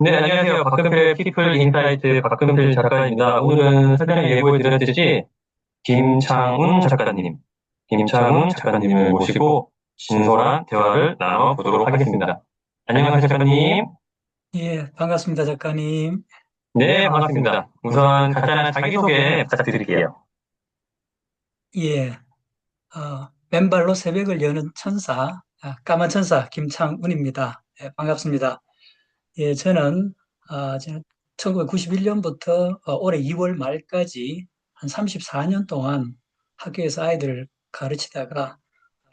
네, 안녕하세요. 박근필 피플 인사이트 박근필 작가입니다. 오늘은 사전에 예고해 드렸듯이 김창훈 작가님을 모시고 진솔한 대화를 나눠보도록 하겠습니다. 안녕하세요, 작가님. 예, 반갑습니다, 작가님. 네, 반갑습니다. 우선 간단한 자기소개 부탁드릴게요. 예, 맨발로 새벽을 여는 천사, 까만 천사 김창훈입니다. 예, 반갑습니다. 예, 저는 1991년부터 올해 2월 말까지 한 34년 동안 학교에서 아이들을 가르치다가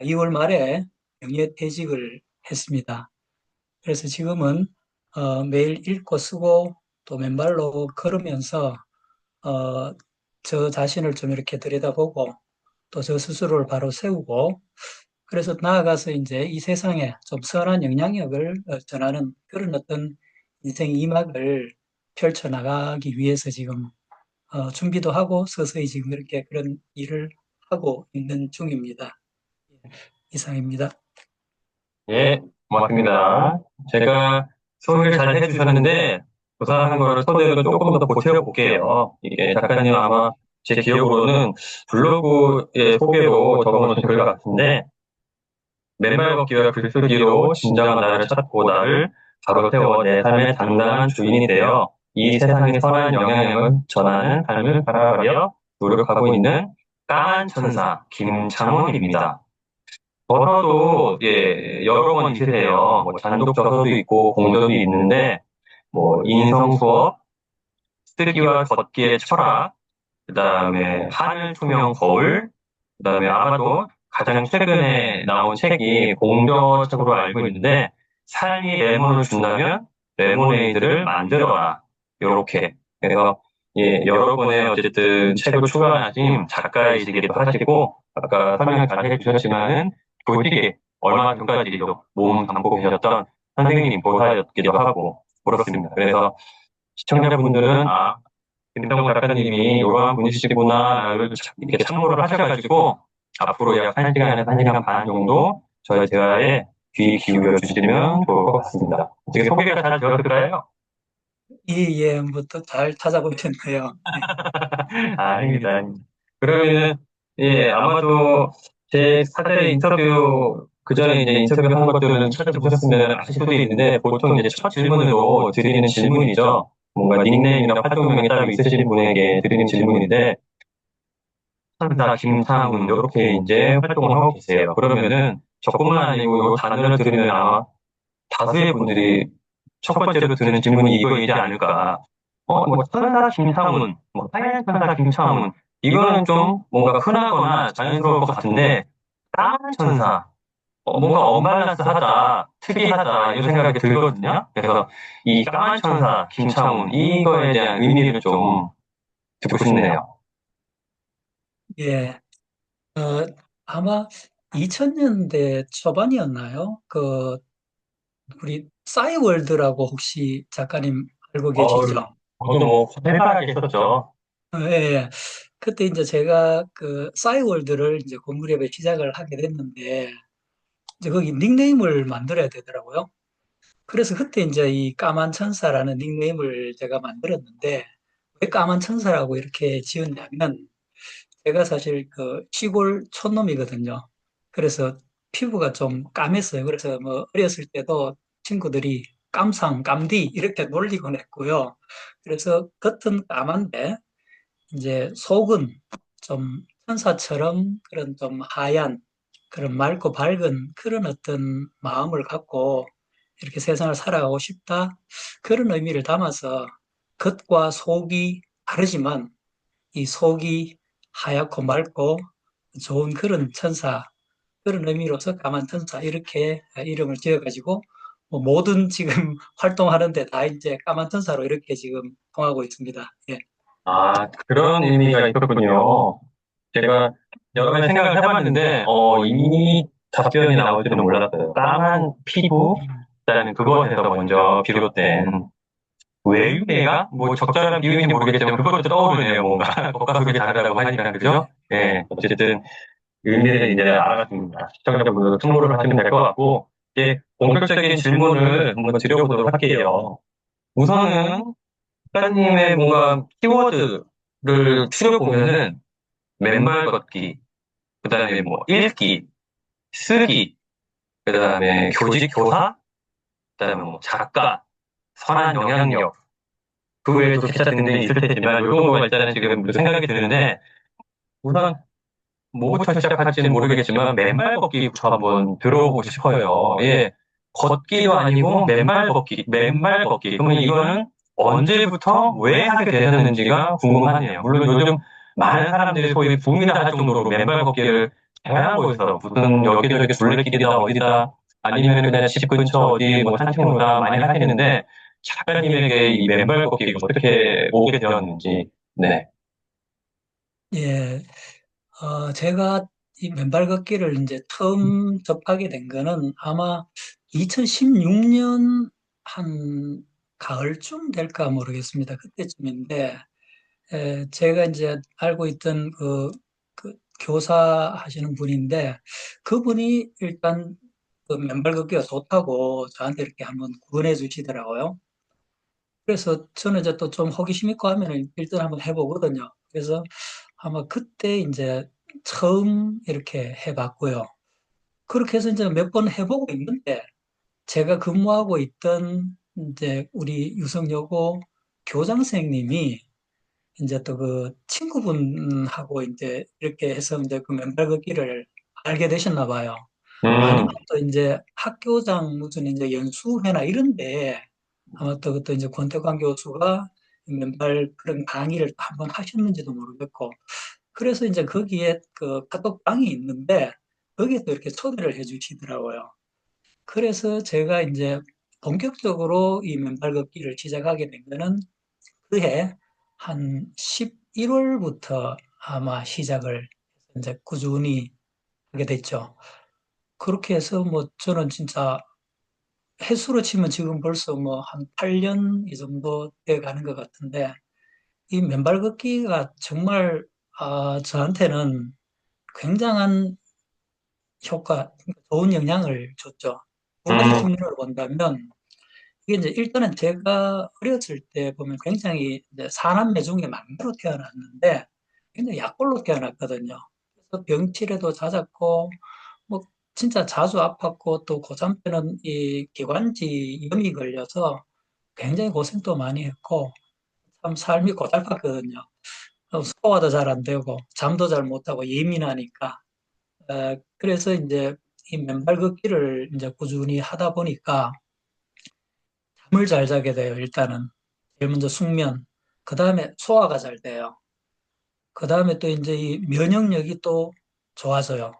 2월 말에 명예퇴직을 했습니다. 그래서 지금은 매일 읽고 쓰고 또 맨발로 걸으면서 어, 저 자신을 좀 이렇게 들여다보고 또 저 스스로를 바로 세우고 그래서 나아가서 이제 이 세상에 좀 선한 영향력을 전하는 그런 어떤 인생 이막을 펼쳐나가기 위해서 지금 준비도 하고 서서히 지금 이렇게 그런 일을 하고 있는 중입니다. 이상입니다. 예, 고맙습니다. 제가 소개를 잘 해주셨는데, 조사한 거를 토대로 조금 더 보태볼게요. 이게 작가님 아마 제 기억으로는 블로그의 소개로 적어놓으신 글 같은데, 맨발 걷기와 글쓰기로 진정한 나를 찾고 나를 바로 세워 내 삶의 당당한 주인이 되어 이 세상에 선한 영향력을 전하는 삶을 살아가려 노력하고 있는 까만 천사 김창훈입니다. 저서도 여러 권 있으세요. 뭐 단독 저서도 있고 공저도 있는데 뭐 인성 수업, 쓰기와 걷기의 철학, 그다음에 하늘 투명 거울, 그다음에 아마도 가장 최근에 나온 책이 공저책으로 알고 있는데 삶이 레몬을 준다면 레모네이드를 만들어라. 요렇게. 그래서 여러 권의 어쨌든 책을 출간하신 작가이시기도 하시고 아까 설명 잘 해주셨지만은 조직에 얼마 전까지도 몸 담고 계셨던 선생님 보사였기도 하고 그렇습니다. 그래서 시청자분들은 김성호 작가님이 이러한 분이시구나를 이렇게 참고를 하셔가지고 앞으로 약 1시간에서 1시간 반 정도 저희 대화에 귀 기울여 주시면 좋을 것 같습니다. 어떻게 소개가 잘 되었을까요? 이 예언부터 잘 찾아보셨네요. 예. 아닙니다. 그러면은 아마도 제 사전에 인터뷰 그 전에 이제 인터뷰한 것들은 찾아보셨으면 아실 수도 있는데 보통 이제 첫 질문으로 드리는 질문이죠. 뭔가 닉네임이나 활동명이 따로 있으신 분에게 드리는 질문인데 천사 김상훈 이렇게 이제 활동을 하고 계세요. 그러면은 저뿐만 아니고 이 단어를 들으면 아마 다수의 분들이 첫 번째로 드는 질문이 이거이지 않을까. 뭐 천사 김상훈, 뭐 하얀 천사 김창훈 이거는 좀 뭔가 흔하거나 자연스러울 것 같은데 까만 천사 뭔가 언밸런스하다, 특이하다 이런 생각이 들거든요. 그래서 이 까만 천사 김창훈 이거에 대한 의미를 좀 듣고 싶네요. 예. 어, 아마 2000년대 초반이었나요? 우리 싸이월드라고 혹시 작가님 알고 어, 계시죠? 저도 뭐 해봐야겠었죠 예, 예. 그때 이제 제가 그 싸이월드를 이제 고무렵에 시작을 하게 됐는데, 이제 거기 닉네임을 만들어야 되더라고요. 그래서 그때 이제 이 까만 천사라는 닉네임을 제가 만들었는데, 왜 까만 천사라고 이렇게 지었냐면, 제가 사실 그 시골 촌놈이거든요. 그래서 피부가 좀 까맸어요. 그래서 뭐 어렸을 때도 친구들이 깜상, 깜디 이렇게 놀리곤 했고요. 그래서 겉은 까만데 이제 속은 좀 천사처럼 그런 좀 하얀 그런 맑고 밝은 그런 어떤 마음을 갖고 이렇게 세상을 살아가고 싶다. 그런 의미를 담아서 겉과 속이 다르지만 이 속이 하얗고 맑고 좋은 그런 천사, 그런 의미로서 까만 천사 이렇게 이름을 지어가지고 뭐 모든 지금 활동하는데 다 이제 까만 천사로 이렇게 지금 통하고 있습니다. 예. 그런 의미가 있었군요. 제가 여러 가지 생각을 해봤는데, 이 답변이 나올 줄은 몰랐어요. 까만 피부, 그다음에 그것에서 먼저 비롯된 외유내가 뭐 적절한 비유인지 모르겠지만 그것도 떠오르네요. 뭔가 겉과 속이 다르다고 하니까 그죠? 어쨌든 의미를 이제 알아갔습니다. 시청자분들도 참고를 하시면 될 것 같고, 이제 본격적인 질문을 한번 드려보도록 할게요. 우선은 작가님의 뭔가 키워드를 추려보면은 맨발 걷기, 그 다음에 뭐 읽기, 쓰기, 그 다음에 교직 교사, 그 다음에 뭐 작가, 선한 영향력, 그 외에도 기타 등등이 있을 테지만 이 정도가 일단은 지금 생각이 드는데 우선 뭐부터 시작할지는 모르겠지만 맨발 걷기부터 한번 들어보고 싶어요. 예, 걷기도 아니고 맨발 걷기, 맨발 걷기. 그러면 이거는 언제부터 왜 하게 되셨는지가 궁금하네요. 물론 요즘 많은 사람들이 소위 붐이라 할 정도로 맨발 걷기를 다양한 곳에서 무슨 여기저기 둘레길이다 어디다 아니면 그냥 집 근처 어디 뭐 산책로다 많이 하시는데 작가님에게 이 맨발 걷기가 어떻게 오게 되었는지. 네. 예, 제가 이 맨발 걷기를 이제 처음 접하게 된 거는 아마 2016년 한 가을쯤 될까 모르겠습니다. 그때쯤인데, 제가 이제 알고 있던 그 교사 하시는 분인데, 그분이 일단 그 맨발 걷기가 좋다고 저한테 이렇게 한번 권해 주시더라고요. 그래서 저는 이제 또 좀 호기심 있고 하면은 일단 한번 해보거든요. 그래서 아마 그때 이제 처음 이렇게 해봤고요. 그렇게 해서 이제 몇 번 해보고 있는데 제가 근무하고 있던 이제 우리 유성여고 교장 선생님이 이제 또 그 친구분하고 이제 이렇게 해서 이제 그 맨발 걷기를 알게 되셨나 봐요. 아니면 음, 또 이제 학교장 무슨 이제 연수회나 이런데 아마 또 이제 권태광 교수가 맨발 그런 강의를 한번 하셨는지도 모르겠고 그래서 이제 거기에 그 카톡방이 있는데 거기에 또 이렇게 초대를 해 주시더라고요. 그래서 제가 이제 본격적으로 이 맨발 걷기를 시작하게 된 거는 그해 한 11월부터 아마 시작을 이제 꾸준히 하게 됐죠. 그렇게 해서 뭐 저는 진짜 횟수로 치면 지금 벌써 뭐 한 8년 이 정도 돼 가는 것 같은데 이 맨발 걷기가 정말 저한테는 굉장한 효과, 좋은 영향을 줬죠. 두 가지 음, 측면으로 본다면 이게 이제 일단은 제가 어렸을 때 보면 굉장히 이제 사남매 중에 막내로 태어났는데 굉장히 약골로 태어났거든요. 그래서 병치레도 잦았고 뭐 진짜 자주 아팠고 또 고3 때는 이 기관지염이 걸려서 굉장히 고생도 많이 했고 참 삶이 고달팠거든요. 소화도 잘 안 되고 잠도 잘 못하고 예민하니까 그래서 이제 이 맨발 걷기를 이제 꾸준히 하다 보니까 잠을 잘 자게 돼요. 일단은 제일 먼저 숙면, 그 다음에 소화가 잘 돼요. 그 다음에 또 이제 이 면역력이 또 좋아져요.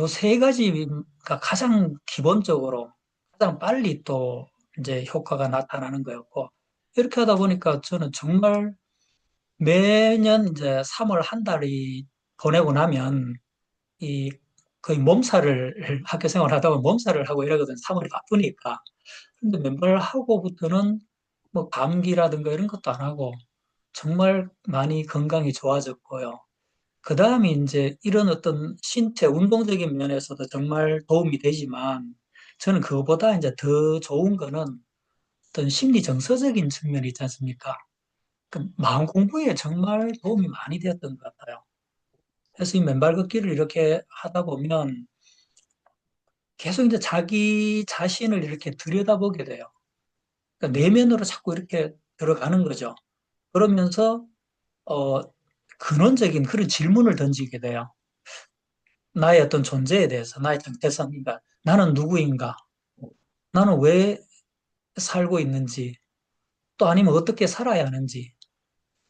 요 세 가지가 가장 기본적으로 가장 빨리 또 이제 효과가 나타나는 거였고 이렇게 하다 보니까 저는 정말 매년 이제 3월 한 달이 보내고 나면 이 거의 몸살을 학교 생활 하다 보면 몸살을 하고 이러거든. 3월이 바쁘니까. 근데 맨발 하고부터는 뭐 감기라든가 이런 것도 안 하고 정말 많이 건강이 좋아졌고요. 그 다음에 이제 이런 어떤 신체 운동적인 면에서도 정말 도움이 되지만 저는 그거보다 이제 더 좋은 거는 어떤 심리 정서적인 측면이 있지 않습니까? 그 마음 공부에 정말 도움이 많이 되었던 것 같아요. 그래서 이 맨발 걷기를 이렇게 하다 보면 계속 이제 자기 자신을 이렇게 들여다보게 돼요. 그러니까 내면으로 자꾸 이렇게 들어가는 거죠. 그러면서 어, 근원적인 그런 질문을 던지게 돼요. 나의 어떤 존재에 대해서, 나의 정체성, 그러니까 나는 누구인가, 나는 왜 살고 있는지, 또 아니면 어떻게 살아야 하는지,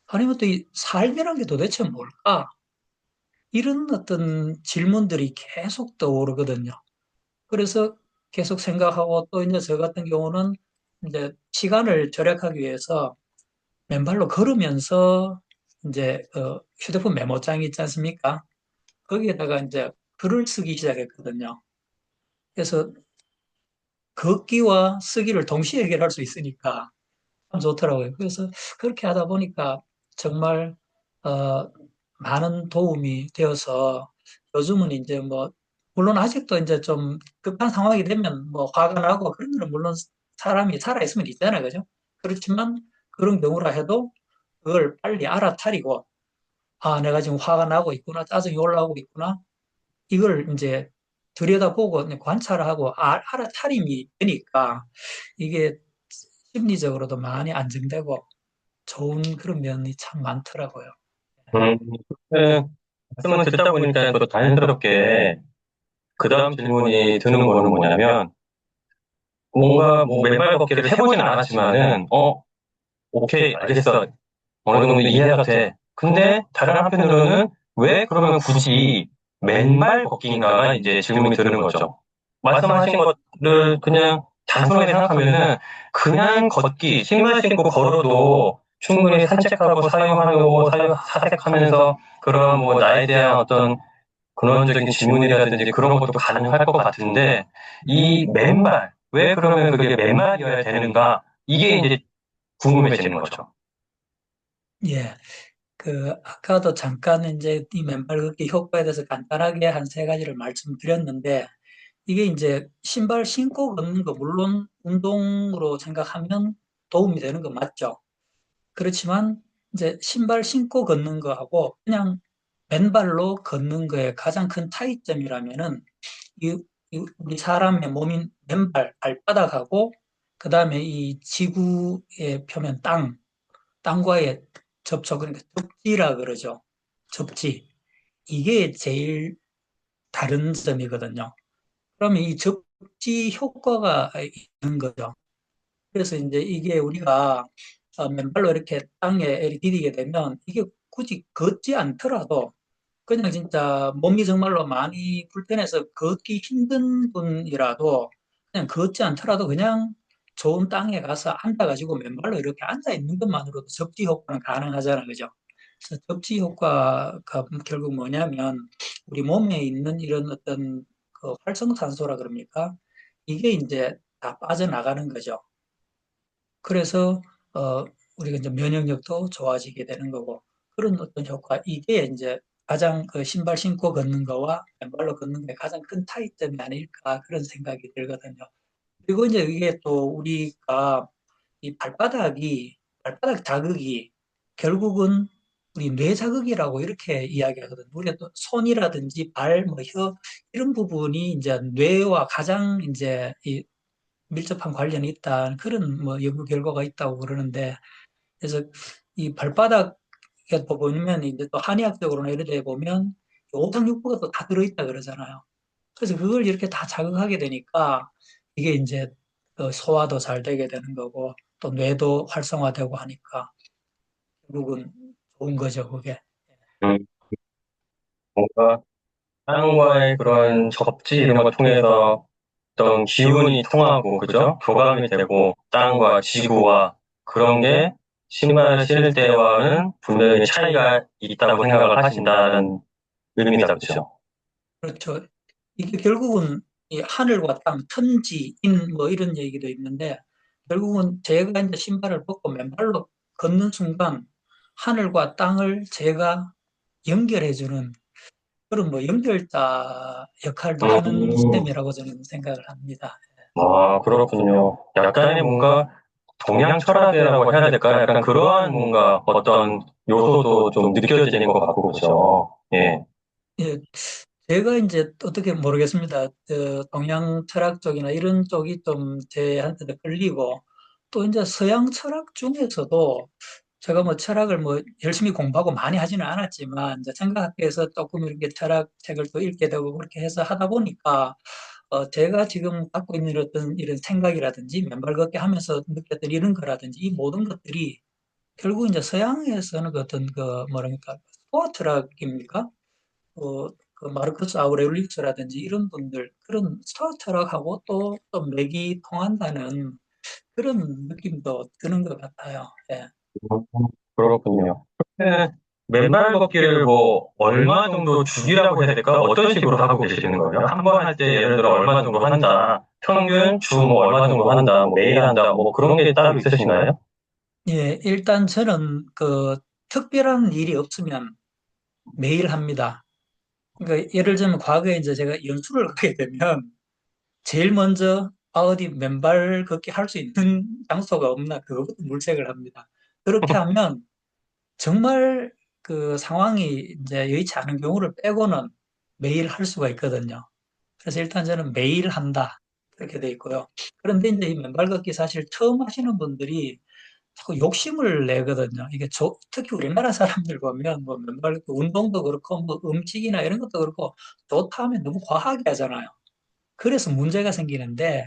아니면 또 이 삶이란 게 도대체 뭘까? 이런 어떤 질문들이 계속 떠오르거든요. 그래서 계속 생각하고 또 이제 저 같은 경우는 이제 시간을 절약하기 위해서 맨발로 걸으면서 이제 휴대폰 메모장이 있지 않습니까? 거기에다가 이제 글을 쓰기 시작했거든요. 그래서 걷기와 쓰기를 동시에 해결할 수 있으니까 참 좋더라고요. 그래서 그렇게 하다 보니까 정말 어, 많은 도움이 되어서 요즘은 이제 뭐 물론 아직도 이제 좀 급한 상황이 되면 뭐 화가 나고 그런 거는 물론 사람이 살아 있으면 있잖아요, 그죠? 그렇지만 그런 경우라 해도 그걸 빨리 알아차리고, 아, 내가 지금 화가 나고 있구나, 짜증이 올라오고 있구나, 이걸 이제 들여다보고 관찰하고 알아차림이 되니까 이게 심리적으로도 많이 안정되고 좋은 그런 면이 참 많더라고요. 음, 그 말씀을 듣다 보니까 또 자연스럽게 그 다음 질문이 드는 거는 뭐냐면, 뭔가 뭐 맨발 걷기를 해보진 않았지만은, 오케이, 알겠어. 어느 정도 이해가 돼. 근데 다른 한편으로는 왜 그러면 굳이 맨발 걷기인가가 이제 질문이 드는 거죠. 말씀하신 것을 그냥 단순하게 생각하면은 그냥 걷기, 신발 신고 걸어도 충분히 산책하고 사용하고 사색하면서 그런 뭐 나에 대한 어떤 근원적인 질문이라든지 그런 것도 가능할 것 같은데 이 맨발, 왜 그러면 그게 맨발이어야 되는가? 이게 이제 궁금해지는 거죠. 예, 아까도 잠깐 이제 이 맨발 걷기 효과에 대해서 간단하게 한 세 가지를 말씀드렸는데, 이게 이제 신발 신고 걷는 거, 물론 운동으로 생각하면 도움이 되는 거 맞죠? 그렇지만 이제 신발 신고 걷는 거하고 그냥 맨발로 걷는 거의 가장 큰 차이점이라면은 이, 우리 사람의 몸인 맨발, 발바닥하고 그 다음에 이 지구의 표면 땅과의 접촉, 그러니까 접지라 그러죠. 접지. 이게 제일 다른 점이거든요. 그러면 이 접지 효과가 있는 거죠. 그래서 이제 이게 우리가 맨발로 이렇게 땅에 디디게 되면 이게 굳이 걷지 않더라도 그냥 진짜 몸이 정말로 많이 불편해서 걷기 힘든 분이라도 그냥 걷지 않더라도 그냥 좋은 땅에 가서 앉아가지고 맨발로 이렇게 앉아 있는 것만으로도 접지 효과는 가능하잖아, 그죠? 그래서 접지 효과가 결국 뭐냐면 우리 몸에 있는 이런 어떤 그 활성산소라 그럽니까? 이게 이제 다 빠져나가는 거죠. 그래서 어, 우리가 이제 면역력도 좋아지게 되는 거고 그런 어떤 효과 이게 이제 가장 그 신발 신고 걷는 거와 맨발로 걷는 게 가장 큰 차이점이 아닐까 그런 생각이 들거든요. 그리고 이제 이게 또 우리가 이 발바닥 자극이 결국은 우리 뇌 자극이라고 이렇게 이야기하거든요. 우리가 또 손이라든지 발, 뭐 혀 이런 부분이 이제 뇌와 가장 이제 밀접한 관련이 있다. 그런 뭐 연구 결과가 있다고 그러는데, 그래서 이 발바닥에 또 보면 이제 또 한의학적으로나 이런 데 보면 오상육부가 또 다 들어있다 그러잖아요. 그래서 그걸 이렇게 다 자극하게 되니까 이게 이제 소화도 잘 되게 되는 거고 또 뇌도 활성화되고 하니까 결국은 좋은 거죠, 그게. 음, 뭔가 땅과의 그런 접지 이런 걸 통해서 어떤 기운이 통하고, 그죠? 교감이 되고, 땅과 지구와 그런 게 신발을 신을 때와는 분명히 차이가 있다고 생각을 하신다는 의미다, 그죠? 그렇죠. 이게 결국은 이 하늘과 땅, 천지, 인, 뭐 이런 얘기도 있는데, 결국은 제가 이제 신발을 벗고 맨발로 걷는 순간, 하늘과 땅을 제가 연결해주는 그런 뭐 연결자 역할도 하는 음, 셈이라고 저는 생각을 합니다. 아, 그렇군요. 약간의 뭔가 동양 철학이라고 해야 될까요? 약간 그러한 뭔가 어떤 요소도 좀 느껴지는 것 같고, 그죠? 예. 예, 제가 이제 어떻게 모르겠습니다. 동양 철학 쪽이나 이런 쪽이 좀 제한테 끌리고, 또 이제 서양 철학 중에서도 제가 뭐 철학을 뭐 열심히 공부하고 많이 하지는 않았지만, 이제 생각학에서 조금 이렇게 철학 책을 또 읽게 되고 그렇게 해서 하다 보니까, 제가 지금 갖고 있는 어떤 이런 생각이라든지, 맨발 걷기 하면서 느꼈던 이런 거라든지, 이 모든 것들이 결국 이제 서양에서는 그 어떤 그 뭐랄까, 스토아 철학입니까? 그 마르크스 아우렐리우스라든지 이런 분들 그런 스토아 철학하고 또 맥이 통한다는 그런 느낌도 드는 것 같아요. 예. 그렇군요. 그러면 맨발 걷기를 뭐 얼마 정도 주기라고 해야 될까? 어떤 식으로 하고 계시는 거예요? 한 번 할 때 예를 들어 얼마 정도 한다. 평균 주 뭐 얼마 정도 한다. 뭐 매일 한다. 뭐 그런 게 따로 있으신가요? 예, 일단 저는 그 특별한 일이 없으면 매일 합니다. 그러니까 예를 들면 과거에 이제 제가 연수를 가게 되면 제일 먼저 어디 맨발 걷기 할 수 있는 장소가 없나 그것부터 물색을 합니다. 그렇게 하면 정말 그 상황이 이제 여의치 않은 경우를 빼고는 매일 할 수가 있거든요. 그래서 일단 저는 매일 한다. 그렇게 돼 있고요. 그런데 이제 이 맨발 걷기 사실 처음 하시는 분들이 자꾸 욕심을 내거든요. 이게 특히 우리나라 사람들 보면 뭐 맨발 걷기 운동도 그렇고 뭐 음식이나 이런 것도 그렇고 좋다 하면 너무 과하게 하잖아요. 그래서 문제가 생기는데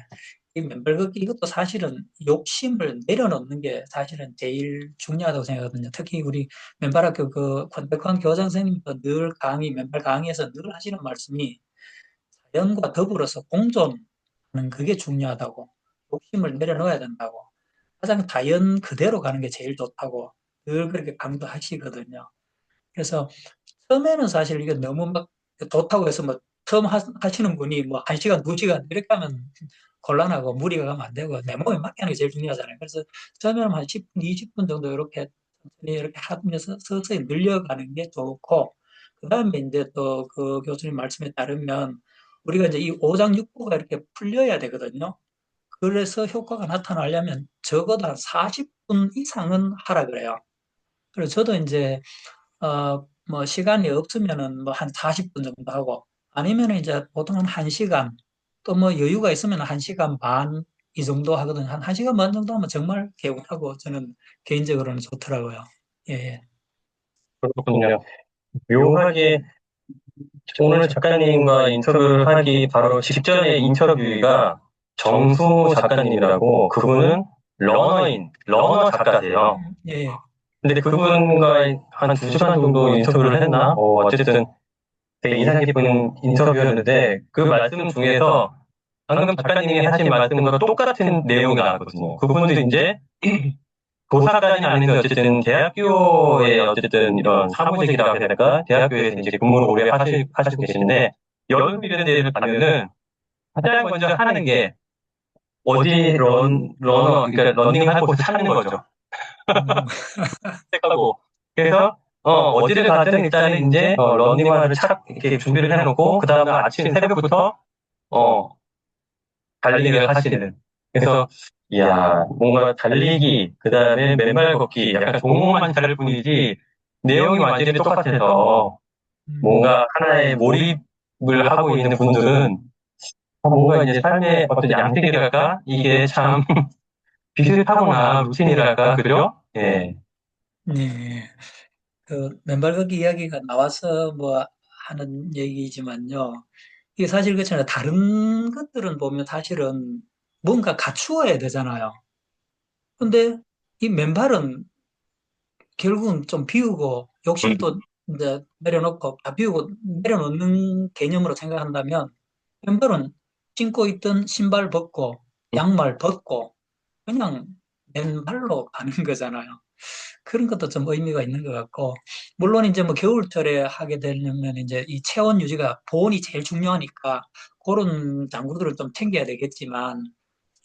이 맨발 걷기 이것도 사실은 욕심을 내려놓는 게 사실은 제일 중요하다고 생각하거든요. 특히 우리 맨발학교 그 권백환 교장 선생님도 늘 맨발 강의에서 늘 하시는 말씀이 자연과 더불어서 공존하는 그게 중요하다고. 욕심을 내려놓아야 된다고. 가장 자연 그대로 가는 게 제일 좋다고 늘 그렇게 강조하시거든요. 그래서 처음에는 사실 이게 너무 막 좋다고 해서 뭐 처음 하시는 분이 뭐 1시간, 2시간 이렇게 하면 곤란하고 무리가 가면 안 되고 내 몸에 맞게 하는 게 제일 중요하잖아요. 그래서 처음에는 한 10분, 20분 정도 이렇게 천천히 이렇게 하면서 서서히 늘려가는 게 좋고 그다음에 이제 또 그 교수님 말씀에 따르면 우리가 이제 이 오장육부가 이렇게 풀려야 되거든요. 그래서 효과가 나타나려면 적어도 한 40분 이상은 하라 그래요. 그래서 저도 이제 뭐 시간이 없으면은 뭐 한 40분 정도 하고 아니면은 이제 보통 한 1시간 또 뭐 여유가 있으면 1시간 반 이 정도 하거든요. 한 1시간 반 정도 하면 정말 개운하고 저는 개인적으로는 좋더라고요. 예, 예. 그렇군요. 묘하게 오늘 작가님과 인터뷰를 하기 바로 직전에 인터뷰가 정승호 작가님이라고 그분은 러너 작가세요. 예, 예. 근데 그분과 한 2시간 정도 인터뷰를 했나? 어쨌든 되게 인상 깊은 인터뷰였는데 그 말씀 중에서 방금 작가님이 하신 말씀과 똑같은 내용이 나왔거든요. 그분도 이제 교사까지는 아닌데 어쨌든 대학교에 어쨌든 이런 사무직이라고 해야 될까? 대학교에서 이제 근무를 오래 하시고 계시는데 여름 이런 데를 가면은 가장 먼저 하는 게 어디 그러니까 러닝할 곳을 찾는 거죠. 음, 하고 그래서 어디를 가든 일단은 이제 러닝화를 이렇게 준비를 해놓고 그 다음날 아침 새벽부터 어, 달리기를 하시는. 그래서 이야 뭔가 달리기 그 다음에 맨발 걷기 약간 종목만 다를 뿐이지 내용이 완전히 똑같아서 음, 뭔가 하나에 몰입을 하고 있는 분들은 뭔가 이제 삶의 어떤 양식이랄까 이게 참 비슷하구나 루틴이랄까 그죠? 예. 네. 그 맨발 걷기 이야기가 나와서 뭐 하는 얘기지만요. 이게 사실 그렇잖아요. 다른 것들은 보면 사실은 뭔가 갖추어야 되잖아요. 근데 이 맨발은 결국은 좀 비우고 욕심도 이제 내려놓고 다 비우고 내려놓는 개념으로 생각한다면 맨발은 신고 있던 신발 벗고 양말 벗고 그냥 맨발로 가는 거잖아요. 그런 것도 좀 의미가 있는 것 같고 물론 이제 뭐 겨울철에 하게 되려면 이제 이 체온 유지가 보온이 제일 중요하니까 그런 장구들을 좀 챙겨야 되겠지만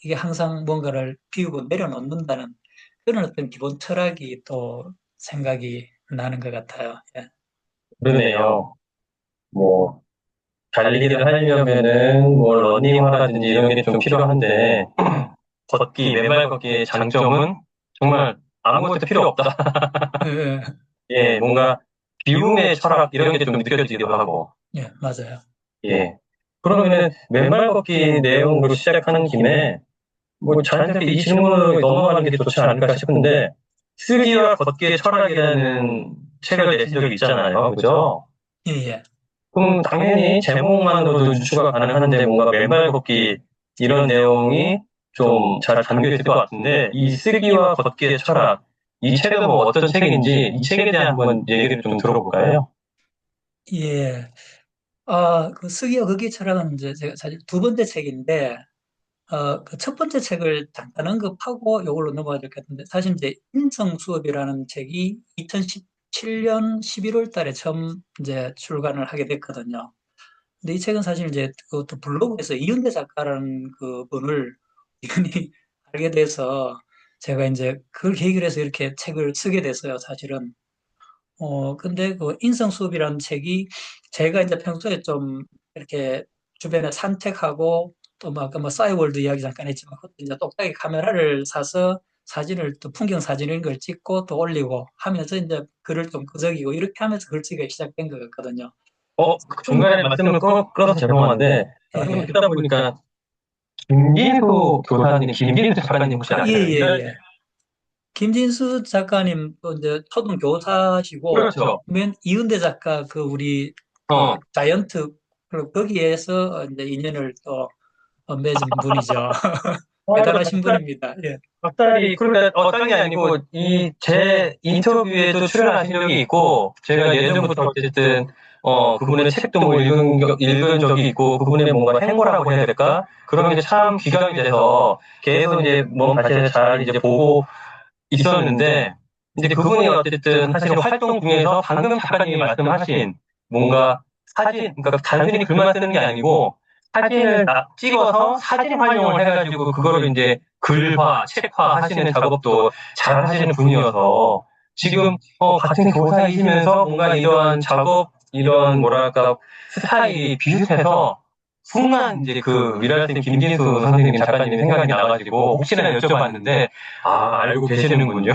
이게 항상 뭔가를 비우고 내려놓는다는 그런 어떤 기본 철학이 또 생각이 나는 것 같아요. 예. 그러네요. 뭐 달리기를 하려면은 뭐 러닝화라든지 이런 게 좀 필요한데 맨발 걷기의 장점은 정말 아무것도 필요 없다. 예, 예, 뭔가 비움의 철학 이런 게 좀 느껴지기도 하고. 예, 맞아요. 예. 그러면은 맨발 걷기 내용으로 시작하는 김에 뭐 자연스럽게 이 질문으로 넘어가는 게 좋지 않을까 싶은데 쓰기와 걷기의 철학이라는 책을 내신 적이 있잖아요. 그죠? 예, 예. 그럼 당연히 제목만으로도 유추가 가능한데 뭔가 맨발 걷기 이런 내용이 좀 잘 담겨 있을 것 같은데 이 쓰기와 걷기의 철학 이 책은 뭐 어떤 책인지 이 책에 대한 한번 얘기를 좀 들어볼까요? 예. 그 쓰기와 거기 철학은 이제 제가 사실 두 번째 책인데, 그 첫 번째 책을 잠깐 언급하고 이걸로 넘어가야 될 것 같은데, 사실 이제 인성 수업이라는 책이 2017년 11월 달에 처음 이제 출간을 하게 됐거든요. 근데 이 책은 사실 이제 그것도 블로그에서 이윤대 작가라는 그 분을 이분이 알게 돼서 제가 이제 그걸 계기로 해서 이렇게 책을 쓰게 됐어요, 사실은. 근데 그 인성 수업이라는 책이 제가 이제 평소에 좀 이렇게 주변에 산책하고 또 뭐 아까 뭐 싸이월드 이야기 잠깐 했지만 그것도 이제 똑딱이 카메라를 사서 사진을 또 풍경 사진 이런 걸 찍고 또 올리고 하면서 이제 글을 좀 끄적이고 이렇게 하면서 글쓰기가 시작된 것 같거든요. 그 중간에 말씀을 끊어서 죄송한데, 예, 말씀을 예. 듣다 보니까, 김진수 교사님, 김진수 작가님 혹시 예, 아세요? 예, 예. 김진수 작가님 또 이제 초등 교사시고 그렇죠. 맨 이은대 작가 그 우리 그 어, 자이언트 거기에서 이제 인연을 또 맺은 분이죠. 맞아. 대단하신 분입니다. 예. 박사리, 그러니까, 딴 게 아니고, 제 인터뷰에도 출연하신 적이 있고, 제가 예전부터 어쨌든, 그분의 책도 뭐 읽은 적이 있고, 그분의 뭔가 행보라고 해야 될까? 그런 게 참 귀감이 돼서, 계속 이제 몸 다시 잘 이제 보고 있었는데, 이제 그분이 어쨌든 하시는 활동 중에서 방금 작가님이 말씀하신, 뭔가 그러니까 단순히 글만 쓰는 게 아니고, 사진을 찍어서 사진 활용을 해가지고 그거를 이제 글화, 책화 하시는 작업도 잘 하시는 분이어서 지금 같은 교사이시면서 뭔가 이러한 작업, 이런 뭐랄까 스타일이 비슷해서 순간 이제 그 위라쌤 김진수 선생님 작가님이 생각이 나가지고 혹시나 여쭤봤는데 알고 계시는군요.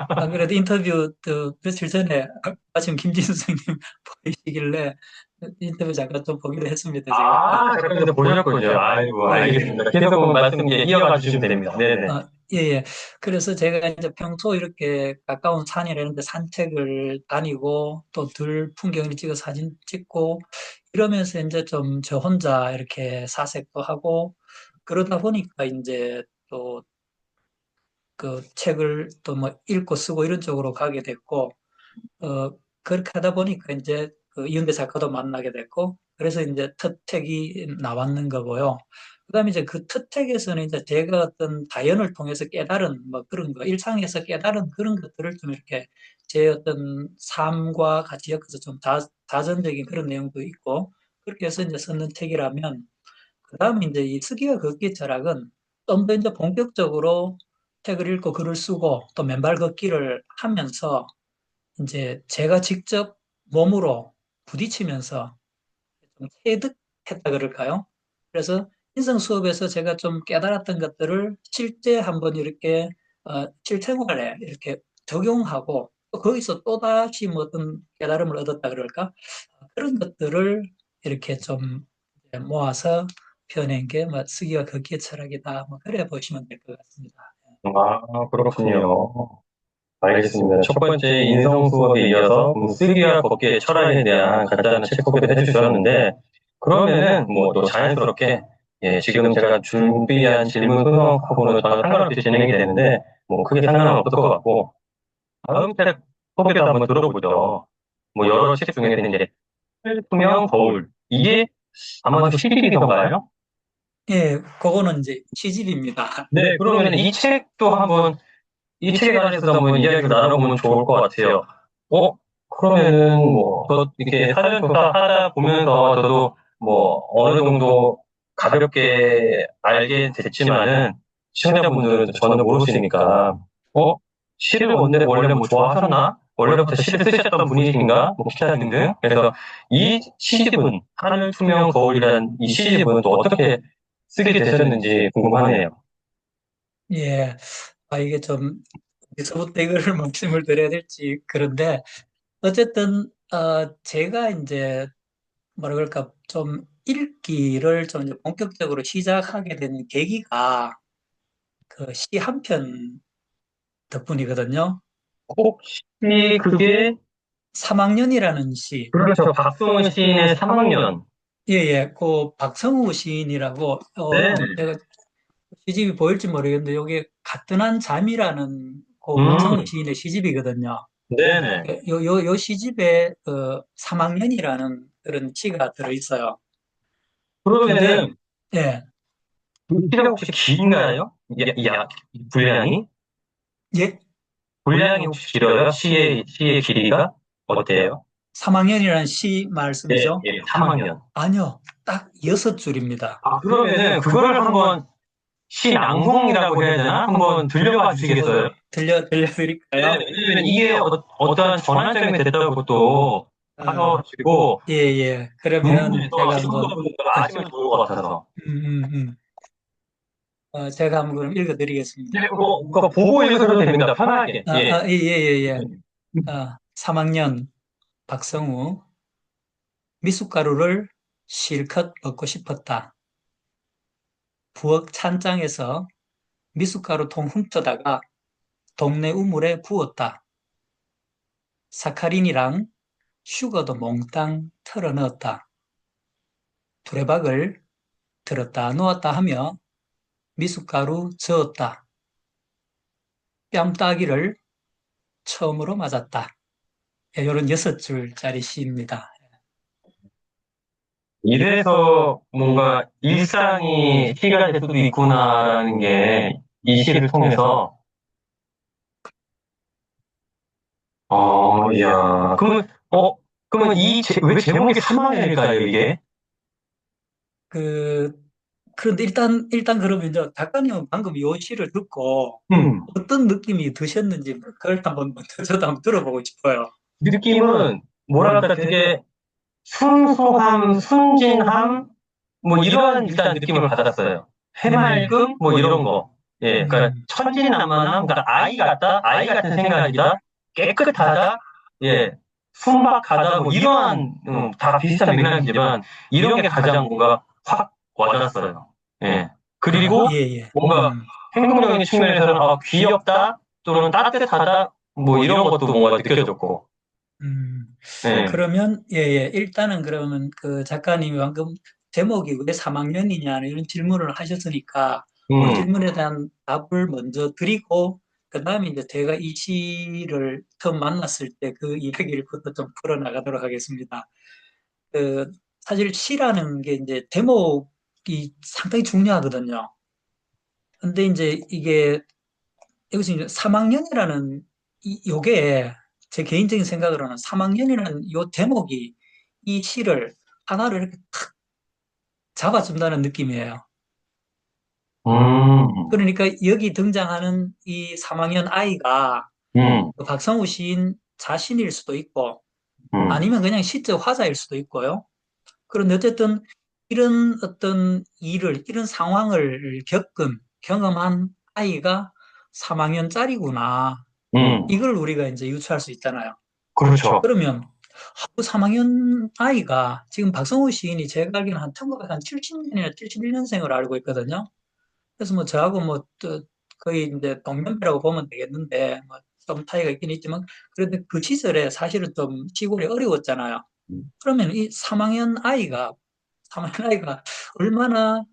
안 그래도 인터뷰 또 며칠 전에 마침 김진수 선생님 보이시길래 인터뷰 잠깐 좀 보기로 했습니다, 제가. 작가님도 보셨군요. 아이고 예, 예. 알겠습니다. 계속 말씀 이어가 주시면 됩니다. 네네. 예, 예. 그래서 제가 이제 평소 이렇게 가까운 산이나 이런 데 산책을 다니고 또 들 풍경을 찍어 사진 찍고 이러면서 이제 좀 저 혼자 이렇게 사색도 하고 그러다 보니까 이제 또 그 책을 또 뭐 읽고 쓰고 이런 쪽으로 가게 됐고, 그렇게 하다 보니까 이제 그 이은배 작가도 만나게 됐고, 그래서 이제 특책이 나왔는 거고요. 그다음에 이제 그 특책에서는 이제 제가 어떤 자연을 통해서 깨달은 뭐 그런 거, 일상에서 깨달은 그런 것들을 좀 이렇게 제 어떤 삶과 같이 엮어서 좀 자전적인 그런 내용도 있고, 그렇게 해서 이제 썼는 책이라면, 그다음에 이제 이 쓰기와 걷기 철학은 좀 더 이제 본격적으로 책을 읽고 글을 쓰고 또 맨발 걷기를 하면서 이제 제가 직접 몸으로 부딪히면서 좀 체득했다 그럴까요? 그래서 인성 수업에서 제가 좀 깨달았던 것들을 실제 한번 이렇게 실생활에 이렇게 적용하고 또 거기서 또다시 뭐 어떤 깨달음을 얻었다 그럴까? 그런 것들을 이렇게 좀 모아서 펴낸 게 뭐 쓰기와 걷기의 철학이다. 뭐 그래 보시면 될 것 같습니다. 그렇군요. 알겠습니다. 첫 번째 인성 수업에 이어서 쓰기와 걷기의 철학에 대한 간단한 책 소개를 해주셨는데, 그러면은 뭐 또 자연스럽게, 예, 지금 제가 준비한 질문 순서하고는 전혀 상관없이 진행이 되는데, 뭐 크게 상관은 없을 것 같고, 다음 책 소개도 한번 들어보죠. 뭐 여러 책 중에서 이제 투명 거울. 이게 아마도 시리즈던가요? 예, 그거는 이제 시집입니다. 네, 그러면 이 책도 한번 이 책에 관해서 한번 이야기를 나눠보면 좋을 것 같아요. 그러면은 뭐, 이렇게 사전 조사하다 보면서 저도 뭐, 어느 정도 가볍게 알게 됐지만은, 시청자분들은 전혀 모르시니까, 어? 시를 원래 뭐 좋아하셨나? 원래부터 시를 쓰셨던 분이신가? 뭐 기타 등등. 그래서 이 시집은, 하늘 투명 거울이란 이 시집은 또 어떻게 쓰게 되셨는지 궁금하네요. 예, 이게 좀 어디서부터 이거를 말씀을 드려야 될지 그런데 어쨌든 제가 이제 뭐라 그럴까 좀 읽기를 좀 이제 본격적으로 시작하게 된 계기가 그 시 한 편 덕분이거든요. 혹시 그게 3학년이라는 시. 그렇죠. 박성훈 시인의 3학년. 예, 예. 그 박성우 시인이라고 네. 내가 시집이 보일지 모르겠는데 여기 가뜩한 잠이라는 그 음, 박성우 시인의 시집이거든요. 네네. 요 시집에 3학년이라는 그런 시가 들어 있어요. 근데 그러면은, 예. 그 시가 혹시 긴가요? 분량이? 예. 분량이 혹시 길어요? 시의 길이가? 어때요? 3학년이라는 시 네, 말씀이죠? 예, 3학년. 아니요. 딱 6줄입니다. 그러면은, 그거를 한번 시 낭송이라고 해야 되나? 한번 들려봐 주시겠어요? 네, 들려드릴까요? 왜냐면 이게 어떠한 전환점이 됐다고 또 어, 하셔가지고, 예, 예. 그러면 궁금해서 제가 한번, 시청자분들 어, 아시면 좋을 것 같아서. 음. 제가 한번 그럼 네, 읽어드리겠습니다. 그거 보고 읽으셔도 됩니다. 편하게. 예. 예, 예, 예, 예. 3학년 박성우, 미숫가루를 실컷 먹고 싶었다. 부엌 찬장에서 미숫가루 통 훔쳐다가 동네 우물에 부었다. 사카린이랑 슈거도 몽땅 털어 넣었다. 두레박을 들었다 놓았다 하며 미숫가루 저었다. 뺨 따기를 처음으로 맞았다. 이런 6줄짜리 시입니다. 이래서 뭔가 일상이 시가 될 수도 있구나라는 게 이 시를 통해서, 이야. 그러면 왜 제목이 사망일까요, 이게? 그, 그런데 일단 그러면 이제 작가님은 방금 요 시를 듣고 음. 어떤 느낌이 드셨는지 그걸 한번 먼저 저도 한번 들어보고 싶어요. 느낌은, 뭐랄까, 되게 순수함, 순진함, 뭐 이런 일단 느낌을 받았어요. 음, 해맑음, 뭐 이런 거. 예, 그러니까 음, 천진난만함, 그러니까 아이 같다, 아이 같은 생각이다, 깨끗하다, 예, 순박하다, 뭐 이러한, 다 비슷한 맥락이지만 이런 게 가장 뭔가 확 와닿았어요. 예. 그리고 예, 예. 뭔가 행동적인 측면에서는 귀엽다 또는 따뜻하다, 뭐 이런 것도 뭔가 느껴졌고. 음. 예. 그러면, 예, 예. 일단은 그러면 그 작가님이 방금 제목이 왜 3학년이냐 이런 질문을 하셨으니까 그 음. 질문에 대한 답을 먼저 드리고 그다음에 이제 제가 이 시를 처음 만났을 때 그 이야기를부터 좀 풀어나가도록 하겠습니다. 그 사실 시라는 게 이제 제목이 상당히 중요하거든요. 근데 이제 이게 여기서 이제 3학년이라는 요게 제 개인적인 생각으로는 3학년이라는 요 제목이 이 시를 하나를 이렇게 탁 잡아준다는 느낌이에요. 음. 그러니까 여기 등장하는 이 3학년 아이가 음. 그 박성우 시인 자신일 수도 있고 음. 아니면 그냥 시적 화자일 수도 있고요. 그런데 어쨌든 이런 어떤 일을, 이런 상황을 경험한 아이가 3학년짜리구나. 음. 이걸 우리가 이제 유추할 수 있잖아요. 그렇죠. 그러면 3학년 아이가 지금 박성우 시인이 제가 알기로는 한 1970년이나 71년생을 알고 있거든요. 그래서 뭐 저하고 뭐 거의 이제 동년배라고 보면 되겠는데 뭐 좀 차이가 있긴 있지만 그런데 그 시절에 사실은 좀 시골이 어려웠잖아요. 음. 그러면 이 3학년 아이가 얼마나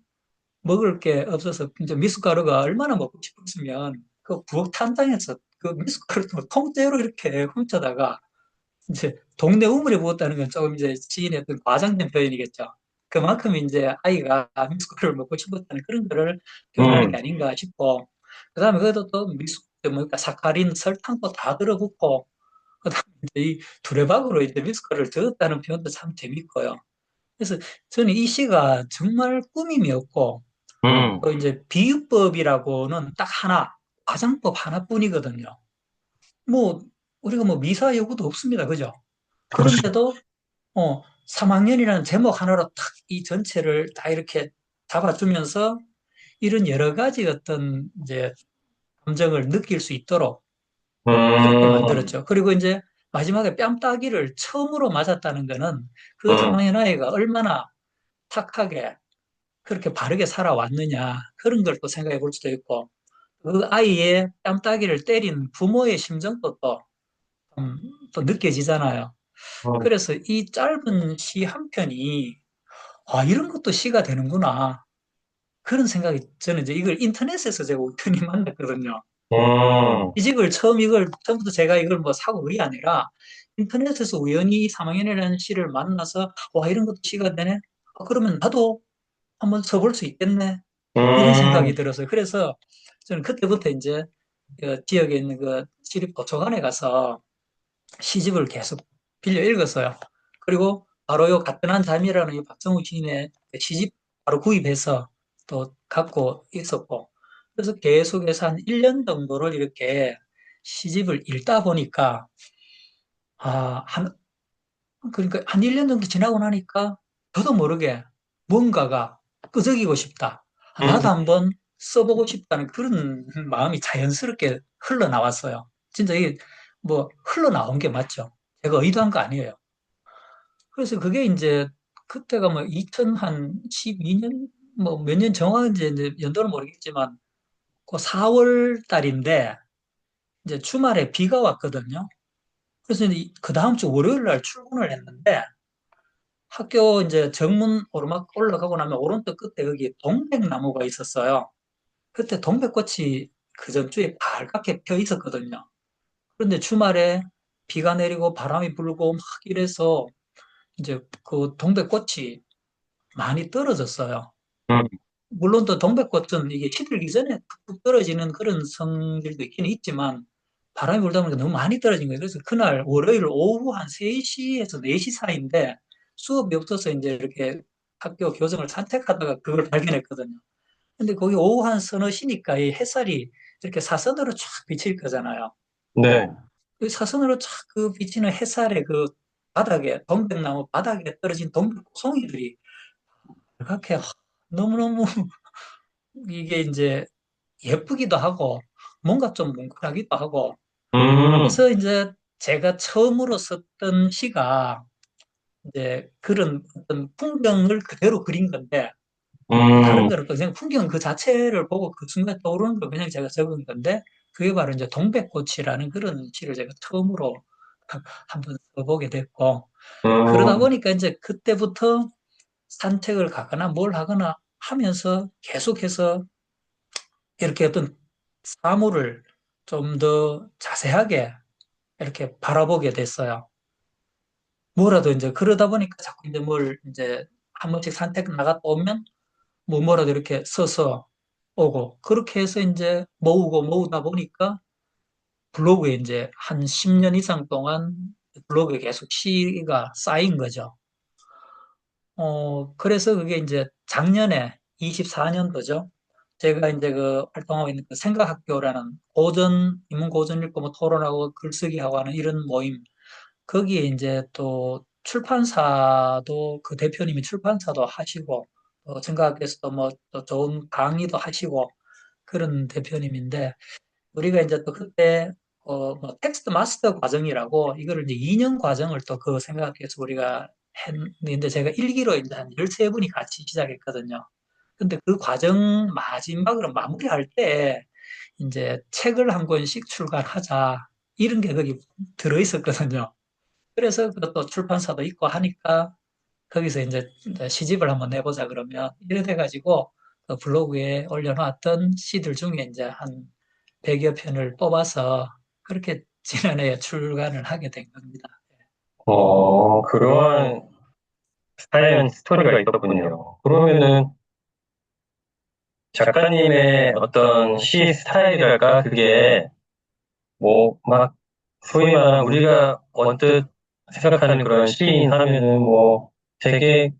먹을 게 없어서 이제 미숫가루가 얼마나 먹고 싶었으면 그 부엌 찬장에서 그 미숫가루를 통째로 이렇게 훔쳐다가 이제 동네 우물에 부었다는 건 조금 이제 지인의 어떤 과장된 표현이겠죠. 그만큼 이제 아이가 미숫가루를 먹고 싶었다는 그런 거를 표현하는 게 음. 아닌가 싶고, 그 다음에 그것도 또 뭐니까 사카린, 설탕도 다 들어붙고, 그 다음에 이제 이 두레박으로 이제 미숫가루를 저었다는 표현도 참 재밌고요. 그래서 저는 이 시가 정말 꾸밈이었고, 음. 또 이제 비유법이라고는 딱 하나, 과장법 하나뿐이거든요. 뭐, 우리가 뭐 미사 여구도 없습니다. 그죠? 그렇죠. 그런데도 3학년이라는 제목 하나로 탁 이 전체를 다 이렇게 잡아주면서 이런 여러 가지 어떤 이제 감정을 느낄 수 있도록 그렇게 음. 만들었죠. 그리고 이제 마지막에 뺨 따기를 처음으로 맞았다는 거는 그 음. 3학년 아이가 얼마나 탁하게 그렇게 바르게 살아왔느냐 그런 걸 또 생각해 볼 수도 있고 그 아이의 뺨 따기를 때린 부모의 심정도 또 느껴지잖아요. 음. 그래서 이 짧은 시 한 편이 이런 것도 시가 되는구나. 그런 생각이 저는 이제 이걸 인터넷에서 제가 우연히 만났거든요. 음. 이걸 처음부터 제가 이걸 뭐 사고 그게 아니라 인터넷에서 우연히 3학년이라는 시를 만나서 와 이런 것도 시가 되네. 그러면 나도 한번 써볼 수 있겠네. 이런 생각이 음. 들어서 그래서 저는 그때부터 이제 그 지역에 있는 그 시립 도서관에 가서 시집을 계속 빌려 읽었어요. 그리고 바로 요 가뜩한 잠이라는 이 박정우 시인의 그 시집 바로 구입해서 또 갖고 있었고, 그래서 계속해서 한 1년 정도를 이렇게 시집을 읽다 보니까, 한 그러니까 한 1년 정도 지나고 나니까 저도 모르게 뭔가가 끄적이고 싶다. 아, 음, 나도 한번 써보고 싶다는 그런 마음이 자연스럽게 흘러나왔어요. 진짜 이게 뭐 흘러나온 게 맞죠. 제가 의도한 거 아니에요. 그래서 그게 이제 그때가 뭐 2012년 뭐 몇 년 정확한지 이제 연도는 모르겠지만 그 4월 달인데 이제 주말에 비가 왔거든요. 그래서 이제 그 다음 주 월요일 날 출근을 했는데 학교 이제 정문 오르막 올라가고 나면 오른쪽 끝에 여기 동백나무가 있었어요. 그때 동백꽃이 그 전주에 빨갛게 펴 있었거든요. 그런데 주말에 비가 내리고 바람이 불고 막 이래서 이제 그 동백꽃이 많이 떨어졌어요. 음, 물론 또 동백꽃은 이게 시들기 전에 툭툭 떨어지는 그런 성질도 있기는 있지만 바람이 불다 보니까 너무 많이 떨어진 거예요. 그래서 그날 월요일 오후 한 3시에서 4시 사이인데 수업이 없어서 이제 이렇게 학교 교정을 산책하다가 그걸 발견했거든요. 근데 거기 오후 한 서너 시니까 이 햇살이 이렇게 사선으로 쫙 비칠 거잖아요. 네. 그 사선으로 쫙 그 비치는 햇살에 그 바닥에, 동백나무 바닥에 떨어진 동백송이들이 그렇게 너무너무 이게 이제 예쁘기도 하고 뭔가 좀 뭉클하기도 하고 음, 그래서 이제 제가 처음으로 썼던 시가 이제 그런 어떤 풍경을 그대로 그린 건데 뭐 다른 음, 거는 그냥 풍경 그 자체를 보고 그 순간 떠오르는 걸 그냥 제가 적은 건데 그게 바로 이제 동백꽃이라는 그런 시를 제가 처음으로 한번 써보게 됐고 그러다 음, 보니까 이제 그때부터 산책을 가거나 뭘 하거나 하면서 계속해서 이렇게 어떤 사물을 좀 더 자세하게 이렇게 바라보게 됐어요. 뭐라도 이제 그러다 보니까 자꾸 이제 뭘 이제 한 번씩 산책 나갔다 오면 뭐 뭐라도 이렇게 써서 오고 그렇게 해서 이제 모으고 모으다 보니까 블로그에 이제 한 10년 이상 동안 블로그에 계속 시가 쌓인 거죠. 그래서 그게 이제 작년에 24년도죠. 제가 이제 그 활동하고 있는 그 생각학교라는 인문 고전 읽고 뭐 토론하고 글쓰기하고 하는 이런 모임, 거기에 이제 또 출판사도 그 대표님이 출판사도 하시고, 생각학교에서도 뭐 또 좋은 강의도 하시고 그런 대표님인데, 우리가 이제 또 그때 뭐 텍스트 마스터 과정이라고 이거를 이제 2년 과정을 또 그 생각해서 우리가 했는데 제가 1기로 이제 한 13분이 같이 시작했거든요. 근데 그 과정 마지막으로 마무리할 때 이제 책을 한 권씩 출간하자 이런 게 거기 들어 있었거든요. 그래서 그것도 출판사도 있고 하니까 거기서 이제 시집을 한번 내보자 그러면 이래 돼가지고 그 블로그에 올려놨던 시들 중에 이제 한 100여 편을 뽑아서 그렇게 지난해에 출간을 하게 된 겁니다. 그러한 사연 스토리가 있었군요. 그러면은 작가님의 어떤 시 스타일이랄까, 그게 뭐, 막, 소위 말하는 우리가 언뜻 생각하는 그런 시인 하면은 뭐, 되게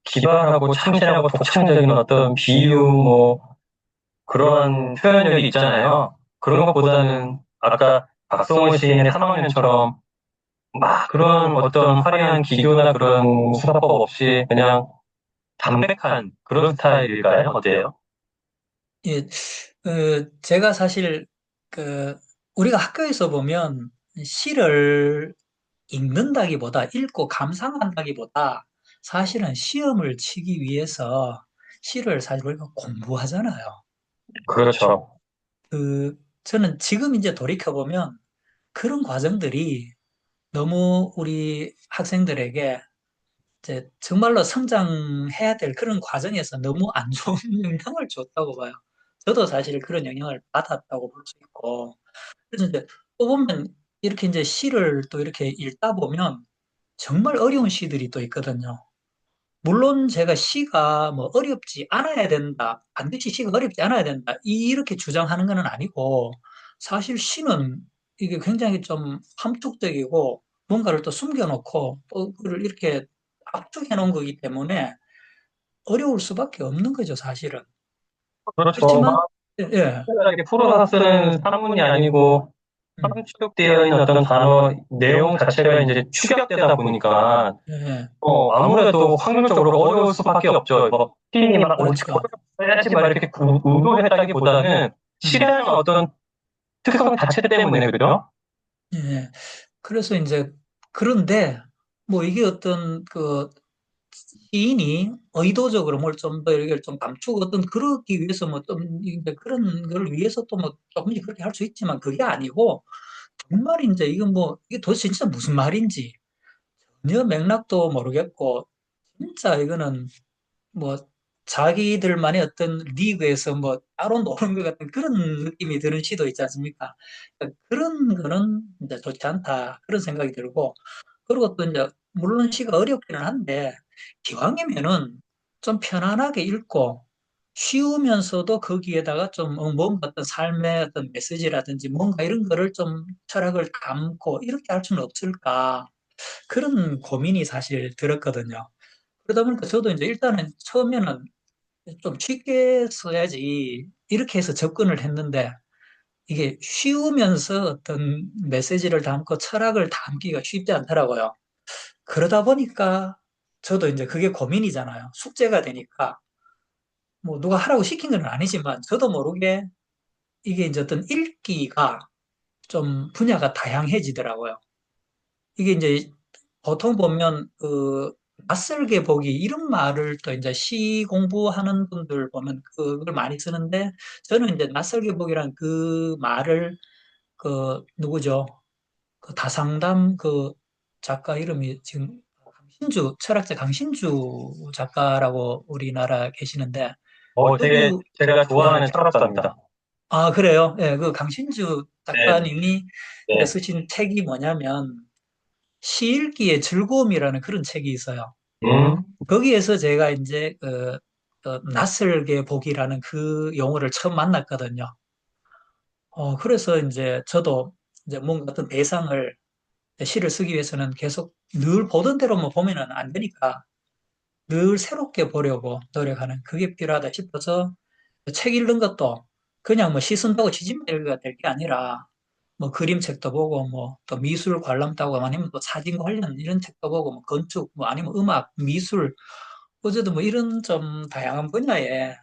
기발하고 참신하고 독창적인 어떤 비유, 뭐, 그러한 표현력이 있잖아요. 그런 것보다는 아까 박성호 시인의 3학년처럼 막 그런 어떤 화려한 기교나 그런 수사법 없이 그냥 담백한 그런 스타일일까요? 어때요? 예, 제가 사실 그 우리가 학교에서 보면 시를 읽는다기보다 읽고 감상한다기보다 사실은 시험을 치기 위해서 시를 사실 우리가 공부하잖아요. 그렇죠. 저는 지금 이제 돌이켜보면 그런 과정들이 너무 우리 학생들에게 이제 정말로 성장해야 될 그런 과정에서 너무 안 좋은 영향을 줬다고 봐요. 저도 사실 그런 영향을 받았다고 볼 수 있고. 그래서 이제 또 보면 이렇게 이제 시를 또 이렇게 읽다 보면 정말 어려운 시들이 또 있거든요. 물론 제가 시가 뭐 어렵지 않아야 된다. 반드시 시가 어렵지 않아야 된다. 이렇게 주장하는 건 아니고 사실 시는 이게 굉장히 좀 함축적이고 뭔가를 또 숨겨놓고 또 그걸 이렇게 압축해 놓은 거기 때문에 어려울 수밖에 없는 거죠, 사실은. 그렇죠. 그렇지만 막 예, 예. 특별하게 풀어서 쓰는 산문이 아니고 추격되어 있는 어떤 단어 내용 자체가 이제 축약되다 보니까 예, 아무래도 확률적으로 어려울 수밖에 없죠. 뭐 피디님 막 그렇죠. 써야지 막 이렇게 의도했다기보다는 음, 실현의 어떤 특성 자체 때문에 그죠? 예. 그래서 이제, 그런데, 뭐 이게 어떤 그 시인이 의도적으로 뭘 좀 더 이렇게 좀 감추고 어떤 그러기 위해서 뭐 좀 이제 그런 걸 위해서 또 뭐 조금씩 그렇게 할 수 있지만 그게 아니고 정말 이제 이건 뭐 이게 도대체 진짜 무슨 말인지 전혀 맥락도 모르겠고 진짜 이거는 뭐 자기들만의 어떤 리그에서 뭐 따로 노는 것 같은 그런 느낌이 드는 시도 있지 않습니까? 그러니까 그런 거는 이제 좋지 않다 그런 생각이 들고 그리고 또 이제 물론 시가 어렵기는 한데 기왕이면은 좀 편안하게 읽고 쉬우면서도 거기에다가 좀 뭔가 어떤 삶의 어떤 메시지라든지 뭔가 이런 거를 좀 철학을 담고 이렇게 할 수는 없을까 그런 고민이 사실 들었거든요. 그러다 보니까 저도 이제 일단은 처음에는 좀 쉽게 써야지 이렇게 해서 접근을 했는데 이게 쉬우면서 어떤 메시지를 담고 철학을 담기가 쉽지 않더라고요. 그러다 보니까 저도 이제 그게 고민이잖아요. 숙제가 되니까 뭐 누가 하라고 시킨 건 아니지만 저도 모르게 이게 이제 어떤 읽기가 좀 분야가 다양해지더라고요. 이게 이제 보통 보면 그 낯설게 보기 이런 말을 또 이제 시 공부하는 분들 보면 그걸 많이 쓰는데 저는 이제 낯설게 보기란 그 말을 그 누구죠? 그 다상담 그 작가 이름이 지금 강신주 철학자 강신주 작가라고 우리나라 계시는데 되게 그분 제가 예. 좋아하는 철학자입니다. 아 그래요? 예, 그 강신주 네, 작가님이 이제 네. 쓰신 책이 뭐냐면 시 읽기의 즐거움이라는 그런 책이 있어요. 음, 거기에서 제가 이제 낯설게 보기라는 그 용어를 처음 만났거든요. 그래서 이제 저도 이제 뭔가 어떤 대상을 시를 쓰기 위해서는 계속 늘 보던 대로만 보면은 안 되니까 늘 새롭게 보려고 노력하는 그게 필요하다 싶어서 책 읽는 것도 그냥 뭐 시 쓴다고 지진만 읽어야 될 게 아니라 뭐 그림책도 보고 뭐 또 미술 관람 따고 아니면 또 사진 관련 이런 책도 보고 뭐 건축 뭐 아니면 음악 미술 어제도 뭐 이런 좀 다양한 분야에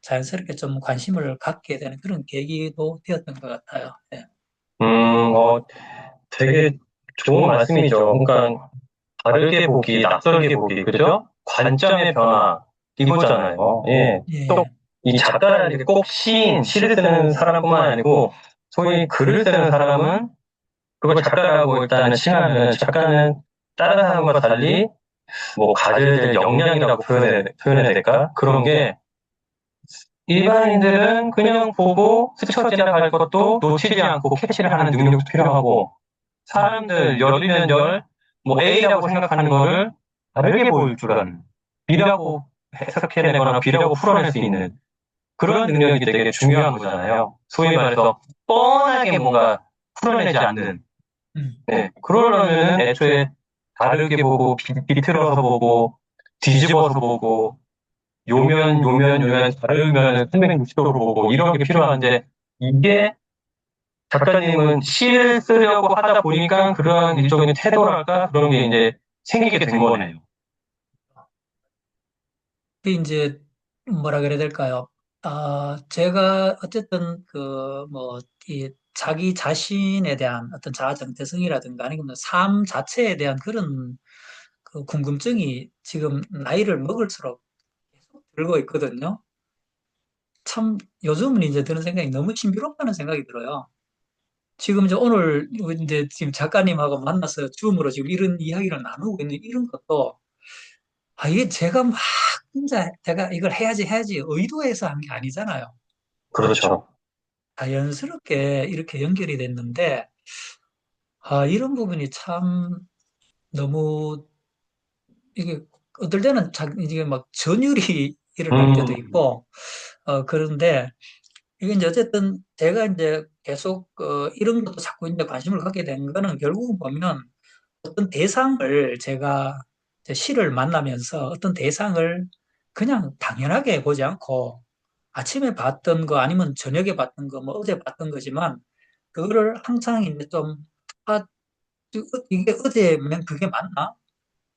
자연스럽게 좀 관심을 갖게 되는 그런 계기도 되었던 것 같아요. 예. 어, 되게 좋은 말씀이죠. 그러니까 다르게 보기, 낯설게 보기, 그죠? 관점의 변화, 이거잖아요. 예. 또, 예. 이 작가라는 게 꼭 시를 쓰는 사람뿐만 아니고, 소위 글을 쓰는 사람은, 그걸 작가라고 일단은 칭하면, 작가는 다른 사람과 달리, 뭐, 가져야 될 역량이라고 표현해야 될까? 그런 게, 일반인들은 그냥 보고 스쳐 지나갈 것도 놓치지 않고 캐치를 하는 능력도 필요하고, 음. 사람들 열이면 열, 뭐 A라고 생각하는 거를 다르게 보일 줄 아는, B라고 해석해내거나 B라고 풀어낼 수 있는 그런 능력이 되게 중요한 거잖아요. 소위 말해서 뻔하게 뭔가 풀어내지 않는, 음. 네. 그러려면은 애초에 다르게 보고, 비틀어서 보고, 뒤집어서 보고, 요면, 다르면 360도로 보고, 이런 게 필요한데, 이게 작가님은 시를 쓰려고 하다 보니까 그런 일종의 태도랄까? 그런 게 이제 생기게 된 거네요. 그 이제 뭐라 그래야 될까요? 제가 어쨌든 그 뭐 이 자기 자신에 대한 어떤 자아 정체성이라든가 아니면 삶 자체에 대한 그런 그 궁금증이 지금 나이를 먹을수록 계속 들고 있거든요. 참 요즘은 이제 드는 생각이 너무 신비롭다는 생각이 들어요. 지금 이제 오늘 이제 지금 작가님하고 만나서 줌으로 지금 이런 이야기를 나누고 있는 이런 것도 이게 제가 막 진짜 제가 이걸 해야지 의도해서 한 게 아니잖아요. 그렇죠. 자연스럽게 이렇게 연결이 됐는데 이런 부분이 참 너무 이게 어떨 때는 이게 막 전율이 일어날 때도 음, 있고 그런데 이게 이제 어쨌든 제가 이제 계속 이런 것도 자꾸 이제 관심을 갖게 된 거는 결국은 보면 어떤 대상을 제가 이제 시를 만나면서 어떤 대상을 그냥 당연하게 보지 않고 아침에 봤던 거 아니면 저녁에 봤던 거 뭐 어제 봤던 거지만 그거를 항상 이제 좀, 아, 이게 어제면 그게 맞나?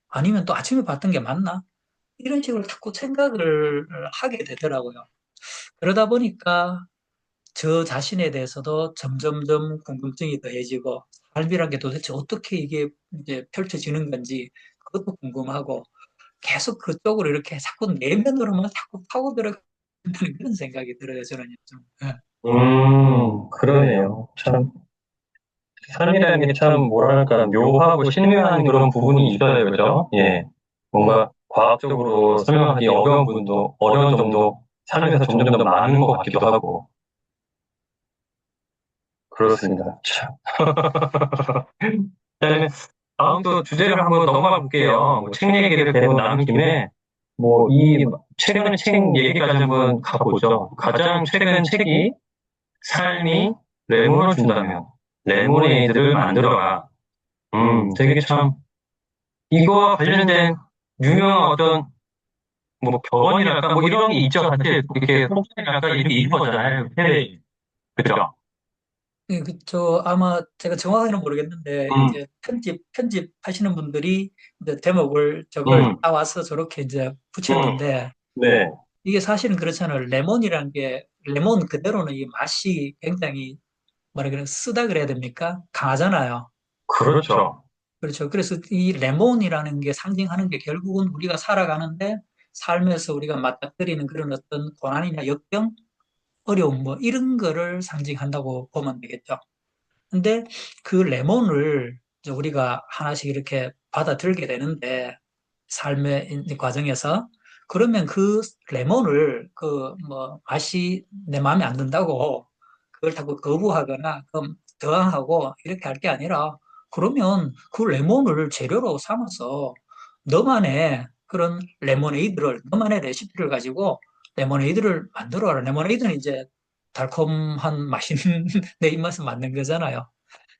아니면 또 아침에 봤던 게 맞나? 이런 식으로 자꾸 생각을 하게 되더라고요. 그러다 보니까 저 자신에 대해서도 점점점 궁금증이 더해지고, 삶이란 게 도대체 어떻게 이게 이제 펼쳐지는 건지 그것도 궁금하고, 계속 그쪽으로 이렇게 자꾸 내면으로만 자꾸 파고들어가는 그런 생각이 들어요, 저는 좀. 예. 그러네요. 참, 삶이라는 게 참, 뭐랄까, 묘하고 신묘한 그런 부분이 있어요, 그죠? 예. 예. 뭔가 과학적으로 설명하기 어려운 부분도, 어려운 점도 삶에서 점점 더 많은 것 같기도 하고, 그렇습니다. 참. 그다음에 다음 또 주제를 한번 넘어가 볼게요. 뭐 책 얘기를 계속 나눈 김에, 뭐, 최근 책 얘기까지 한번 가보죠. 가장 최근 책이 삶이 레몬을 준다면, 레모네이드를 만들어라. 되게 참, 이거와 관련된 유명한 어떤, 뭐, 격언이랄까, 뭐, 이런 게 있죠. 사실, 이렇게, 속담이랄까, 이렇게 있는 거잖아요. 네. 그죠? 예, 그쵸. 아마 제가 정확히는 모르겠는데, 음, 이제 편집하시는 분들이 이제 제목을 저걸 음, 따와서 저렇게 이제 음, 붙였는데, 네. 이게 사실은 그렇잖아요. 레몬이라는 게, 레몬 그대로는 이 맛이 굉장히, 뭐라 그래, 쓰다 그래야 됩니까? 강하잖아요. 그렇죠. 그렇죠. 그래서 이 레몬이라는 게 상징하는 게 결국은 우리가 살아가는데 삶에서 우리가 맞닥뜨리는 그런 어떤 고난이나 역경, 어려움, 뭐 이런 거를 상징한다고 보면 되겠죠. 근데 그 레몬을 이제 우리가 하나씩 이렇게 받아들게 되는데 삶의 과정에서 그러면 그 레몬을 그 뭐 맛이 내 마음에 안 든다고 그걸 자꾸 거부하거나 그럼 저항하고 이렇게 할 게 아니라 그러면 그 레몬을 재료로 삼아서 너만의 그런 레모네이드를 너만의 레시피를 가지고 레모네이드를 만들어라. 레모네이드는 이제 달콤한 맛있는 내 입맛에 맞는 거잖아요.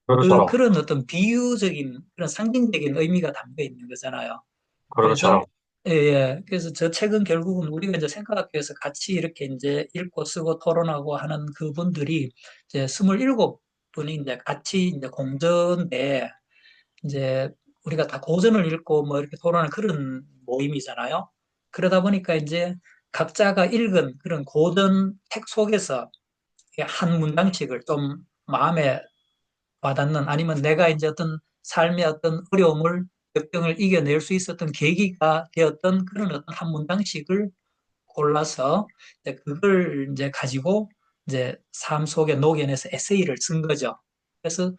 그렇죠. 그런 어떤 비유적인, 그런 상징적인 의미가 담겨 있는 거잖아요. 그래서, 그렇죠. 예, 예. 그래서 저 책은 결국은 우리가 이제 생각해서 같이 이렇게 이제 읽고 쓰고 토론하고 하는 그분들이 이제 27분이 이제 같이 이제 공전대 이제 우리가 다 고전을 읽고 뭐 이렇게 토론하는 그런 모임이잖아요. 그러다 보니까 이제 각자가 읽은 그런 고전 책 속에서 한 문장씩을 좀 마음에 와닿는 아니면 내가 이제 어떤 삶의 어떤 어려움을 역경을 이겨낼 수 있었던 계기가 되었던 그런 어떤 한 문장씩을 골라서 이제 그걸 이제 가지고 이제 삶 속에 녹여내서 에세이를 쓴 거죠. 그래서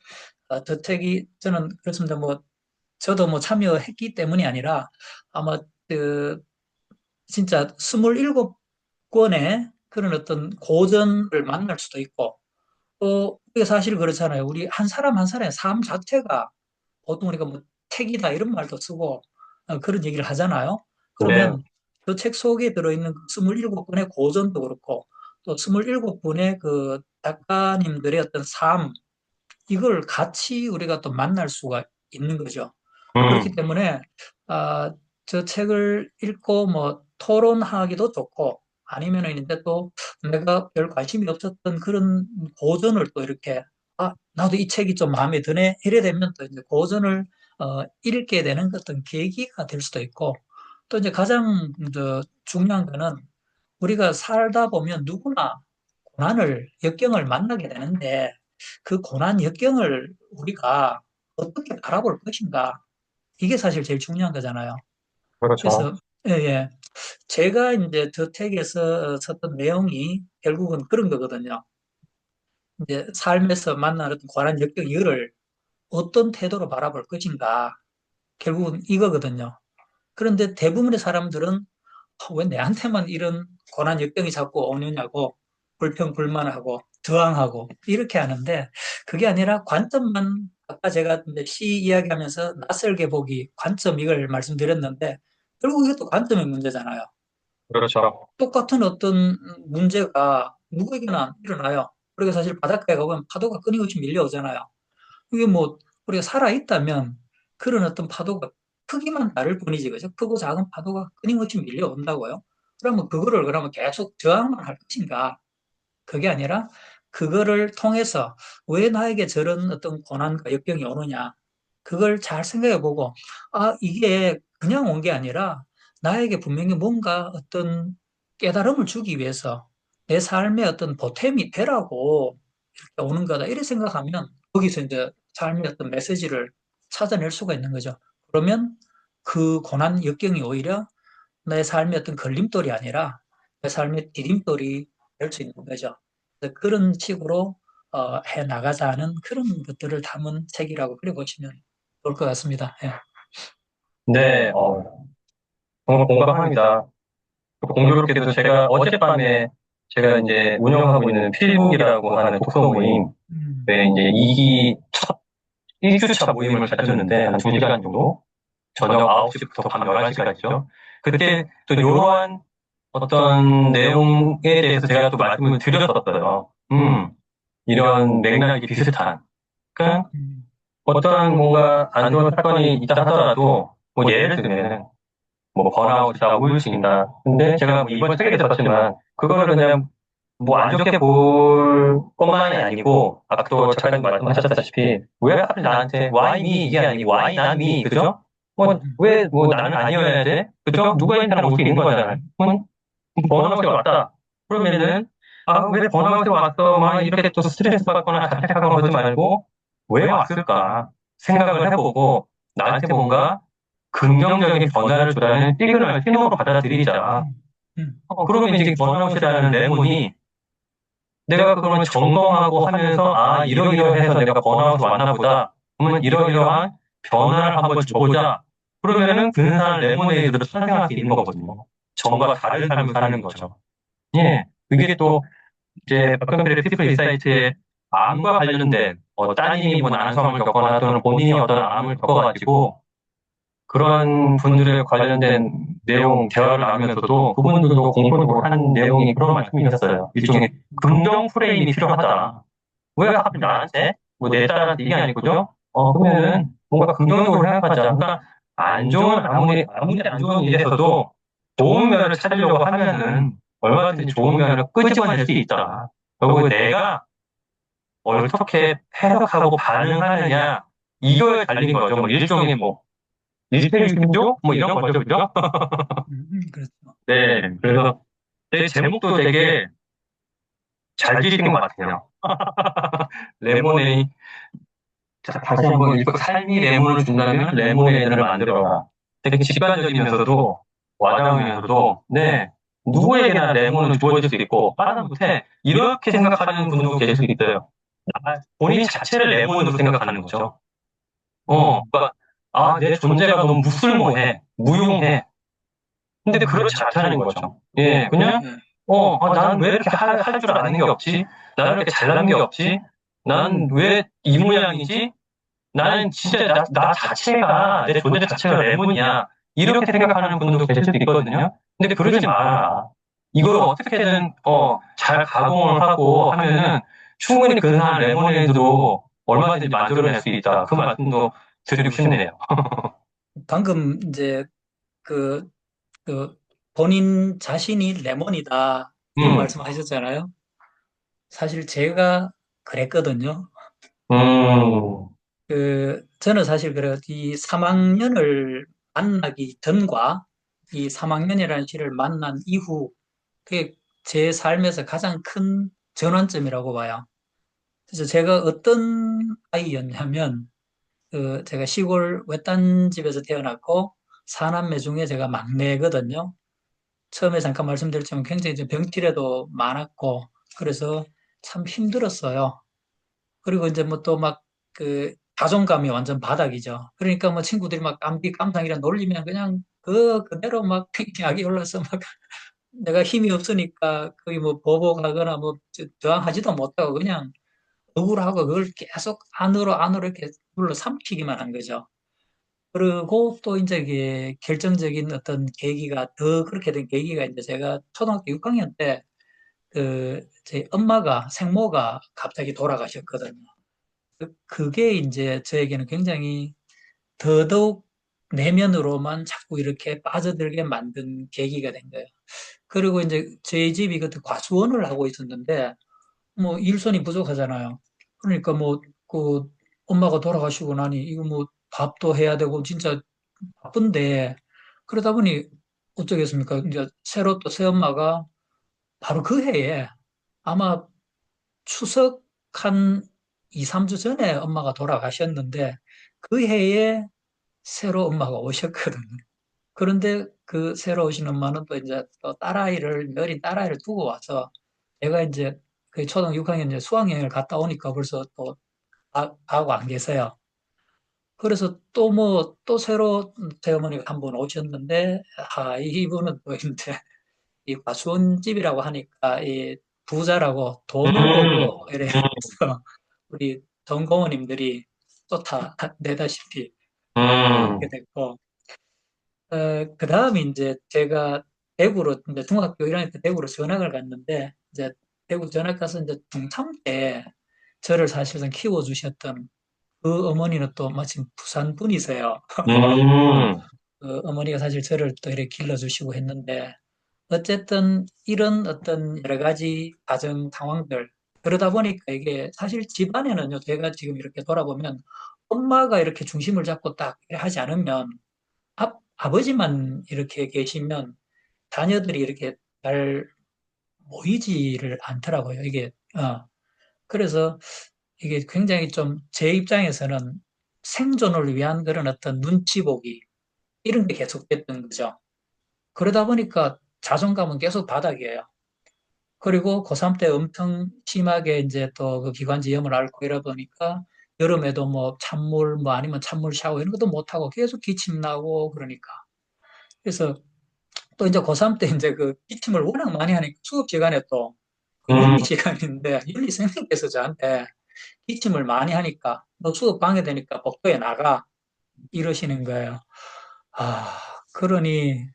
저 책이 저는 그렇습니다. 뭐 저도 뭐 참여했기 때문이 아니라 아마 그 진짜 27권의 그런 어떤 고전을 만날 수도 있고 또 이게 사실 그렇잖아요. 우리 한 사람 한 사람의 삶 자체가 보통 우리가 뭐 책이다 이런 말도 쓰고 그런 얘기를 하잖아요. 네. 그러면 그 책 속에 들어있는 그 27권의 고전도 그렇고 또 27분의 그 작가님들의 어떤 삶 이걸 같이 우리가 또 만날 수가 있는 거죠. 그렇기 음, 때문에 아, 저 책을 읽고 뭐 토론하기도 좋고 아니면은 이제 또 내가 별 관심이 없었던 그런 고전을 또 이렇게 나도 이 책이 좀 마음에 드네 이래 되면 또 이제 고전을 읽게 되는 어떤 계기가 될 수도 있고 또 이제 가장 중요한 거는 우리가 살다 보면 누구나 고난을 역경을 만나게 되는데 그 고난 역경을 우리가 어떻게 바라볼 것인가 이게 사실 제일 중요한 거잖아요. 그렇죠. 그래서 예, 예. 제가 이제 저 책에서 썼던 내용이 결국은 그런 거거든요. 이제 삶에서 만나는 고난 역경 이거를 어떤 태도로 바라볼 것인가 결국은 이거거든요. 그런데 대부분의 사람들은 왜 내한테만 이런 고난 역경이 자꾸 오느냐고 불평 불만하고 저항하고 이렇게 하는데 그게 아니라 관점만 아까 제가 이제 시 이야기하면서 낯설게 보기 관점 이걸 말씀드렸는데 결국 이것도 관점의 문제잖아요. 그렇죠. 똑같은 어떤 문제가 누구에게나 일어나요. 그리고 사실 바닷가에 가보면 파도가 끊임없이 밀려오잖아요. 이게 뭐 우리가 살아있다면 그런 어떤 파도가 크기만 다를 뿐이지, 그죠? 크고 작은 파도가 끊임없이 밀려온다고요. 그러면 그거를 그러면 계속 저항만 할 것인가? 그게 아니라 그거를 통해서 왜 나에게 저런 어떤 고난과 역경이 오느냐. 그걸 잘 생각해 보고, 아, 이게 그냥 온 게 아니라 나에게 분명히 뭔가 어떤 깨달음을 주기 위해서 내 삶의 어떤 보탬이 되라고 이렇게 오는 거다. 이렇게 생각하면 거기서 이제 삶의 어떤 메시지를 찾아낼 수가 있는 거죠. 그러면 그 고난 역경이 오히려 내 삶의 어떤 걸림돌이 아니라 내 삶의 디딤돌이 될 수 있는 거죠. 그래서 그런 식으로 해 나가자는 그런 것들을 담은 책이라고 그래 보시면 좋을 것 같습니다. 예. 네, 정말 공감합니다. 공교롭게도 제가 어젯밤에 제가 이제 운영하고 있는 필북이라고 하는 독서 모임, 음, 네, 이제 2기 첫 1주차 모임을 가졌는데 한 2시간 정도 저녁 9시부터 밤 11시까지죠. 그때 또 이러한 어떤 내용에 대해서 제가 또 말씀을 드렸었어요. 이런 맥락이 비슷한. 그러니까 음, 어떤 뭔가 안 좋은 사건이 있다 하더라도 뭐 예를 들면 뭐 번아웃이다, 우울증이다. 근데 제가 뭐 이번 책에도 썼지만 그거를 그냥 뭐 안 좋게 볼 것만이 아니고 아까 또 작가님 말씀하셨다시피 왜 하필 나한테 why me 이게 아니고 why not me 그죠? 뭐 음, 왜 뭐 나는 아니어야 돼? 그죠? 누구에게나 올 수 있는 거잖아요. 번아웃이 왔다. 그러면은 아 왜 번아웃이 왔어? 막 이렇게 또 스트레스 받거나 자책하거나 그러지 말고 왜 왔을까 생각을 해보고 나한테 뭔가 긍정적인 변화를 주라는 시그널, 신호로 받아들이자. 음, 음, 그러면 이제 번아웃이라는 레몬이 내가 그러면 점검하고 하면서 아 이러이러해서 내가 번아웃 왔나 보다. 그러면 이러이러한 변화를 한번 줘보자. 그러면은 근사한 레모네이드를 탄생할 수 있는 거거든요. 전과 다른 삶을 사는 거죠. 예, 그게 또 이제 박근혜 피플 인사이트의 암과 관련된 따님이 뭐 난성을 겪거나 또는 본인이 어떤 암을 겪어가지고 그런 분들에 관련된 내용 대화를 나누면서도 그분들도 공통적으로 한 내용이 그런 말씀이셨어요. 일종의 긍정 프레임이 필요하다. 왜 하필 나한테? 뭐 내 딸한테 이게 아니고요. 그러면은 뭔가 긍정적으로 생각하자. 그러니까 안 좋은 아무리 안 좋은 일에서도 좋은 면을 찾으려고 하면은 얼마든지 좋은 면을 끄집어낼 수 있다. 그리고 내가 어떻게 해석하고 반응하느냐 이거에 달린 거죠. 뭐 일종의 뭐 일체유심조 뭐 이런 거죠, 그죠? 그렇죠. 네, 그래서 제 제목도 되게 잘 지으신 것 같아요. 레모네이 다시 한번 읽고 삶이 레몬을 준다면 레모네이드를 만들어라. 되게 직관적이면서도 와닿으면서도 네 누구에게나 레몬은 주어질 수 있고 하다못해 이렇게 생각하는 분도 계실 수 있어요. 본인 자체를 레몬으로 생각하는 거죠. 음, 그러니까 내 존재가 너무 무술모해, 무용해. 근데 그렇지 않다는 거죠. 예, 그냥 예, 난 왜 이렇게 할 줄 아는 게 없지? 나는 왜 이렇게 잘난 게 없지? 난 왜 이 모양이지? 나는 진짜 나 자체가, 내 존재 자체가 레몬이야. 이렇게 생각하는 분도 계실 수 있거든요. 근데 그러지 마라. 이걸 어떻게든, 잘 가공을 하고 하면은 충분히 근사한 레모네이드도 얼마든지 만들어낼 수 있다. 그 말씀도 드리고 싶네요. 방금 이제 그, 그 본인 자신이 레몬이다 이런 음, 말씀하셨잖아요. 사실 제가 그랬거든요. 음, 저는 사실 그래 이 3학년을 만나기 전과 이 3학년이라는 시를 만난 이후 그게 제 삶에서 가장 큰 전환점이라고 봐요. 그래서 제가 어떤 아이였냐면 제가 시골 외딴 집에서 태어났고 사남매 중에 제가 막내거든요. 처음에 잠깐 말씀드렸지만 굉장히 좀 병티레도 많았고 그래서 참 힘들었어요. 그리고 이제 뭐 또 막 자존감이 완전 바닥이죠. 그러니까 뭐 친구들이 막 깜비 깜탕이라 놀리면 그냥 그대로 막 팽팽하게 올라서 막 내가 힘이 없으니까 거의 뭐 보복하거나 뭐 저항하지도 못하고 그냥 억울하고 그걸 계속 안으로 이렇게 눌러 삼키기만 한 거죠. 그리고 또 이제 이게 결정적인 어떤 계기가 더 그렇게 된 계기가 이제 제가 초등학교 6학년 때 제 엄마가 생모가 갑자기 돌아가셨거든요. 그게 이제 저에게는 굉장히 더더욱 내면으로만 자꾸 이렇게 빠져들게 만든 계기가 된 거예요. 그리고 이제 저희 집이 그때 과수원을 하고 있었는데 뭐 일손이 부족하잖아요. 그러니까 뭐 그 엄마가 돌아가시고 나니 이거 뭐 밥도 해야 되고 진짜 바쁜데 그러다 보니 어쩌겠습니까? 이제 새로 또 새엄마가 바로 그 해에 아마 추석 한 2, 3주 전에 엄마가 돌아가셨는데 그 해에 새로 엄마가 오셨거든요. 그런데 그 새로 오신 엄마는 또 이제 또 딸아이를, 어린 딸아이를 두고 와서 제가 이제 그 초등 6학년 이제 수학여행을 갔다 오니까 벌써 또 가고 안 계세요. 그래서 또 뭐, 또 새로 새어머니가 한 분 오셨는데, 이분은 또 이제 이 과수원집이라고 하니까 이 부자라고 돈을 음, 보고 이래서 우리 전공어님들이 쫓아내다시피 그렇게 음, 됐고, 그 다음에 이제 제가 대구로, 이제 중학교 1학년 때 대구로 전학을 갔는데, 이제 대구 전학 가서 이제 중삼 때 저를 사실상 키워주셨던 그 어머니는 또 마침 부산 분이세요. 음, 어머니가 사실 저를 또 이렇게 길러주시고 했는데, 어쨌든 이런 어떤 여러 가지 가정 상황들, 그러다 보니까 이게 사실 집안에는요, 제가 지금 이렇게 돌아보면 엄마가 이렇게 중심을 잡고 딱 하지 않으면 아버지만 이렇게 계시면 자녀들이 이렇게 잘 모이지를 않더라고요. 그래서 이게 굉장히 좀 제 입장에서는 생존을 위한 그런 어떤 눈치 보기, 이런 게 계속됐던 거죠. 그러다 보니까 자존감은 계속 바닥이에요. 그리고 고3 때 엄청 심하게 이제 또 그 기관지염을 앓고 이러 보니까 여름에도 뭐 찬물, 뭐 아니면 찬물 샤워 이런 것도 못하고 계속 기침 나고 그러니까. 그래서 또 이제 고3 때 이제 그 기침을 워낙 많이 하니까 수업 시간에 또 그 음, 윤리 시간인데 윤리 선생님께서 저한테 기침을 많이 하니까 너 수업 방해되니까 복도에 나가 이러시는 거예요. 아, 그러니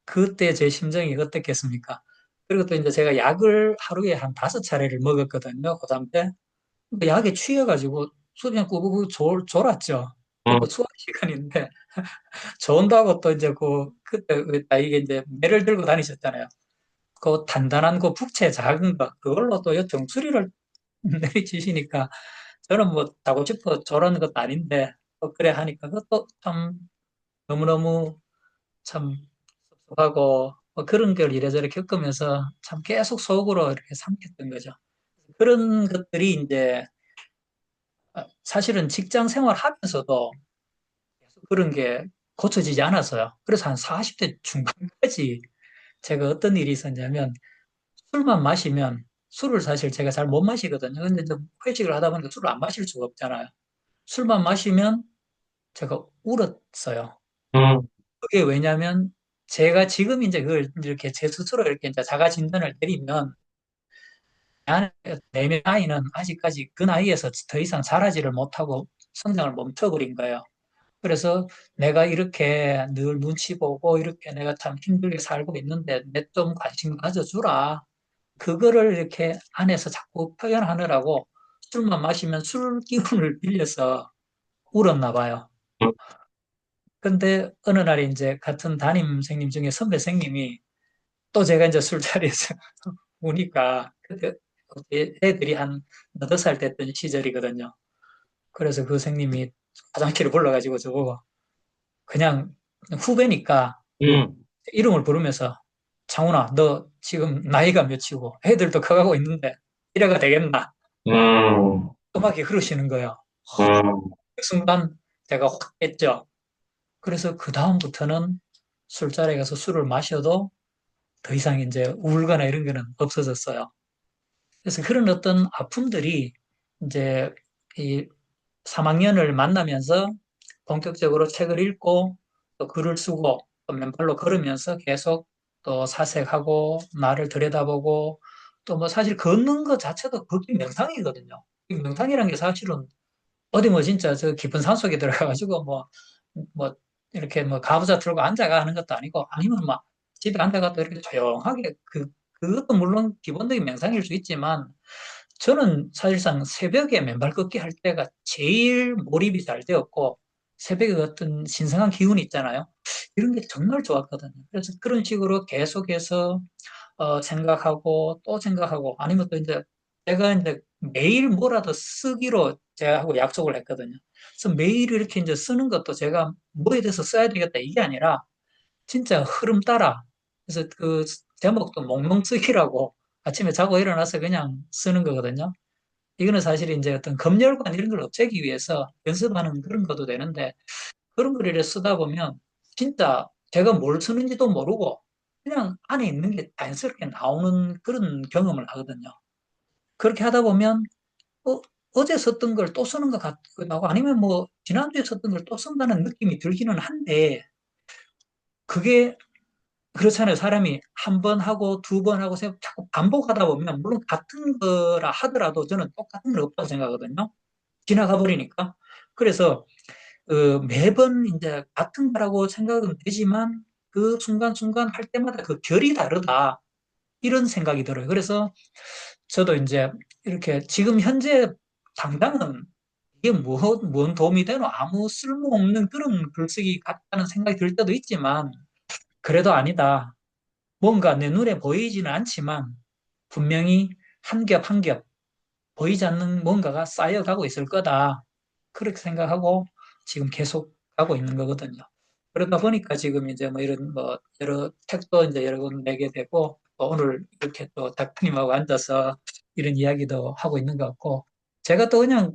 그때 제 심정이 어땠겠습니까? 그리고 또 이제 제가 약을 하루에 한 5차례를 먹었거든요. 고3 때. 근데 약에 취해가지고 수면 꾸부꾸 졸았죠. 음, 또 수학 시간인데 좋은다고 또 이제 그때 이게 이제 매를 들고 다니셨잖아요. 그 단단한 그 북채 작은 거 그걸로 또 정수리를 내리치시니까 저는 뭐 자고 싶어 저러는 것도 아닌데 또 그래 하니까 그것도 참 너무너무 참 섭섭하고 뭐 그런 걸 이래저래 겪으면서 참 계속 속으로 이렇게 삼켰던 거죠. 그런 것들이 이제 사실은 직장 생활하면서도 계속 그런 게 고쳐지지 않았어요. 그래서 한 40대 중반까지 제가 어떤 일이 있었냐면 술만 마시면 술을 사실 제가 잘 못 마시거든요. 근데 이제 회식을 하다 보니까 술을 안 마실 수가 없잖아요. 술만 마시면 제가 울었어요. 음, 그게 왜냐면 제가 지금 이제 그걸 이렇게 제 스스로 이렇게 이제 자가 진단을 내리면 내 아이는 아직까지 그 나이에서 더 이상 자라지를 못하고 성장을 멈춰버린 거예요. 그래서 내가 이렇게 늘 눈치 보고 이렇게 내가 참 힘들게 살고 있는데 내 좀 관심 가져주라. 그거를 이렇게 안에서 자꾸 표현하느라고 술만 마시면 술 기운을 빌려서 울었나 봐요. 근데 어느 날 이제 같은 담임생님 중에 선배생님이 또 제가 이제 술자리에서 우니까 그때 애들이 한 8살 됐던 시절이거든요. 그래서 그 선생님이 화장실을 불러가지고 저보고 그냥 후배니까 음, 이름을 부르면서 장훈아, 너 지금 나이가 몇이고 애들도 커가고 있는데 이래가 되겠나? 음, 음악이 흐르시는 거예요. 음, 그 순간 제가 확 깼죠. 그래서 그 다음부터는 술자리에 가서 술을 마셔도 더 이상 이제 울거나 이런 거는 없어졌어요. 그래서 그런 어떤 아픔들이 이제 이 3학년을 만나면서 본격적으로 책을 읽고 또 글을 쓰고 또 맨발로 걸으면서 계속 또 사색하고 나를 들여다보고 또 뭐 사실 걷는 것 자체도 걷기 명상이거든요. 이 명상이라는 게 사실은 어디 뭐 진짜 저 깊은 산속에 들어가가지고 뭐 이렇게 뭐 가부좌 들고 앉아가 하는 것도 아니고 아니면 막 집에 앉아가도 이렇게 조용하게 그것도 물론 기본적인 명상일 수 있지만 저는 사실상 새벽에 맨발 걷기 할 때가 제일 몰입이 잘 되었고 새벽에 어떤 신선한 기운이 있잖아요. 이런 게 정말 좋았거든요. 그래서 그런 식으로 계속해서 생각하고 또 생각하고 아니면 또 이제 제가 이제 매일 뭐라도 쓰기로 제가 하고 약속을 했거든요. 그래서 매일 이렇게 이제 쓰는 것도 제가 뭐에 대해서 써야 되겠다 이게 아니라 진짜 흐름 따라. 그래서 그 제목도 몽롱 쓰기라고 아침에 자고 일어나서 그냥 쓰는 거거든요. 이거는 사실 이제 어떤 검열관 이런 걸 없애기 위해서 연습하는 그런 것도 되는데 그런 걸 이렇게 쓰다 보면 진짜 제가 뭘 쓰는지도 모르고 그냥 안에 있는 게 자연스럽게 나오는 그런 경험을 하거든요. 그렇게 하다 보면 어, 어제 썼던 걸 또 쓰는 것 같기도 하고 아니면 뭐 지난주에 썼던 걸 또 쓴다는 느낌이 들기는 한데 그게 그렇잖아요. 사람이 한 번 하고 두 번 하고 자꾸 반복하다 보면 물론 같은 거라 하더라도 저는 똑같은 건 없다고 생각하거든요. 지나가 버리니까. 그래서 매번 이제 같은 거라고 생각은 되지만 그 순간순간 할 때마다 그 결이 다르다. 이런 생각이 들어요. 그래서 저도 이제 이렇게 지금 현재 당장은 이게 뭔 도움이 되노? 아무 쓸모없는 그런 글쓰기 같다는 생각이 들 때도 있지만 그래도 아니다. 뭔가 내 눈에 보이지는 않지만 분명히 한 겹 한 겹 보이지 않는 뭔가가 쌓여가고 있을 거다. 그렇게 생각하고 지금 계속 가고 있는 거거든요. 그러다 보니까 지금 이제 뭐 이런 뭐 여러 책도 이제 여러 권 내게 되고 또 오늘 이렇게 또 작가님하고 앉아서 이런 이야기도 하고 있는 것 같고 제가 또 그냥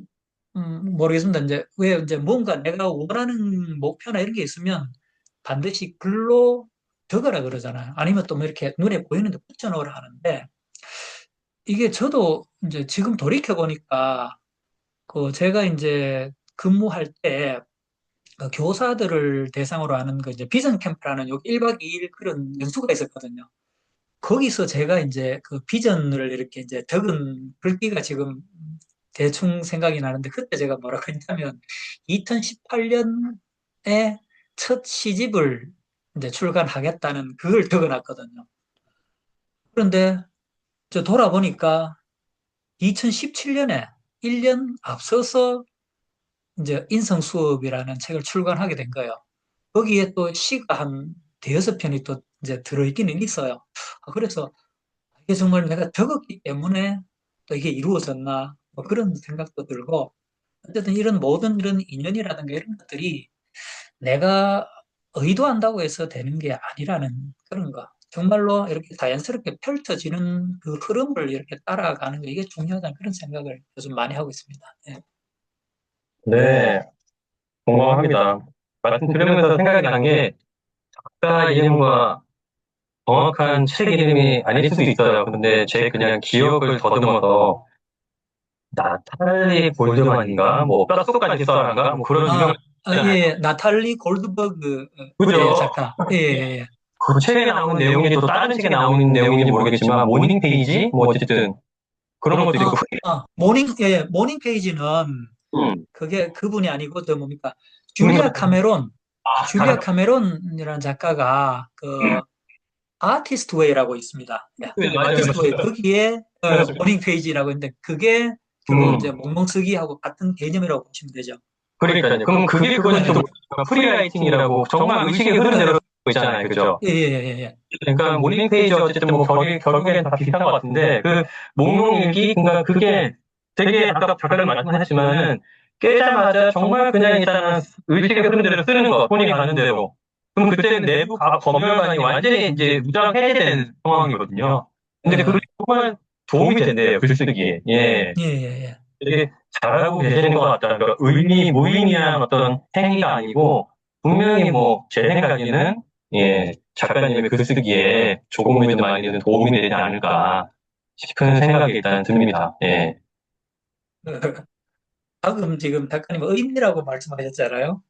모르겠습니다. 이제 왜 이제 뭔가 내가 원하는 목표나 이런 게 있으면 반드시 글로 적어라 그러잖아요. 아니면 또 뭐 이렇게 눈에 보이는 데 붙여놓으라 하는데 이게 저도 이제 지금 돌이켜 보니까 그 제가 이제 근무할 때 교사들을 대상으로 하는 그 이제 비전 캠프라는 요 1박 2일 그런 연수가 있었거든요. 거기서 제가 이제 그 비전을 이렇게 이제 적은 글귀가 지금 대충 생각이 나는데 그때 제가 뭐라고 했냐면 2018년에 첫 시집을 이제 출간하겠다는 그걸 적어놨거든요. 그런데 저 돌아보니까 2017년에 1년 앞서서 이제 인성수업이라는 책을 출간하게 된 거예요. 거기에 또 시가 한 대여섯 편이 또 이제 들어있기는 있어요. 그래서 이게 정말 내가 적었기 때문에 또 이게 이루어졌나 뭐 그런 생각도 들고 어쨌든 이런 모든 이런 인연이라든가 이런 것들이 내가 의도한다고 해서 되는 게 아니라는 그런 거. 정말로 이렇게 자연스럽게 펼쳐지는 그 흐름을 이렇게 따라가는 거 이게 중요하다는 그런 생각을 요즘 많이 하고 있습니다. 예. 네, 공감합니다. 말씀 들으면서 생각이 난 게, 작가 이름과 정확한 책 이름이 아닐 수도 있어요. 근데 제 그냥 기억을 더듬어서, 나탈리 볼드만인가? 뭐, 뼛속까지 써라인가? 뭐 그런 유명한 아, 책 있잖아요. 예, 나탈리 골드버그, 예, 그죠? 작가. 예, 예, 예. 그 책에 나오는 내용이 또 다른 책에 나오는 내용인지 모르겠지만, 모닝 페이지? 뭐 어쨌든, 그런 것도 있고, 모닝 페이지는 음, 그게 그분이 아니고, 저 뭡니까? 죽는 줄리아 카메론, 줄리아 거, 카메론이라는 작가가 그 아티스트 웨이라고 있습니다. 예, 네, 맞아요. 아티스트 웨이. 거기에 모닝 페이지라고 있는데, 그게 주로 이제 음, 몽롱 쓰기하고 같은 개념이라고 보시면 되죠. 그러니까요. 그럼 그게 그건지 예, 모르겠지만, 프리라이팅이라고 정말 의식의 흐름대로 쓰고 있잖아요. 그죠? 예, 예, 예, 예. 그러니까 모닝 페이지 어쨌든 뭐 결국엔 다 비슷한 것 같은데 그 목록일기 그러니까 그게 되게 아까 잠깐 말씀하셨지만은 깨자마자 정말 그냥 일단은 의식의 흐름대로 쓰는 거 손이 가는 대로 그럼 그때는 내부 검열관이 완전히 이제 무장 해제된 상황이거든요. 근데 그게 예, 정말 도움이 된대요 글쓰기에. 예. 예, 예, 예. 되게 잘하고 계시는 것 같다. 그러니까 무의미한 어떤 행위가 아니고 분명히 뭐 제 생각에는 예 작가님의 글쓰기에 조금이든 많이든 도움이 되지 않을까 싶은 생각이 일단 듭니다. 예. 방금 지금 작가님 의미라고 말씀하셨잖아요.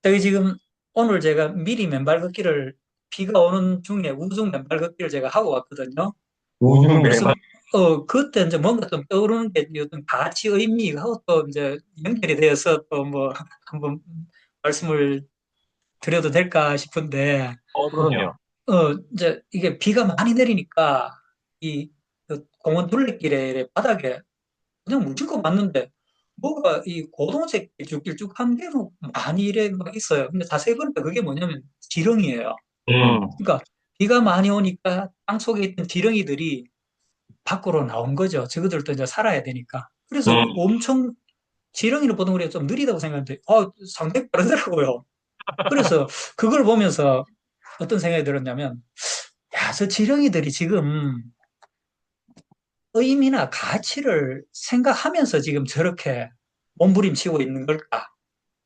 저기 지금 오늘 제가 미리 맨발 걷기를 비가 오는 중에 우중 맨발 걷기를 제가 하고 왔거든요. 우중 그래서 맹발 그때 이제 뭔가 좀 떠오르는 게 어떤 가치 의미하고 또 이제 연결이 되어서 또 뭐 한번 말씀을 드려도 될까 싶은데 그럼요. 이제 이게 비가 많이 내리니까 이그 공원 둘레길에 바닥에 그냥 뭉친 맞는데 뭐가 이 고동색 길쭉길쭉 한 개는 많이 이래 막 있어요. 근데 자세히 보니까 그게 뭐냐면 지렁이에요. 음, 그러니까 비가 많이 오니까 땅 속에 있던 지렁이들이 밖으로 나온 거죠. 저것들도 이제 살아야 되니까. 그래서 음, 엄청 지렁이를 보던 우리가 좀 느리다고 생각했는데, 상당히 빠르더라고요. 그래서 그걸 보면서 어떤 생각이 들었냐면, 야, 저 지렁이들이 지금 의미나 가치를 생각하면서 지금 저렇게 몸부림치고 있는 걸까?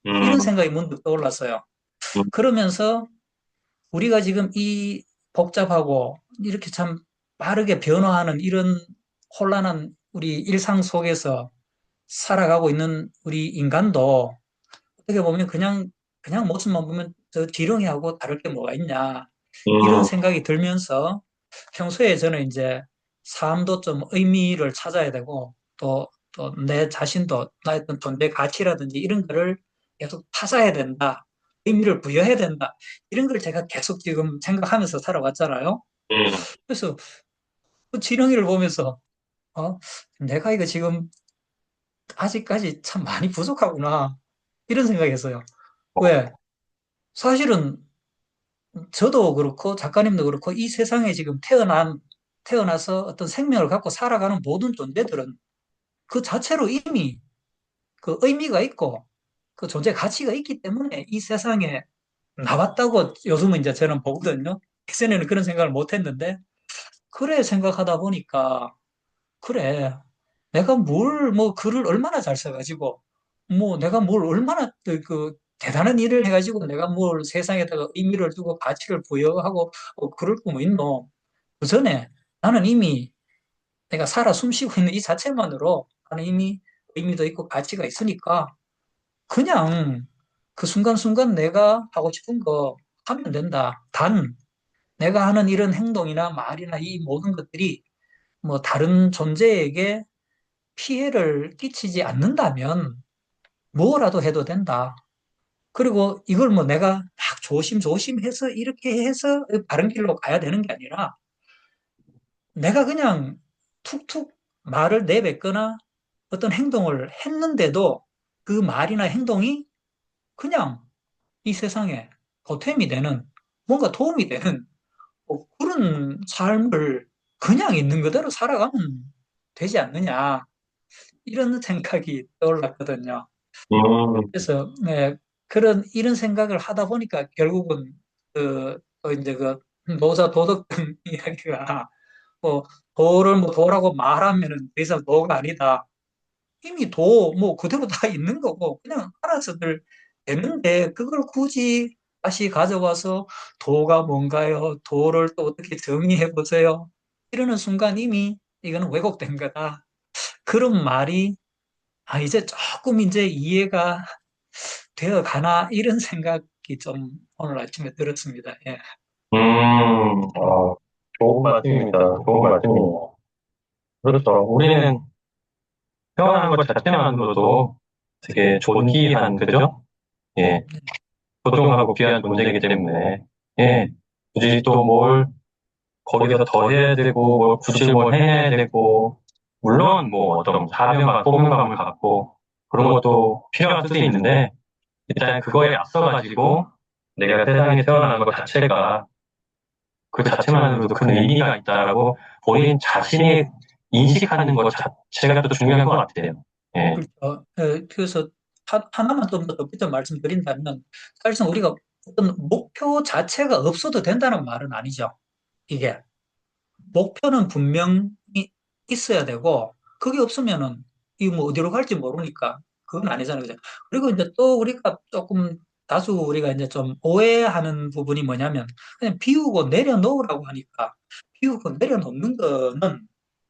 이런 음, 생각이 문득 떠올랐어요. 음, 그러면서 우리가 지금 이 복잡하고 이렇게 참 빠르게 변화하는 이런 혼란한 우리 일상 속에서 살아가고 있는 우리 인간도 어떻게 보면 그냥 모습만 보면 저 지렁이하고 다를 게 뭐가 있냐. 이런 음, 생각이 들면서 평소에 저는 이제 삶도 좀 의미를 찾아야 되고 또 내 자신도 나의 어떤 존재 가치라든지 이런 거를 계속 찾아야 된다. 의미를 부여해야 된다. 이런 걸 제가 계속 지금 생각하면서 살아왔잖아요. 음, 그래서 그 지렁이를 보면서 어, 내가 이거 지금 아직까지 참 많이 부족하구나. 이런 생각했어요. 왜? 사실은 저도 그렇고 작가님도 그렇고 이 세상에 지금 태어나서 어떤 생명을 갖고 살아가는 모든 존재들은 그 자체로 이미 그 의미가 있고 그 존재 가치가 있기 때문에 이 세상에 나왔다고 요즘은 이제 저는 보거든요. 예전에는 그런 생각을 못 했는데 그래 생각하다 보니까 그래 내가 뭘 뭐 글을 얼마나 잘 써가지고 뭐 내가 뭘 얼마나 대단한 일을 해가지고 내가 뭘 세상에다가 의미를 두고 가치를 부여하고 그럴 거뭐 있노. 그 전에 나는 이미 내가 살아 숨쉬고 있는 이 자체만으로 나는 이미 의미도 있고 가치가 있으니까 그냥 그 순간순간 내가 하고 싶은 거 하면 된다. 단, 내가 하는 이런 행동이나 말이나 이 모든 것들이 뭐 다른 존재에게 피해를 끼치지 않는다면 뭐라도 해도 된다. 그리고 이걸 뭐 내가 막 조심조심해서 이렇게 해서 바른 길로 가야 되는 게 아니라 내가 그냥 툭툭 말을 내뱉거나 어떤 행동을 했는데도 그 말이나 행동이 그냥 이 세상에 보탬이 되는 뭔가 도움이 되는 그런 삶을 그냥 있는 그대로 살아가면 되지 않느냐 이런 생각이 떠올랐거든요. 음, 그래서 네, 그런 이런 생각을 하다 보니까 결국은 이제 그 노자 도덕경 이야기가 뭐 도를 뭐 도라고 말하면은 더 이상 도가 아니다. 이미 도 뭐 그대로 다 있는 거고 그냥 알아서들 되는데 그걸 굳이 다시 가져와서 도가 뭔가요? 도를 또 어떻게 정의해 보세요? 이러는 순간 이미 이거는 왜곡된 거다. 그런 말이 이제 조금 이제 이해가 되어 가나 이런 생각이 좀 오늘 아침에 들었습니다. 예. 좋은 말씀입니다. 좋은 말씀이에요. 그렇죠. 우리는 태어난 것 자체만으로도 되게 존귀한, 그죠? 예, 소중하고 귀한 존재이기 때문에, 예, 굳이 또 뭘 거기서 더 해야 되고, 뭘 굳이 뭘 해야 되고, 물론 뭐 어떤 사명감, 소명감을 갖고, 그런 것도 필요할 수도 있는데, 일단 그거에 앞서가지고, 내가 세상에 태어난 것 자체가, 그 자체만으로도 큰 의미가 있다라고 본인 자신이 인식하는 것 자체가 또 중요한 것 같아요. 예. 그래서 하나만 좀 더 덧붙여 말씀드린다면 사실상 우리가 어떤 목표 자체가 없어도 된다는 말은 아니죠. 이게 목표는 분명히 있어야 되고 그게 없으면은 이 뭐 어디로 갈지 모르니까 그건 아니잖아요. 그죠? 그리고 이제 또 우리가 조금 다수 우리가 이제 좀 오해하는 부분이 뭐냐면 그냥 비우고 내려놓으라고 하니까 비우고 내려놓는 거는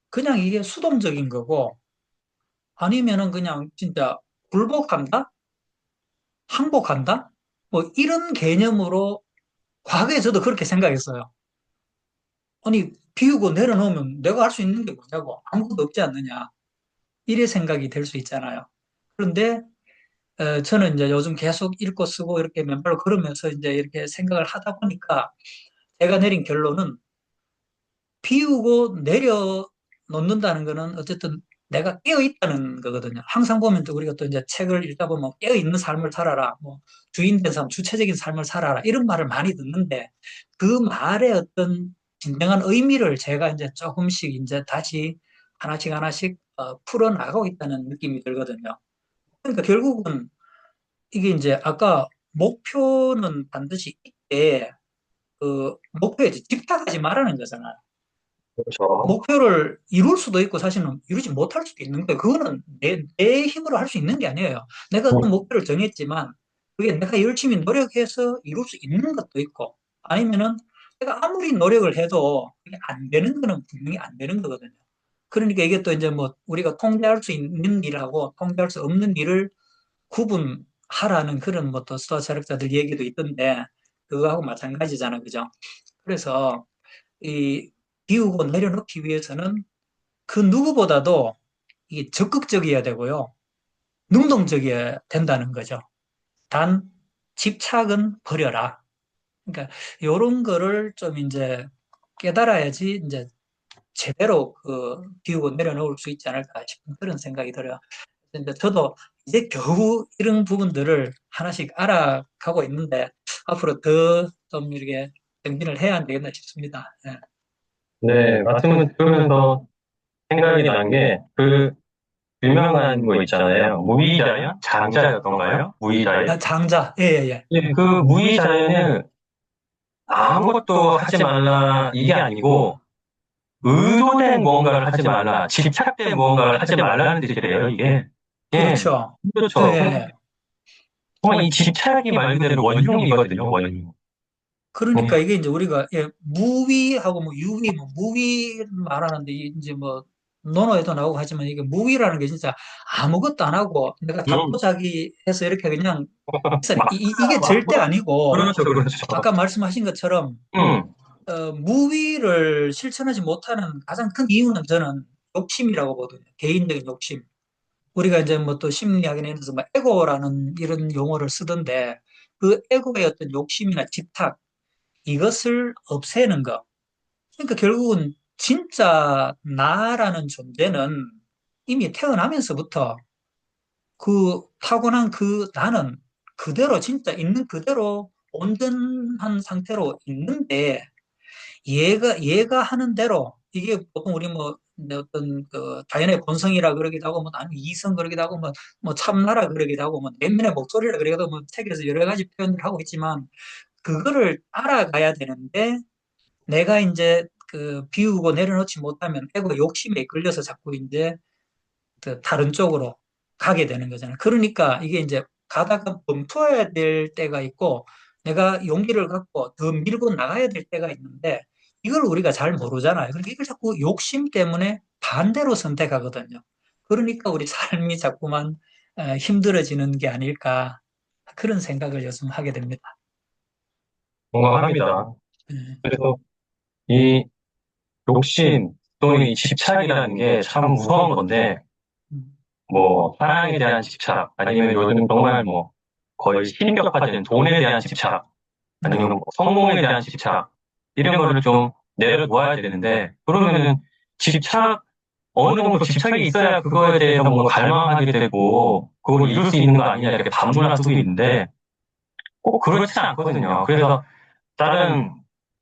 그냥 이게 수동적인 거고 아니면은 그냥 진짜 굴복한다? 항복한다? 뭐 이런 개념으로 과거에 저도 그렇게 생각했어요. 아니 비우고 내려놓으면 내가 할 수 있는 게 뭐냐고 아무것도 없지 않느냐 이래 생각이 될 수 있잖아요. 그런데 저는 이제 요즘 계속 읽고 쓰고 이렇게 맨발로 걸으면서 이제 이렇게 생각을 하다 보니까 제가 내린 결론은 비우고 내려놓는다는 거는 어쨌든 내가 깨어 있다는 거거든요. 항상 보면 또 우리가 또 이제 책을 읽다 보면 깨어 있는 삶을 살아라, 뭐 주인 된 삶, 주체적인 삶을 살아라 이런 말을 많이 듣는데 그 말의 어떤 진정한 의미를 제가 이제 조금씩 이제 다시 하나씩 하나씩 풀어나가고 있다는 느낌이 들거든요. 그러니까 결국은 이게 이제 아까 목표는 반드시 있되 목표에 집착하지 말라는 거잖아요. 그렇죠. 목표를 이룰 수도 있고 사실은 이루지 못할 수도 있는 거예요. 그거는 내 힘으로 할 수 있는 게 아니에요. 내가 어떤 목표를 정했지만 그게 내가 열심히 노력해서 이룰 수 있는 것도 있고 아니면은 내가 아무리 노력을 해도 그게 안 되는 거는 분명히 안 되는 거거든요. 그러니까 이게 또 이제 뭐 우리가 통제할 수 있는 일하고 통제할 수 없는 일을 구분하라는 그런 뭐 또 수학 철학자들 얘기도 있던데 그거하고 마찬가지잖아, 그죠? 그래서 이 비우고 내려놓기 위해서는 그 누구보다도 이게 적극적이어야 되고요. 능동적이어야 된다는 거죠. 단 집착은 버려라. 그러니까 이런 거를 좀 이제 깨달아야지 이제 제대로 비우고 내려놓을 수 있지 않을까 싶은 그런 생각이 들어요. 근데 저도 이제 겨우 이런 부분들을 하나씩 알아가고 있는데 앞으로 더 좀 이렇게 정진을 해야 안 되겠나 싶습니다. 예. 네, 말씀을 들으면서 생각이 난 게, 그, 유명한 거 있잖아요. 무의자연? 장자였던가요? 무의자연? 장자, 예, 예, 예. 예, 그 무의자연을 아무것도 하지 말라, 이게 아니고, 의도된 무언가를 하지 말라, 집착된 무언가를 하지 말라는 뜻이래요, 이게. 예, 그렇죠. 예, 예, 그렇죠. 예. 정말 이 집착이 말 그대로 원흉이거든요, 원흉. 그러니까 예. 이게 이제 우리가 예, 무위하고 뭐 유위, 뭐 무위 말하는데 이제 뭐 논어에도 나오고 하지만 이게 무위라는 게 진짜 아무것도 안 하고 내가 음, 자포자기 해서 이렇게 그냥 막, 이게 절대 아니고 그렇죠, 그렇죠. 아까 말씀하신 것처럼 음, 무위를 실천하지 못하는 가장 큰 이유는 저는 욕심이라고 보거든요. 개인적인 욕심. 우리가 이제 뭐 또 심리학에 있어서 뭐 에고라는 이런 용어를 쓰던데 그 에고의 어떤 욕심이나 집착 이것을 없애는 것. 그러니까 결국은 진짜 나라는 존재는 이미 태어나면서부터 그 타고난 그 나는 그대로 진짜 있는 그대로 온전한 상태로 있는데 얘가 하는 대로 이게 보통 우리 뭐 어떤 그 자연의 본성이라 그러기도 하고 뭐 아니면 이성 그러기도 하고 뭐 참나라 그러기도 하고 뭐 내면의 목소리라 그러기도 하고 뭐 책에서 여러 가지 표현을 하고 있지만 그거를 알아가야 되는데 내가 이제 비우고 내려놓지 못하면 에고 욕심에 이끌려서 자꾸 이제 그 다른 쪽으로 가게 되는 거잖아요. 그러니까 이게 이제 가다가 멈춰야 될 때가 있고 내가 용기를 갖고 더 밀고 나가야 될 때가 있는데 이걸 우리가 잘 모르잖아요. 그러니까 이걸 자꾸 욕심 때문에 반대로 선택하거든요. 그러니까 우리 삶이 자꾸만 힘들어지는 게 아닐까 그런 생각을 요즘 하게 됩니다. 공감합니다. 음, 그래서 이 욕심 또는 이 집착이라는 게 참 무서운 건데, 음, 뭐, 사랑에 대한 집착, 아니면 요즘 정말 뭐, 거의 신격화된 돈에 대한 집착, 아니면 뭐 성공에 대한 집착, 이런 거를 좀 내려놓아야 되는데, 그러면은 집착, 어느 정도 집착이 있어야 그거에 대해서 뭔가 갈망하게 되고, 그걸 이룰 수 있는 거 아니냐, 이렇게 반문할 수도 있는데, 꼭 그렇지 않거든요. 그래서 다른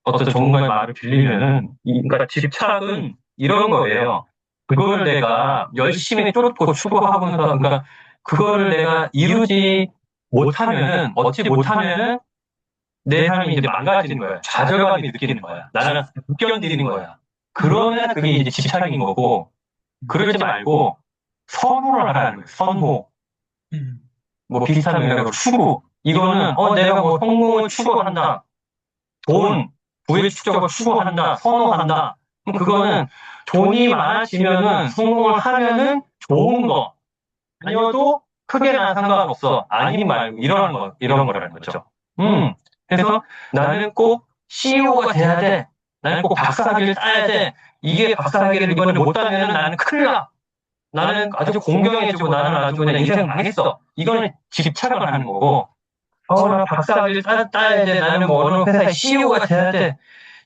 어떤 전문가의 말을 빌리면은, 그러니까 집착은 이런 거예요. 그거를 내가 열심히 쫓고 추구하면서, 그러니까 그거를 내가 이루지 못하면은, 얻지 못하면은 내 삶이 이제 망가지는 거야. 좌절감이 느끼는 거야. 나는 못 견디는 거야. 그러면 그게 이제 집착인 거고, 그러지 말고 선호를 하라는 거예요. 선호. 음, 뭐 비슷한 맥락으로 추구. 이거는 내가 뭐 성공을 추구한다. 돈, 부의 축적을 추구한다, 선호한다. 그럼 그거는 돈이 많아지면은 성공을 하면은 좋은 거. 아니어도 크게 난 상관없어. 아님 말고 이런 거라는 거죠. 그래서 나는 꼭 CEO가 돼야 돼. 나는 꼭 박사학위를 따야 돼. 이게 박사학위를 이번에 못 따면은 나는 큰일 나. 나는 아주 공경해지고 나는 아주 그냥 인생 망했어. 이거는 집착을 하는 거고. 나 박사학위를 따야 돼. 나는 뭐 어느 회사의 CEO가 돼야 돼.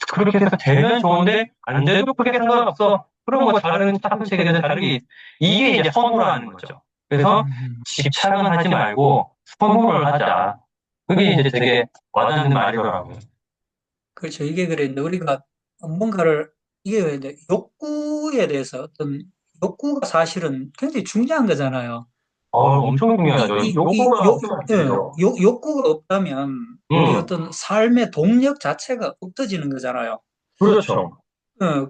그렇게 해서 되면 좋은데, 안 돼도 크게 상관없어. 그럼 뭐 다른 첫 세계는 다르게, 이게 이제 선호라는 거죠. 그래서 음. 집착은 하지 말고 선호를 하자. 그게 이제 되게 와닿는 말이더라고요. 그렇죠. 이게 그래. 우리가 뭔가를, 이게 이제 욕구에 대해서 어떤, 욕구가 사실은 굉장히 중요한 거잖아요. 엄청 이, 중요하죠. 이, 이, 요거가 욕, 엄청 예, 중요하죠. 욕구가 없다면 우리 음, 어떤 삶의 동력 자체가 없어지는 거잖아요. 그렇죠.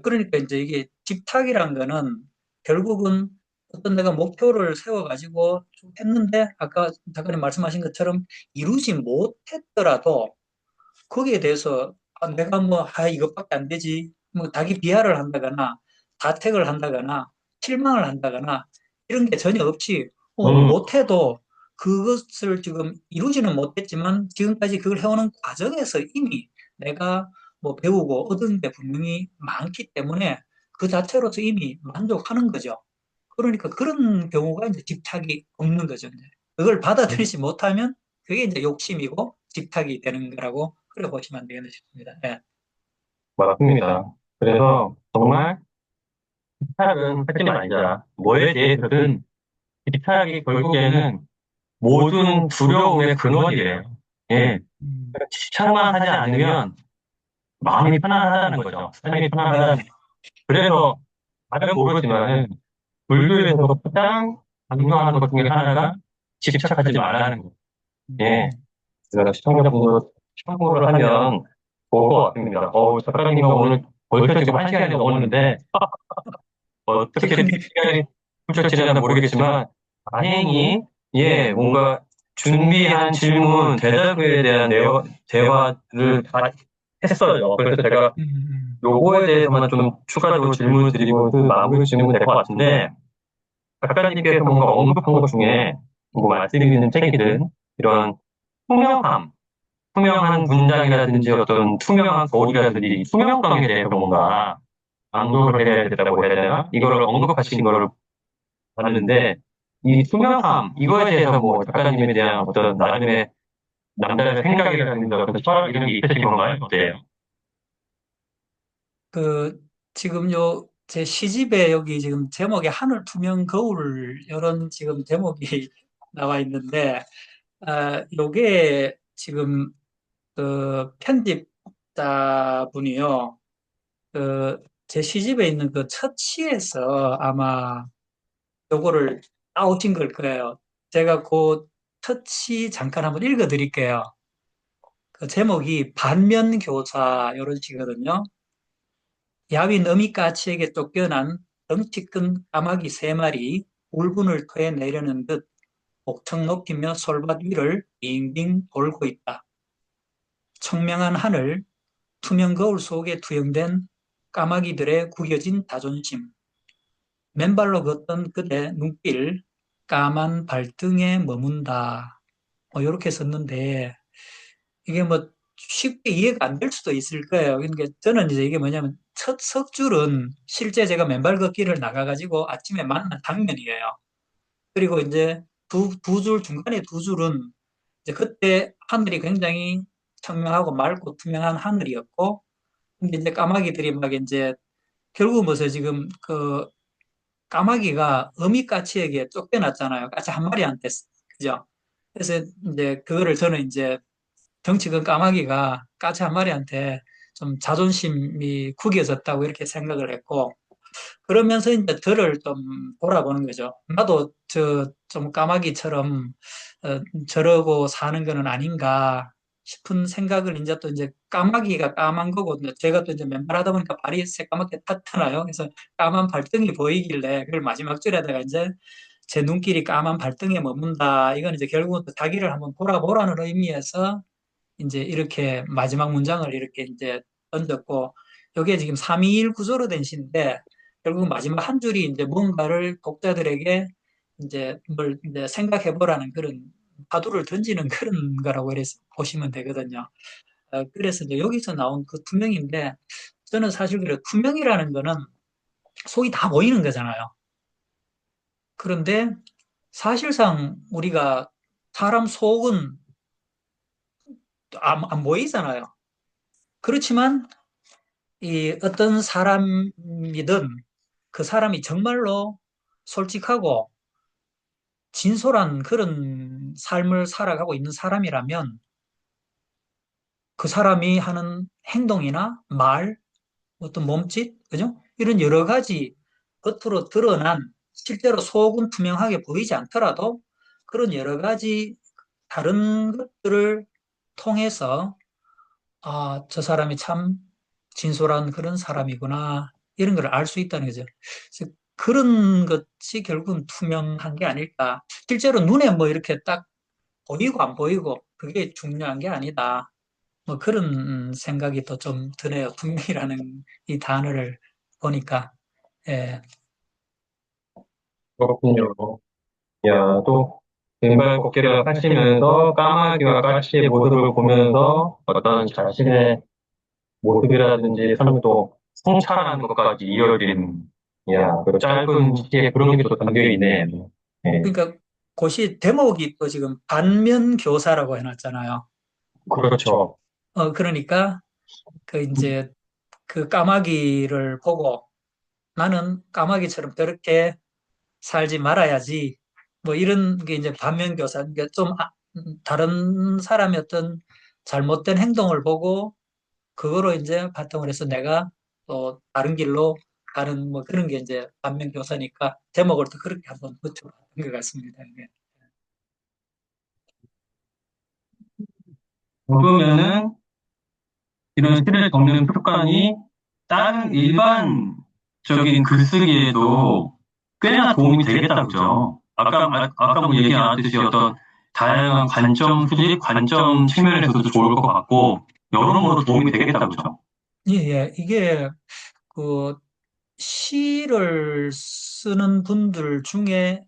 그러니까 이제 이게 집탁이란 거는 결국은 어떤 내가 목표를 세워가지고 쭉 했는데 아까 작가님 말씀하신 것처럼 이루지 못했더라도 거기에 대해서 내가 뭐, 이것밖에 안 되지. 뭐, 자기 비하를 한다거나, 자책을 한다거나, 실망을 한다거나, 이런 게 전혀 없이, 음, 못해도 그것을 지금 이루지는 못했지만, 지금까지 그걸 해오는 과정에서 이미 내가 뭐 배우고 얻은 게 분명히 많기 때문에 그 자체로서 이미 만족하는 거죠. 그러니까 그런 경우가 이제 집착이 없는 거죠. 이제. 그걸 받아들이지 못하면 그게 이제 욕심이고 집착이 되는 거라고 그래 보시면 되겠네 싶습니다. 예. 맞습니다. 그래서 정말 집착은 하지 말자. 뭐에 대해서든 집착이 결국에는 모든 두려움의 근원이래요. 예. 음, 그러니까 집착만 하지 않으면 마음이 편안하다는 거죠. 삶이 편안하다는. 그래서 잘은 모르지만은 불교에서 가장 강조하는 것 중에 하나가 집착하지 말라는 거. 예. 음. 그래서 시청자분들 참고를 하면 좋을 것 같습니다. 작가님과 오늘 벌써 지금 한 시간이 넘었는데 어떻게 지금 시간이 훌쩍지나 모르겠지만 다행히 예 뭔가 준비한 질문 대답에 대한 대화를 다 했어요. 그래서 제가 요거에 대해서만 좀 추가적으로 질문을 드리고 그 마무리 질문 될 것 같은데 작가님께서 뭔가 언급한 것 중에 뭐 말씀드리는 책이든 이런 투명함, 투명한 문장이라든지 어떤 투명한 거울이라든지 투명성에 대해서 뭔가 강조를 해야 된다고 해야 되나? 이거를 언급하신 거를 봤는데 이 투명함 이거에 대해서 뭐 작가님에 대한 어떤 나름의 남다른 생각이라든지 어떤 철학 이런 게 있으신 건가요? 어때요? 그 지금 요 제 시집에 여기 지금 제목에 하늘 투명 거울 이런 지금 제목이 나와 있는데 요게 지금 그 편집자분이요. 그 제 시집에 있는 그 첫 시에서 아마 요거를 따오신 걸 거예요. 제가 그 첫 시 잠깐 한번 읽어 드릴게요. 그 제목이 반면교사 이런 식이거든요. 야윈 어미까치에게 쫓겨난 덩치 큰 까마귀 세 마리 울분을 토해내려는 듯 목청 높이며 솔밭 위를 빙빙 돌고 있다. 청명한 하늘, 투명 거울 속에 투영된 까마귀들의 구겨진 자존심. 맨발로 걷던 그대 눈길, 까만 발등에 머문다. 뭐 이렇게 썼는데 이게 뭐 쉽게 이해가 안 될 수도 있을 거예요. 그러니까 저는 이제 이게 뭐냐면 첫 석줄은 실제 제가 맨발 걷기를 나가가지고 아침에 만난 장면이에요. 그리고 이제 두 줄, 중간에 두 줄은 이제 그때 하늘이 굉장히 청명하고 맑고 투명한 하늘이었고, 근데 이제 까마귀들이 막 이제 결국 뭐죠 지금 그 까마귀가 어미까치에게 쫓겨났잖아요. 까치 한 마리한테, 그죠? 그래서 이제 그거를 저는 이제 덩치 큰 까마귀가 까치 한 마리한테 좀 자존심이 구겨졌다고 이렇게 생각을 했고, 그러면서 이제 저를 좀 돌아보는 거죠. 나도 좀 까마귀처럼 저러고 사는 거는 아닌가 싶은 생각을 이제 또 이제 까마귀가 까만 거고 이제 제가 또 이제 맨발하다 보니까 발이 새까맣게 탔잖아요. 그래서 까만 발등이 보이길래 그걸 마지막 줄에다가 이제 제 눈길이 까만 발등에 머문다. 이건 이제 결국은 또 자기를 한번 돌아보라는 의미에서 이제 이렇게 마지막 문장을 이렇게 이제 던졌고, 이게 지금 321 구조로 된 시인데, 결국 마지막 한 줄이 이제 뭔가를 독자들에게 이제 뭘 이제 생각해 보라는 그런 화두를 던지는 그런 거라고 이래서 보시면 되거든요. 그래서 이제 여기서 나온 그 투명인데, 저는 사실 그래, 투명이라는 거는 속이 다 보이는 거잖아요. 그런데 사실상 우리가 사람 속은 안 보이잖아요. 그렇지만 이 어떤 사람이든 그 사람이 정말로 솔직하고 진솔한 그런 삶을 살아가고 있는 사람이라면 그 사람이 하는 행동이나 말, 어떤 몸짓, 그죠? 이런 여러 가지 겉으로 드러난 실제로 속은 투명하게 보이지 않더라도 그런 여러 가지 다른 것들을 통해서 아, 저 사람이 참 진솔한 그런 사람이구나. 이런 걸 알 수 있다는 거죠. 그래서 그런 것이 결국은 투명한 게 아닐까. 실제로 눈에 뭐 이렇게 딱 보이고 안 보이고 그게 중요한 게 아니다. 뭐 그런 생각이 또 좀 드네요. 투명이라는 이 단어를 보니까. 예. 그렇군요. 야, 또 왼발 걷기를 하시면서 까마귀와 까치의 모습을 보면서 어떤 자신의 모습이라든지 삶도 성찰하는 것까지 이어진, 야, 그 짧은 시기에 그런 게 또 담겨 있네요. 네, 그러니까 곧이 대목이 또 지금 반면교사라고 해놨잖아요. 그렇죠. 그러니까 그 이제 그 까마귀를 보고 나는 까마귀처럼 저렇게 살지 말아야지. 뭐 이런 게 이제 반면교사. 그러니까 좀 다른 사람의 어떤 잘못된 행동을 보고 그거로 이제 바탕을 해서 내가 또 다른 길로 가는 뭐 그런 게 이제 반면교사니까 제목을 또 그렇게 한번 붙여봤던 것 같습니다. 이게. 그러면은 이런 시를 적는 습관이 다른 일반적인 글쓰기에도 꽤나 도움이 되겠다, 그죠? 아까 뭐 얘기 나왔듯이 어떤 다양한 관점 수집, 관점 측면에서도 좋을 것 같고, 여러모로 도움이 되겠다, 그죠? 예, 예. 이게 그 시를 쓰는 분들 중에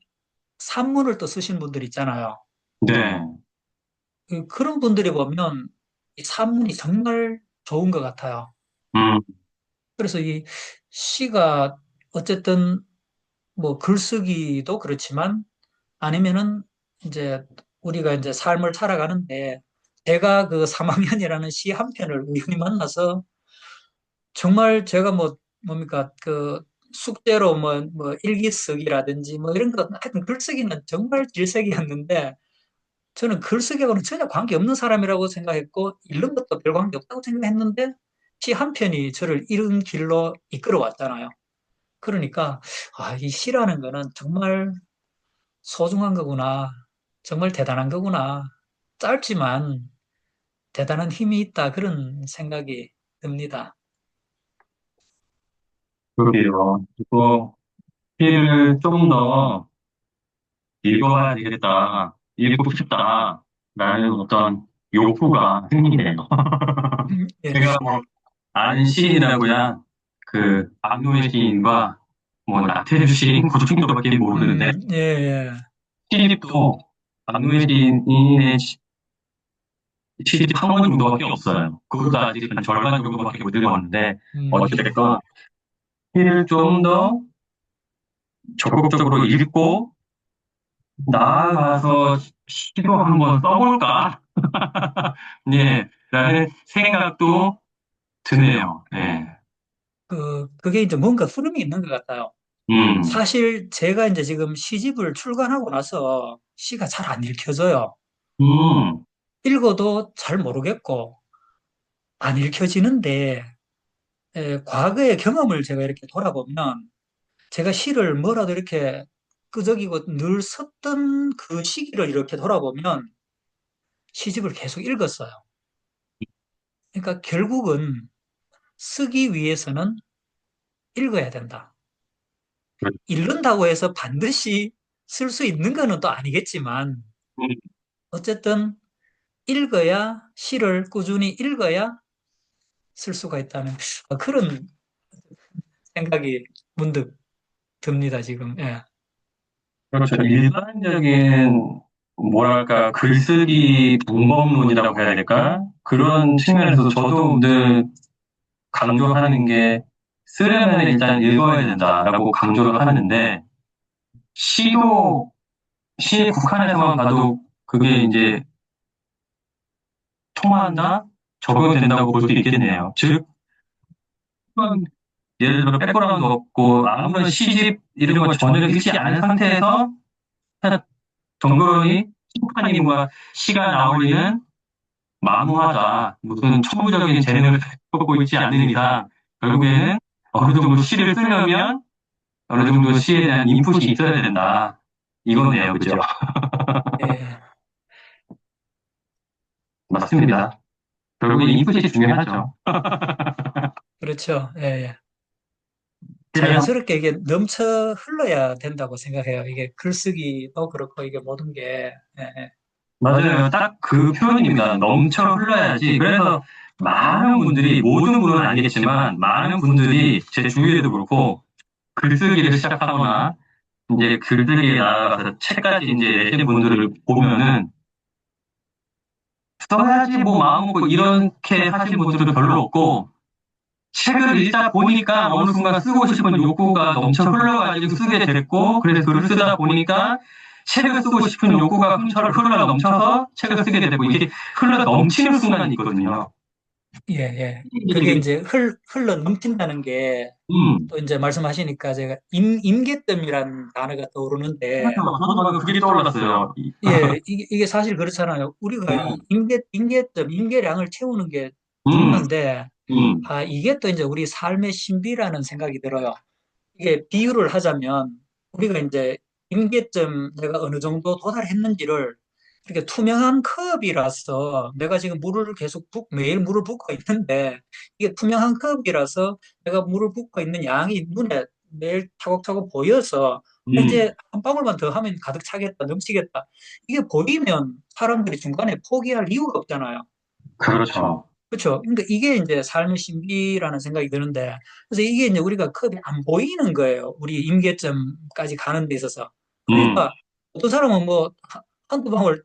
산문을 또 쓰신 분들 있잖아요. 네. 그런 분들이 보면 이 산문이 정말 좋은 것 같아요. 음, 그래서 이 시가 어쨌든 뭐 글쓰기도 그렇지만 아니면은 이제 우리가 이제 삶을 살아가는데 제가 그 3학년이라는 시 한 편을 우연히 만나서 정말 제가 뭐 뭡니까 그 숙제로 뭐 일기 쓰기라든지 뭐 이런 거 하여튼 글쓰기는 정말 질색이었는데 저는 글쓰기하고는 전혀 관계없는 사람이라고 생각했고 읽는 것도 별 관계없다고 생각했는데 시 한 편이 저를 이런 길로 이끌어 왔잖아요. 그러니까 아, 이 시라는 거는 정말 소중한 거구나. 정말 대단한 거구나. 짧지만 대단한 힘이 있다. 그런 생각이 듭니다. 그러게요. 그리고 시를 좀 더 읽어봐야 되겠다, 읽고 싶다, 라는 어떤 욕구가 생기네요. 예. 제가 뭐, 아는 시인이라고야, 그, 박노해 시인과, 뭐, 나태주 시인, 그 정도밖에 모르는데, 예, 예. 시집도 박노해 시인의 시집 한 권 정도밖에 없어요. 그것도 아직 한 절반 정도밖에 못 읽었는데, 음, 어쨌든, 시를 좀 더 적극적으로 읽고, 나아가서 시도 한번 써볼까? 네, 라는 생각도 드네요. 네. 그게 이제 뭔가 흐름이 있는 것 같아요. 음, 사실 제가 이제 지금 시집을 출간하고 나서 시가 잘 안 읽혀져요. 음, 읽어도 잘 모르겠고, 안 읽혀지는데, 과거의 경험을 제가 이렇게 돌아보면, 제가 시를 뭐라도 이렇게 끄적이고 늘 썼던 그 시기를 이렇게 돌아보면, 시집을 계속 읽었어요. 그러니까 결국은 쓰기 위해서는 읽어야 된다. 읽는다고 해서 반드시 쓸 수 있는 거는 또 아니겠지만, 음, 어쨌든 읽어야, 시를 꾸준히 읽어야 쓸 수가 있다는 그런 생각이 문득 듭니다, 지금. 예. 그렇죠. 일반적인, 뭐랄까, 글쓰기 방법론이라고 해야 될까? 그런 측면에서 저도 늘 강조하는 게, 쓰려면 일단 읽어야 된다라고 강조를 하는데, 시도, 시에 국한해서만 봐도 그게 이제 통한다? 적용된다고 볼 수 있겠네요. 즉, 예를 들어 백그라운드 없고 아무런 시집 이런 걸 전혀 읽지 않은 상태에서 그냥 정거런이 심판이 뭔가 시가 나오기는 만무하다. 무슨 천부적인 재능을 갖고 있지 않는 이상 결국에는 어느 정도 시를 쓰려면 어느 정도 시에 대한 인풋이 있어야 된다. 이거네요. 그죠? 예, 맞습니다. 결국에 인풋이 중요하죠. 그렇죠. 예, 예. 그래요. 자연스럽게 이게 넘쳐 흘러야 된다고 생각해요. 이게 글쓰기도 그렇고 이게 모든 게. 예, 예. 맞아요. 딱 그 표현입니다. 넘쳐 흘러야지. 그래서 많은 분들이, 모든 분은 아니겠지만, 많은 분들이 제 주위에도 그렇고, 글쓰기를 시작하거나, 이제 글쓰기에 나아가서 책까지 이제 내신 분들을 보면은, 써야지 뭐 마음 먹고 이렇게 하시는 분들은 별로 없고, 책을 읽다 보니까 어느 순간 쓰고 싶은 욕구가 넘쳐 흘러가지고 쓰게 됐고, 그래서 글을 쓰다 보니까 책을 쓰고 싶은 욕구가 흘러 넘쳐서 책을 쓰게 되고, 이게 흘러 넘치는 순간이 있거든요. 예, 예. 이게 그게 지금, 이제 흘러 넘친다는 게 음, 또 이제 말씀하시니까 제가 임계점이라는 단어가 떠오르는데, 저도 방금 그게 떠올랐어요. 예, 이게 사실 그렇잖아요. 우리가 이 임계점, 임계량을 채우는 게 음, 중요한데, 음, 아, 이게 또 이제 우리 삶의 신비라는 생각이 들어요. 이게 비유를 하자면, 우리가 이제 임계점 내가 어느 정도 도달했는지를 이렇게 투명한 컵이라서 내가 지금 물을 계속 매일 물을 붓고 있는데, 이게 투명한 컵이라서 내가 물을 붓고 있는 양이 눈에 매일 차곡차곡 보여서 음, 이제 한 방울만 더 하면 가득 차겠다, 넘치겠다. 이게 보이면 사람들이 중간에 포기할 이유가 없잖아요. 그렇죠. 그렇죠. 그러니까 이게 이제 삶의 신비라는 생각이 드는데, 그래서 이게 이제 우리가 컵이 안 보이는 거예요. 우리 임계점까지 가는 데 있어서. 음, 그러니까 어떤 사람은 뭐 한두 방울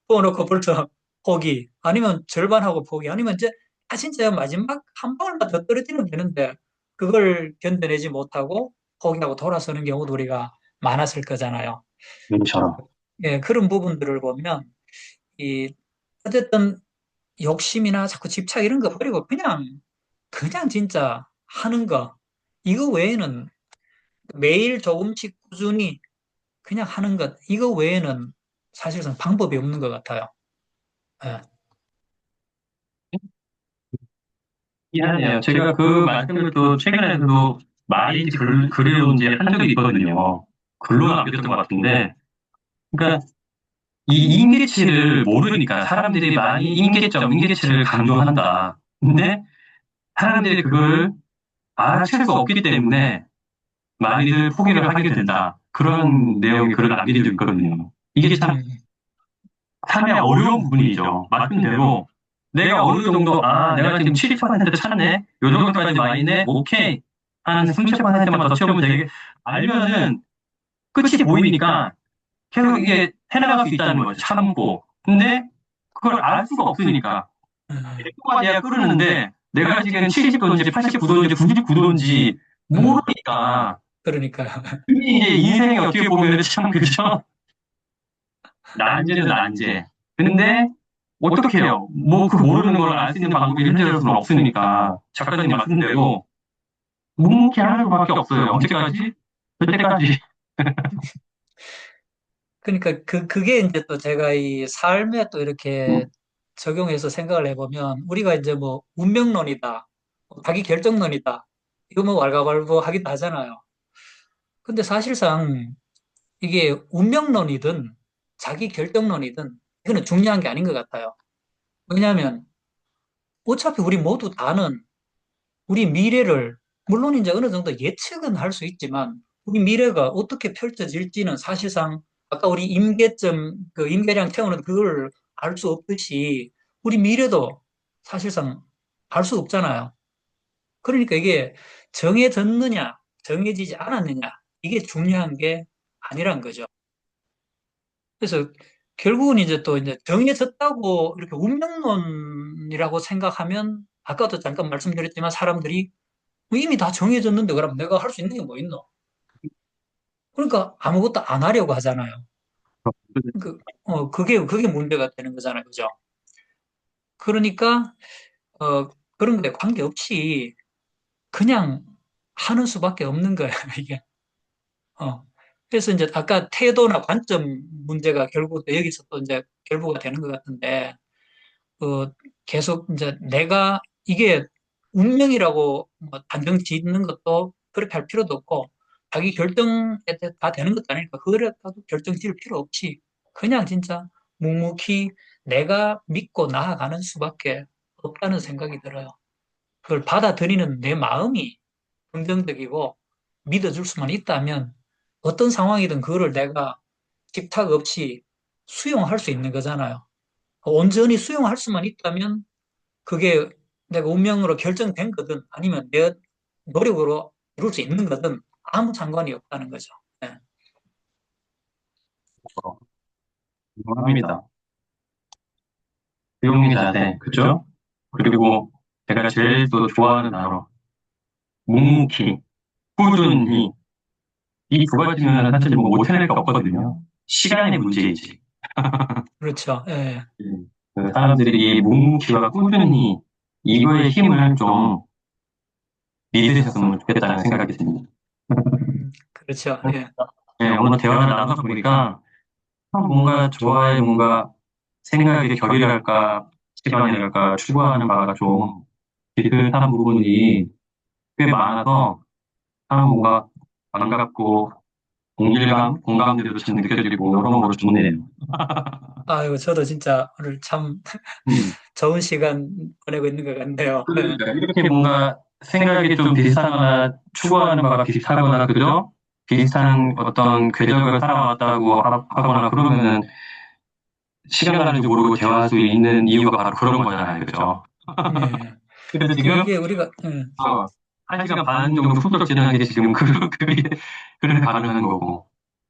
부어놓고 벌써 포기, 아니면 절반하고 포기, 아니면 이제 진짜 마지막 한 방울만 더 떨어뜨리면 되는데 그걸 견뎌내지 못하고 포기하고 돌아서는 경우도 우리가 많았을 거잖아요. 그렇죠. 예, 그런 부분들을 보면 이 어쨌든 욕심이나 자꾸 집착 이런 거 버리고 그냥 진짜 하는 거. 이거 외에는 매일 조금씩 꾸준히 그냥 하는 것. 이거 외에는 사실상 방법이 없는 것 같아요. 예. 미안해요. 제가 그 말씀을 또 최근에도 말인지 글로인지 한 적이 있거든요. 글로 남겼던 것 같은데, 그러니까 이 임계치를 모르니까 사람들이 많이 임계점, 임계치를 강조한다. 근데 사람들이 그걸 알아챌 수 없기 때문에 많이들 포기를 하게 된다. 그런 내용의 글을 남긴 적이 있거든요. 이게 참 음, 삶의 어려운 부분이죠. 말씀대로 내가 어느 정도, 내가 지금 70% 찼네? 요 정도까지 와 있네? 오케이. 한 30%만 더 채우면 되게, 알면은 끝이 보이니까 계속 이게 해나갈 수 있다는 거죠. 참고. 근데 그걸 알 수가 없으니까. 음, 100도가 돼야 끓는데 내가 지금 70도인지 89도인지 99도인지 음. 모르니까. 그러니까요. 그게 이제 인생이 어떻게 보면 참, 그죠? 난제는 난제. 근데 어떻게 해요? 뭐 그 모르는 걸 알 수 있는 방법이 현재로서는 없으니까 작가님 말씀대로 묵묵히 하는 수밖에 없어요. 언제까지? 그때까지. 그러니까 그게 이제 또 제가 이 삶에 또 이렇게 적용해서 생각을 해보면 우리가 이제 뭐 운명론이다, 자기 결정론이다, 이거 뭐 왈가왈부 하기도 하잖아요. 근데 사실상 이게 운명론이든 자기 결정론이든 이거는 중요한 게 아닌 것 같아요. 왜냐하면 어차피 우리 모두 다는 우리 미래를 물론 이제 어느 정도 예측은 할 수 있지만 우리 미래가 어떻게 펼쳐질지는 사실상 아까 우리 임계점 그 임계량 채우는 그걸 알 수 없듯이 우리 미래도 사실상 알 수 없잖아요. 그러니까 이게 정해졌느냐 정해지지 않았느냐 이게 중요한 게 아니란 거죠. 그래서 결국은 이제 또 이제 정해졌다고 이렇게 운명론이라고 생각하면 아까도 잠깐 말씀드렸지만 사람들이 뭐 이미 다 정해졌는데 그럼 내가 할 수 있는 게 뭐 있노? 그러니까 아무것도 안 하려고 하잖아요. 그게 문제가 되는 거잖아요. 그죠? 그러니까, 어, 그런 거에 관계없이 그냥 하는 수밖에 없는 거예요, 이게. 어. 그래서 이제 아까 태도나 관점 문제가 결국 또 여기서 또 이제 결부가 되는 것 같은데, 어, 계속 이제 내가 이게 운명이라고 뭐 단정 짓는 것도 그렇게 할 필요도 없고, 자기 결정에 다 되는 것도 아니니까, 그래도 결정 지을 필요 없이, 그냥 진짜 묵묵히 내가 믿고 나아가는 수밖에 없다는 생각이 들어요. 그걸 받아들이는 내 마음이 긍정적이고 믿어줄 수만 있다면 어떤 상황이든 그거를 내가 집착 없이 수용할 수 있는 거잖아요. 온전히 수용할 수만 있다면 그게 내가 운명으로 결정된 거든 아니면 내 노력으로 이룰 수 있는 거든 아무 상관이 없다는 거죠. 예. 합니다. 비용리 자세, 그죠? 그리고 제가 제일 또 좋아하는 단어, 묵묵히, 꾸준히, 이 두 가지면 사실 뭐 못해낼 게 없거든요. 시간의 문제이지. 그렇죠. 예. 그 사람들이 이 묵묵히와 꾸준히 이거의 힘을 좀 믿으셨으면 좋겠다는 생각이 듭니다. 그렇죠. 예. 네, 오늘 대화를 나눠서 보니까 참 뭔가 저와의 뭔가 생각의 결이랄까, 시간이랄까, 추구하는 바가 좀 비슷한 부분이 꽤 많아서 참 뭔가 반갑고 동질감, 공감대도 참 느껴지고 여러모로 좋네요. 아유, 저도 진짜 오늘 참 음. 좋은 시간 보내고 있는 것 같네요. 예. 그러니까 이렇게 뭔가 생각이 좀 비슷하거나 추구하는 바가 비슷하거나 그죠? 비슷한 어떤 궤적을 살아왔다고 하거나 그러면은 시간 가는 줄 모르고 대화할 수 있는 이유가 바로 그런 거잖아요. 그죠? 예. 근데 그 지금 이게 우리가 어, 1시간 반 정도 훌쩍 지난 게 지금 그래 가능한 거고.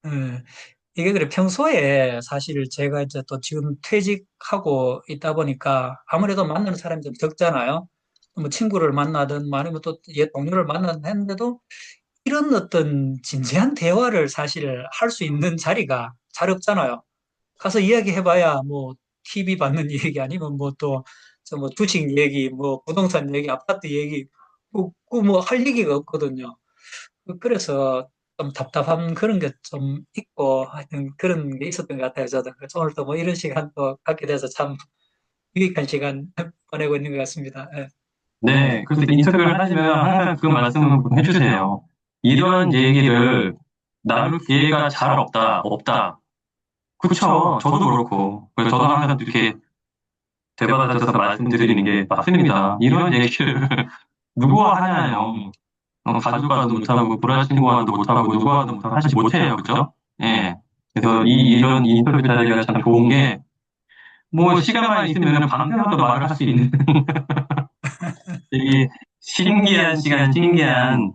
예. 이게 그래 평소에 사실 제가 이제 또 지금 퇴직하고 있다 보니까 아무래도 만나는 사람이 좀 적잖아요. 뭐 친구를 만나든 뭐 아니면 또 옛 동료를 만나든 했는데도 이런 어떤 진지한 대화를 사실 할 수 있는 자리가 잘 없잖아요. 가서 이야기해봐야 뭐 TV 받는 얘기 아니면 뭐 또 저 뭐 주식 얘기, 뭐 부동산 얘기, 아파트 얘기, 뭐 할 얘기가 없거든요. 그래서 좀 답답한 그런 게 좀 있고 하여튼 그런 게 있었던 것 같아요. 저도. 그래서 오늘 또 뭐 이런 시간 또 갖게 돼서 참 유익한 시간 보내고 있는 것 같습니다. 예. 네, 그래서 인터뷰를 하시면 항상 그 말씀을 꼭 해주세요. 이런 얘기를 나눌 기회가 잘 없다. 그쵸. 저도 그렇고. 그래서 저도 항상 이렇게 되받아쳐서 말씀드리는 게 맞습니다. 이런 얘기를 누구와 하냐요. 가족과도 못하고, 불알 친구와도 못하고, 누구와도 못하고, 사실 못해요. 그죠? 예. 그래서 이런 인터뷰 자리가 참 좋은 게, 뭐, 시간만 있으면 밤새워도 말을 할 수 있는 되게 신기한 시간, 신기한,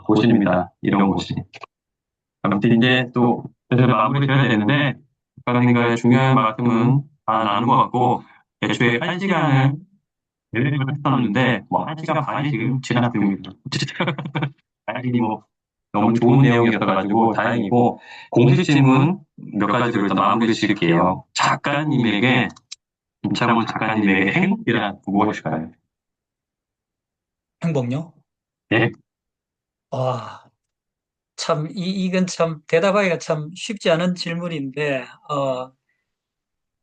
곳입니다. 이런 곳이. 아무튼 이제 또, 그래서 마무리 해야 되는데, 작가님과의 중요한 말씀은 다 나눈 것 같고, 애초에 1시간을 계획을 했었는데, 뭐, 1시간 반이 지금 지났습니다. 다행히 뭐, 너무 좋은 내용이었어가지고 다행이고, 공식 질문 몇 가지로 일단 마무리 지을게요. 작가님에게, 김창원 작가님에게 행복이란 무엇일까요? 행복요? 예? 와, 참, 이건 참 대답하기가 참 쉽지 않은 질문인데,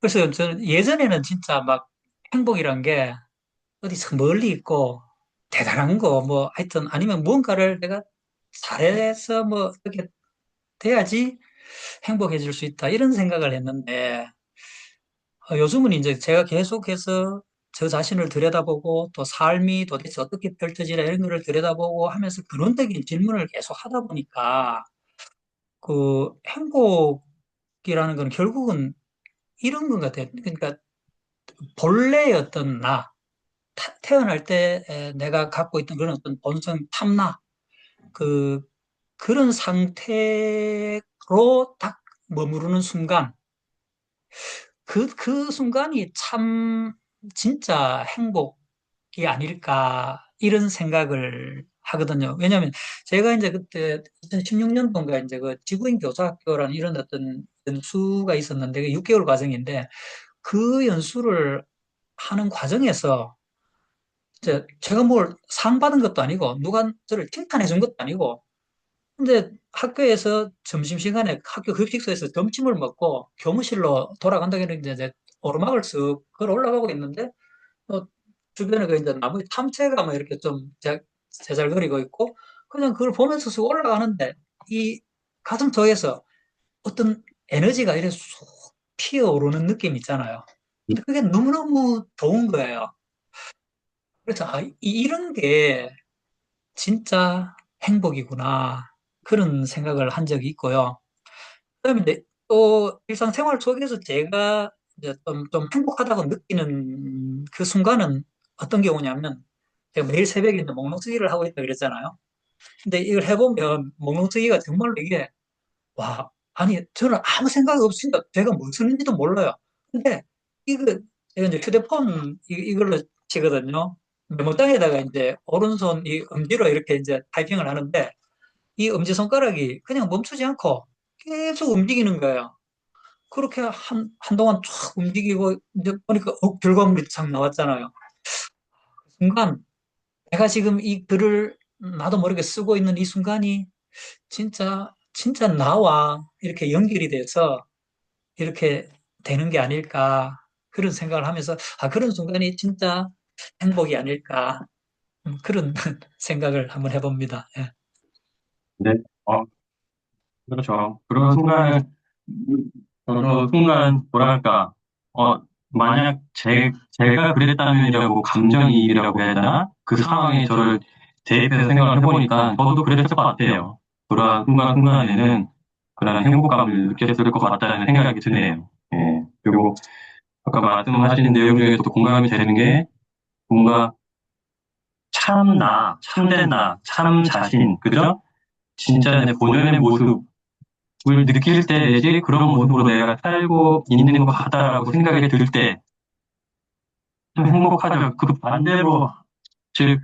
그래서 저는 예전에는 진짜 막 행복이란 게 어디서 멀리 있고 대단한 거, 뭐 하여튼 아니면 무언가를 내가 잘해서 뭐 이렇게 돼야지 행복해질 수 있다. 이런 생각을 했는데, 요즘은 이제 제가 계속해서 저 자신을 들여다보고 또 삶이 도대체 어떻게 펼쳐지나 이런 거를 들여다보고 하면서 근원적인 질문을 계속 하다 보니까 그 행복이라는 건 결국은 이런 것 같아요. 그러니까 본래의 어떤 태어날 때 내가 갖고 있던 그런 어떤 본성, 탐나, 그, 그런 상태로 딱 머무르는 순간, 그 순간이 참 진짜 행복이 아닐까, 이런 생각을 하거든요. 왜냐하면 제가 이제 그때 2016년도인가 이제 그 지구인 교사학교라는 이런 어떤 연수가 있었는데, 그 6개월 과정인데, 그 연수를 하는 과정에서 이제 제가 뭘 상 받은 것도 아니고, 누가 저를 칭찬해 준 것도 아니고, 근데 학교에서 점심시간에 학교 급식소에서 점심을 먹고 교무실로 돌아간다고 했는데 이제 오르막을 쓱 걸어 올라가고 있는데 주변에 그 이제 나무 탐채가 뭐 이렇게 좀 제잘거리고 있고, 그냥 그걸 보면서 쑥 올라가는데, 이 가슴속에서 어떤 에너지가 이렇게 쑥 피어오르는 느낌 있잖아요. 근데 그게 너무너무 좋은 거예요. 그래서, 이런 게 진짜 행복이구나. 그런 생각을 한 적이 있고요. 그다음에 이제 또 일상생활 속에서 제가 이제 좀 행복하다고 느끼는 그 순간은 어떤 경우냐면, 제가 매일 새벽에 이제 목록쓰기를 하고 있다 그랬잖아요. 근데 이걸 해보면 목록쓰기가 정말로 이게, 와, 아니, 저는 아무 생각 없이 제가 뭘 쓰는지도 몰라요. 근데 이거, 제가 이제 휴대폰 이걸로 치거든요. 메모장에다가 이제 오른손 이 엄지로 이렇게 이제 타이핑을 하는데, 이 엄지손가락이 그냥 멈추지 않고 계속 움직이는 거예요. 그렇게 한동안 쫙 움직이고, 이제 보니까 결과물이 쫙 나왔잖아요. 순간, 내가 지금 이 글을 나도 모르게 쓰고 있는 이 순간이 진짜 나와 이렇게 연결이 돼서 이렇게 되는 게 아닐까. 그런 생각을 하면서, 그런 순간이 진짜 행복이 아닐까. 그런 생각을 한번 해봅니다. 예. 네. 어, 그렇죠. 그런 순간은, 그런 순간, 뭐랄까, 어, 만약 제가 그랬다면이라고 감정이입이라고 해야 되나? 그 상황에 저를 대입해서 생각을 해보니까 저도 그랬을 것 같아요. 그러한 순간순간에는 그런 행복감을 느꼈을 것 같다는 생각이 드네요. 예. 그리고 아까 말씀하신 내용 중에서도 공감이 되는 게 뭔가 참 나, 참된 나, 참 자신, 그죠? 진짜 내 본연의 모습을 느낄 때 내지 그런 모습으로 내가 살고 있는 것 같다라고 생각이 들 때 좀 행복하죠. 그 반대로, 즉,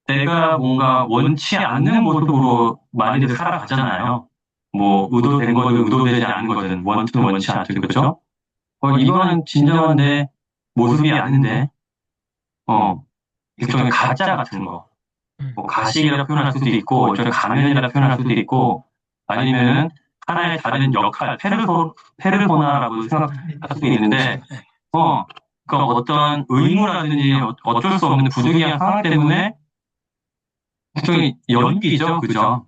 내가 뭔가 원치 않는 모습으로 많이들 살아가잖아요. 뭐, 의도된 거든 의도되지 않은 거든 원든 원치 않든, 그죠? 이거는 진정한 내 모습이 아닌데, 어, 일종의 가짜 같은 거. 음, 뭐 가식이라 표현할 수도 있고, 일종의 가면이라 표현할 수도 있고, 아니면은 하나의 다른 역할, 페르소나라고 생각할 수도 그렇죠. 있는데, 어, 그 어떤 의무라든지 어쩔 수 없는 부득이한 상황 때문에 일종의 연기죠, 그죠?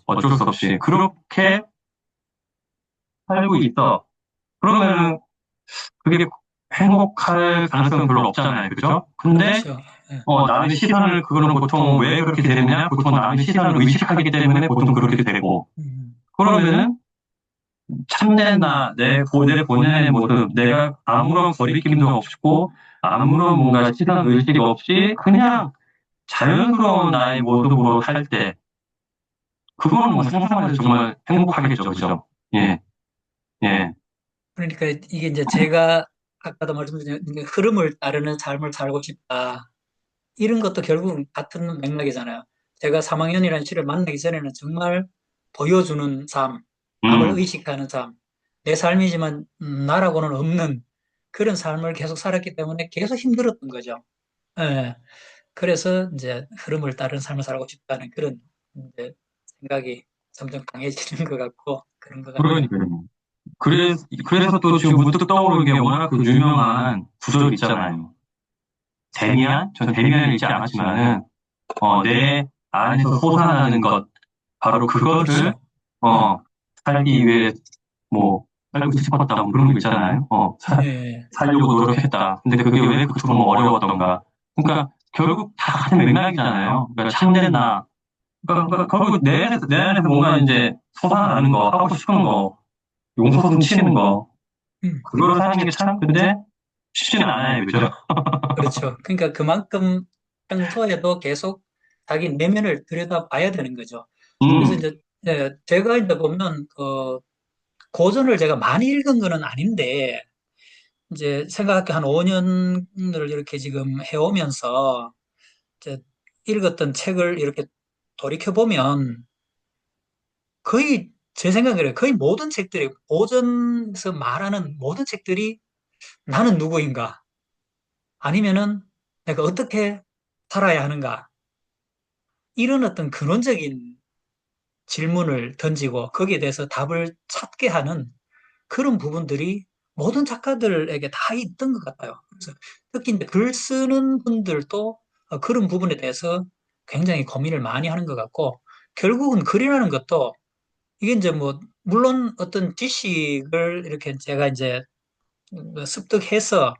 어쩔 수 없이. 그렇게 살고 있어. 그러면은 그게 행복할 가능성은 별로 없잖아요, 그죠? 근데 그렇죠. 예. 남의 시선을 그거는 보통 왜 그렇게 되느냐? 보통 남의 시선을 의식하기 때문에 보통 그렇게 되고 음, 그러면은 참된 나, 내 본연의 모습, 내가 아무런 거리낌도 없고 아무런 뭔가 시선 의식 없이 그냥 자연스러운 나의 모습으로 살 때 그거는 뭐 상상만 해도 정말 행복하겠죠, 그죠? 예, 예. 그러니까 이게 이제 제가 아까도 말씀드린 흐름을 따르는 삶을 살고 싶다. 이런 것도 결국은 같은 맥락이잖아요. 제가 3학년이라는 시를 만나기 전에는 정말 보여주는 삶, 남을 음, 의식하는 삶, 내 삶이지만 나라고는 없는 그런 삶을 계속 살았기 때문에 계속 힘들었던 거죠. 예. 그래서 이제 흐름을 따른 삶을 살고 싶다는 그런 이제 생각이 점점 강해지는 것 같고 그런 것 같네요. 그러니까요. 그래서 또 지금 문득 떠오르는 게 워낙 그 유명한 구절 있잖아요. 데미안? 전 데미안을 읽지 않았지만은, 내 안에서 솟아나는 것, 바로 그것을, 그렇죠. 예. 어, 살기 위해, 뭐, 살고 싶었다, 뭐 그런 거 있잖아요. 예. 살려고 노력했다. 근데 그게 왜 그토록 뭐 어려웠던가. 그러니까, 결국 다 같은 맥락이잖아요. 그러니까 참된 나. 그러니까 결국 내 안에서 뭔가 이제 솟아나는 거, 하고 싶은 거, 용솟음 치는 거, 음. 그거를 사는 게 참, 근데 쉽지는 않아요. 그죠? 그렇죠. 그러니까 그만큼 평소에도 계속 자기 내면을 들여다봐야 되는 거죠. 그래서 음, 이제 제가 이제 보면 그 고전을 제가 많이 읽은 거는 아닌데 이제 생각할 게 한 5년을 이렇게 지금 해오면서 이제 읽었던 책을 이렇게 돌이켜 보면 거의 제 생각에 거의 모든 책들이 고전에서 말하는 모든 책들이 나는 누구인가 아니면은 내가 어떻게 살아야 하는가 이런 어떤 근원적인 질문을 던지고 거기에 대해서 답을 찾게 하는 그런 부분들이 모든 작가들에게 다 있던 것 같아요. 그래서 특히 이제 글 쓰는 분들도 그런 부분에 대해서 굉장히 고민을 많이 하는 것 같고, 결국은 글이라는 것도 이게 이제 뭐, 물론 어떤 지식을 이렇게 제가 이제 습득해서,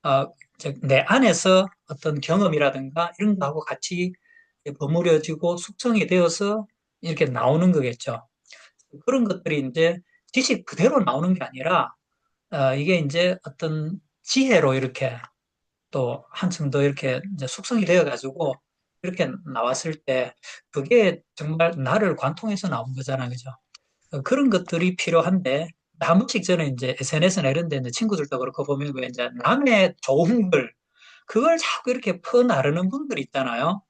어, 이제 내 안에서 어떤 경험이라든가 이런 거하고 같이 버무려지고 숙성이 되어서 이렇게 나오는 거겠죠. 그런 것들이 이제 지식 그대로 나오는 게 아니라, 이게 이제 어떤 지혜로 이렇게 또 한층 더 이렇게 이제 숙성이 되어 가지고 이렇게 나왔을 때 그게 정말 나를 관통해서 나온 거잖아요. 그죠? 그런 것들이 필요한데 한 번씩 저는 이제 SNS나 이런 데 이제 친구들도 그렇고 보면 왜 이제 남의 좋은 글 그걸 자꾸 이렇게 퍼나르는 분들 있잖아요.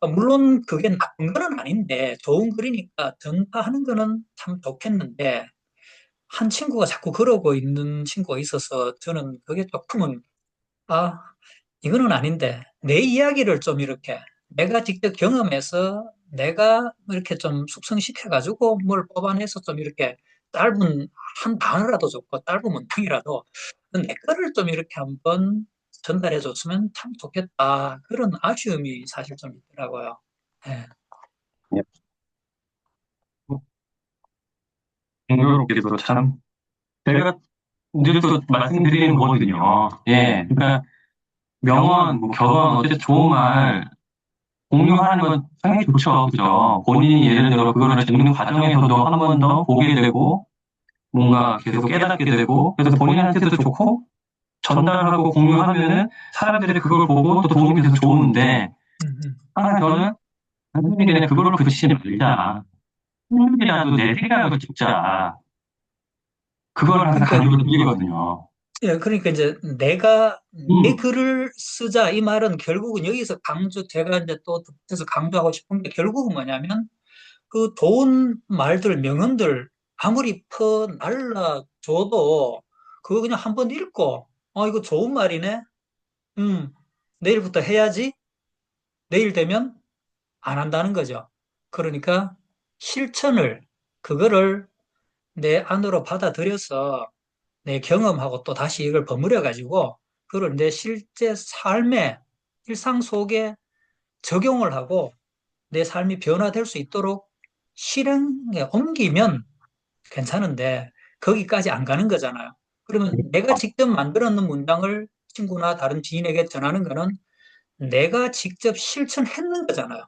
물론 그게 나쁜 건 아닌데 좋은 글이니까 전파하는 거는 참 좋겠는데 한 친구가 자꾸 그러고 있는 친구가 있어서 저는 그게 조금은 아 이거는 아닌데, 내 이야기를 좀 이렇게, 내가 직접 경험해서 내가 이렇게 좀 숙성시켜가지고 뭘 뽑아내서 좀 이렇게 짧은 한 단어라도 좋고, 짧은 문장이라도 내 거를 좀 이렇게 한번 전달해 줬으면 참 좋겠다. 그런 아쉬움이 사실 좀 있더라고요. 예. 예. 공교롭게도 참, 제가 늘 또 말씀드리는 거거든요. 예. 그러니까 명언, 뭐 격언, 어쨌든 좋은 말 공유하는 건 당연히 좋죠. 그죠? 본인이 예를 들어 그거를 듣는 과정에서도 한 번 더 보게 되고, 뭔가 계속 깨닫게 되고, 그래서 본인한테도 좋고, 전달하고 공유하면은 사람들이 그걸 보고 또 도움이 돼서 좋은데, 음, 음. 항상 저는 단순히 그냥 그걸로 그치지 말자. 한줄이라도 내 생각을 듣자. 그걸 항상 그러니까, 강조를 드리거든요. 예, 그러니까 이제 내가 내 음, 글을 쓰자 이 말은 결국은 여기서 제가 이제 또 덧붙여서 강조하고 싶은 게 결국은 뭐냐면 그 좋은 말들, 명언들 아무리 퍼 날라줘도 그거 그냥 한번 읽고, 이거 좋은 말이네. 음, 내일부터 해야지. 내일 되면 안 한다는 거죠. 그러니까 실천을, 그거를 내 안으로 받아들여서 내 경험하고 또 다시 이걸 버무려 가지고 그걸 내 실제 삶의 일상 속에 적용을 하고 내 삶이 변화될 수 있도록 실행에 옮기면 괜찮은데 거기까지 안 가는 거잖아요. 그러면 내가 직접 만들어 놓은 문장을 친구나 다른 지인에게 전하는 거는 내가 직접 실천했는 거잖아요.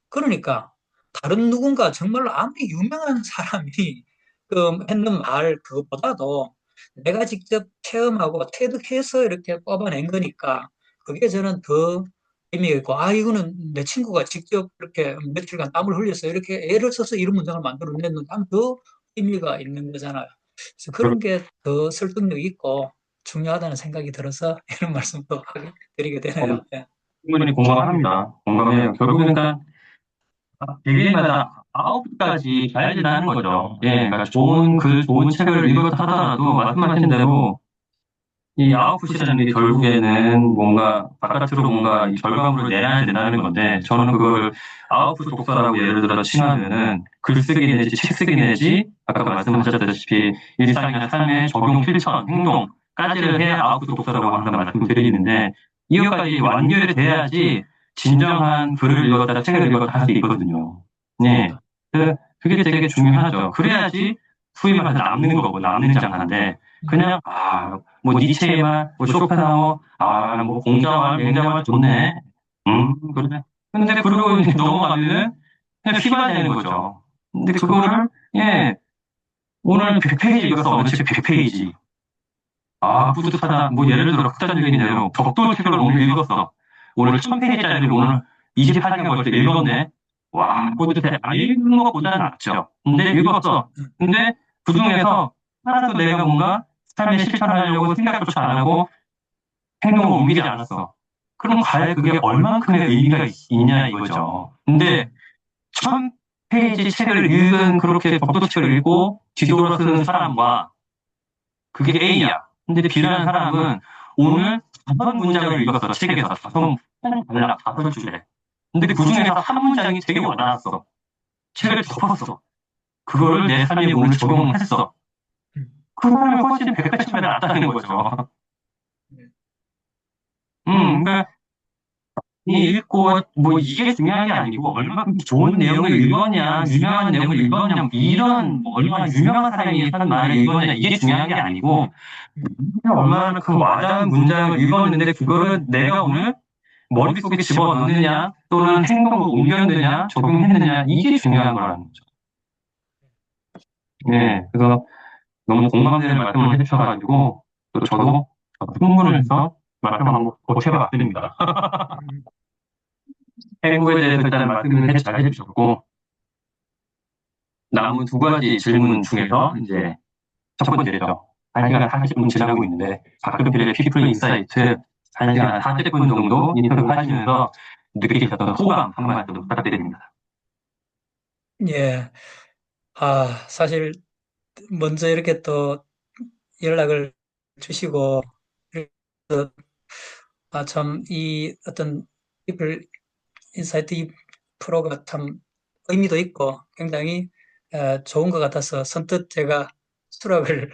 그러니까 다른 누군가 정말로 아무리 유명한 사람이 그 했는 말 그것보다도 내가 직접 체험하고 체득해서 이렇게 뽑아낸 거니까 그게 저는 더 의미가 있고 이거는 내 친구가 직접 이렇게 며칠간 땀을 흘려서 이렇게 애를 써서 이런 문장을 만들어냈는데 하면 더 의미가 있는 거잖아요. 그래서 그런 게 더 설득력 있고 중요하다는 생각이 들어서 이런 말씀도 드리게 되네요. 예. 충분히 공감합니다. 공감해요. 결국은 그러니까 개개인마다 아웃풋까지 가야지 하는 거죠. 예, 그러니까 좋은 글, 좋은 책을 읽었다 하더라도 말씀하신 대로 이 아웃풋이라는 게 결국에는 뭔가 바깥으로 뭔가 이 결과물을 내야 된다는 건데 저는 그걸 아웃풋 독서라고 예를 들어 칭하면은 글쓰기 내지 책쓰기 내지 아까 말씀하셨다시피 일상이나 삶의 적용 실천 행동까지를 해야 아웃풋 독서라고 항상 말씀드리는데 이것까지 완결이 돼야지 진정한 글을 읽었다 책을 읽었다 할 수 있거든요. 네. 그게 되게 중요하죠. 그래야지 소위 말해서 남는 거고 남는 장사인데 그냥 뭐 니체의 말, 뭐 쇼펜하우어, 뭐 공자말, 맹자말 좋네. 그래. 근데 그러고 이제 넘어가면은 그냥 피가 되는 거죠. 근데 그거를 예 오늘 100페이지 읽어서 어느 책 100페이지. 뿌듯하다. 뭐 예를 들어 극단적인 예로 벽돌 책을 오늘 읽었어. 오늘 1000페이지짜리를 오늘 28시간 걸쳐 읽었네. 와 뿌듯해. 읽은 것보다는 낫죠. 근데 읽었어. 근데 그중에서 하나도 내가 뭔가 삶에 실천하려고 생각조차 안 하고 행동을 옮기지 않았어. 그럼 과연 그게 얼만큼의 의미가 있냐 이거죠. 근데 1000페이지 책을 읽은 그렇게 벽도책을 읽고 뒤돌아 쓰는 사람과 그게 A야. 근데 B라는 사람은 오늘 5문장을 읽었어. 책에서 5달락 5줄에. 근데 그 중에서 한 문장이 되게 와닿았어. 책을 덮었어. 그거를 내 삶에 오늘 적용했어. 음. 그 사람이 훨씬 100배 천배 낫다는 거죠. 그러니까 이 읽고 뭐 이게 중요한 게 아니고 얼마큼 좋은 내용을 읽었냐, 유명한 내용을 읽었냐, 뭐 이런 뭐 얼마나 유명한 사람이 하는 말을 읽었냐 이게 중요한 게 아니고 얼마나 그 와닿은 문장을 읽었는데 그거를 내가 오늘 머릿속에 집어넣느냐 또는 행동으로 옮겼느냐 적용했느냐 이게 중요한 거라는 거죠. 네, 그래서 너무 공감되는 말씀을 해주셔가지고 또 저도 흥분을 해서 말씀 한번 보태봤습니다. 음, 행복에 대해서 일단 말씀을 잘 해주셨고 남은 두 가지 질문 중에서 이제 첫 번째죠. 1시간 40분 지나고 있는데 박근필의 피플 인사이트 1시간 40분 정도 인터뷰 하시면서 느끼셨던 소감 한 말씀 부탁드립니다. 예. 사실 먼저 이렇게 또 연락을 주시고, 참, 이 어떤 피플 인사이트 이 프로가 참 의미도 있고 굉장히 좋은 것 같아서 선뜻 제가 수락을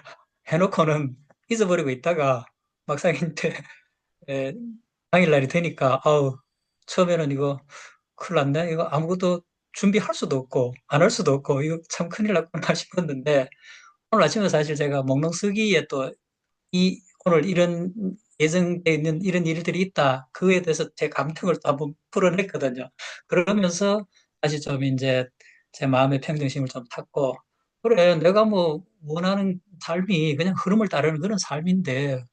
해놓고는 잊어버리고 있다가 막상 이제 에, 당일날이 되니까 아우 처음에는 이거 큰일 났네 이거 아무것도 준비할 수도 없고 안 할 수도 없고 이거 참 큰일 났구나 싶었는데 오늘 아침에 사실 제가 몽롱쓰기에 또 이 오늘 이런 예정돼 있는 이런 일들이 있다. 그에 대해서 제 감택을 또 한번 풀어냈거든요. 그러면서 다시 좀 이제 제 마음의 평정심을 좀 찾고, 그래, 내가 뭐 원하는 삶이 그냥 흐름을 따르는 그런 삶인데,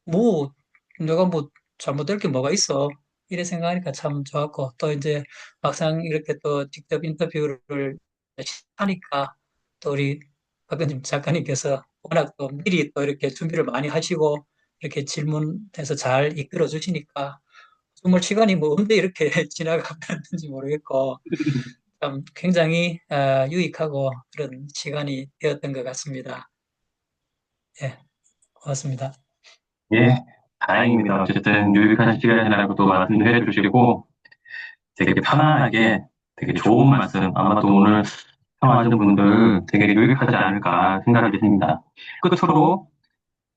뭐, 내가 뭐 잘못될 게 뭐가 있어. 이래 생각하니까 참 좋았고, 또 이제 막상 이렇게 또 직접 인터뷰를 하니까 또 우리 박근님 작가님께서 워낙 또 미리 또 이렇게 준비를 많이 하시고 이렇게 질문해서 잘 이끌어 주시니까 정말 시간이 뭐 언제 이렇게 지나갔는지 모르겠고 참 굉장히 유익하고 그런 시간이 되었던 것 같습니다. 예, 고맙습니다. 예, 다행입니다. 어쨌든 유익한 시간이라고 또 말씀해 주시고 되게 편안하게 되게 좋은 말씀 아마 또 오늘 청하시는 분들 되게 유익하지 않을까 생각이 듭니다. 끝으로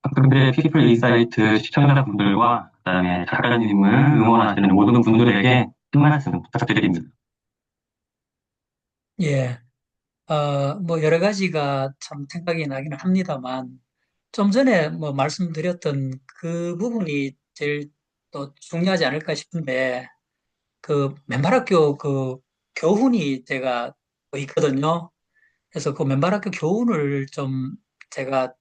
박근혜 피플 인사이트 시청자분들과 그다음에 작가님을 응원하시는 모든 분들에게 한 말씀 부탁드립니다. 예, 뭐 여러 가지가 참 생각이 나기는 합니다만 좀 전에 뭐 말씀드렸던 그 부분이 제일 또 중요하지 않을까 싶은데 그 맨발학교 그 교훈이 제가 또 있거든요. 그래서 그 맨발학교 교훈을 좀 제가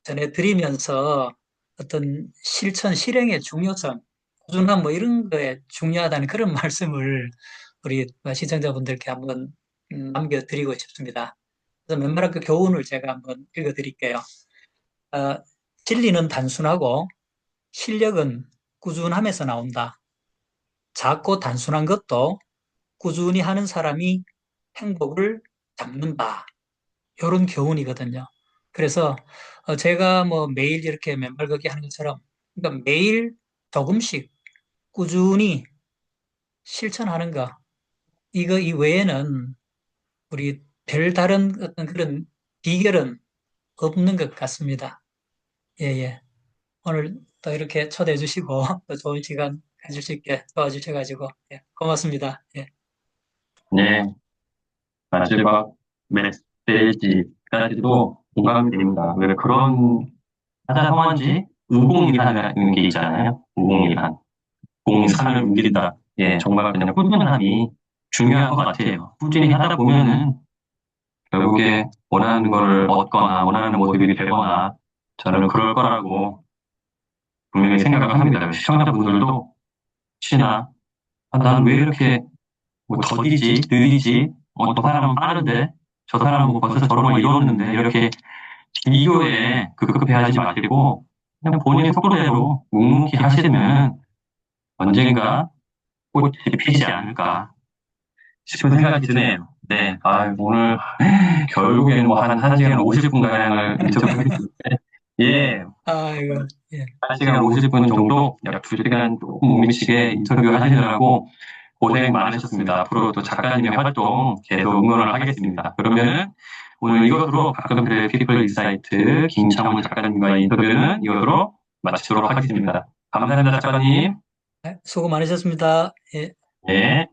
전해드리면서 어떤 실천, 실행의 중요성, 꾸준함 뭐 이런 거에 중요하다는 그런 말씀을 우리 시청자분들께 한번 남겨드리고 싶습니다. 그래서 맨발학교 교훈을 제가 한번 읽어드릴게요. 어, 진리는 단순하고 실력은 꾸준함에서 나온다. 작고 단순한 것도 꾸준히 하는 사람이 행복을 잡는다. 이런 교훈이거든요. 그래서 제가 뭐 매일 이렇게 맨발 걷기 하는 것처럼 그러니까 매일 조금씩 꾸준히 실천하는 거 이거 이 외에는 우리 별다른 어떤 그런 비결은 없는 것 같습니다. 예, 예. 오늘 또 이렇게 초대해 주시고 또 좋은 시간 가질 수 있게 도와주셔가지고 예, 고맙습니다. 예. 네, 마지막 메시지까지도 공감이 됩니다. 왜 그런 사자성어인지 우공이라는 게 있잖아요. 우공이란. 공이 산을 옮긴다. 예, 정말 그냥 꾸준함이 중요한 것 같아요. 꾸준히 하다 보면은 결국에 원하는 걸 얻거나 원하는 모습이 되거나 저는 그럴 거라고 분명히 생각을 합니다. 시청자분들도 혹시나 난 왜 이렇게 뭐 더디지, 느리지, 저 사람은 빠른데 저 사람은 뭐 벌써 저런 걸 이뤘는데 이렇게 비교에 급급해하지 마시고 그냥 본인 속도대로 묵묵히 하시면 언젠가 꽃이 피지 않을까 싶은 생각이 드네요. 네, 오늘 결국에는 뭐 한 1시간 50분가량을 인터뷰했는데 예, 아이고, 예. 1시간 50분 정도, 약 2시간 조금 못 미치게 인터뷰 하시느라고 고생 많으셨습니다. 앞으로 또 작가님의 활동 계속 응원을 하겠습니다. 그러면은 오늘 이것으로 박근혜 피플 인사이트 김창훈 작가님과의 인터뷰는 이것으로 마치도록 하겠습니다. 감사합니다, 작가님. 수고 많으셨습니다. 예. 예.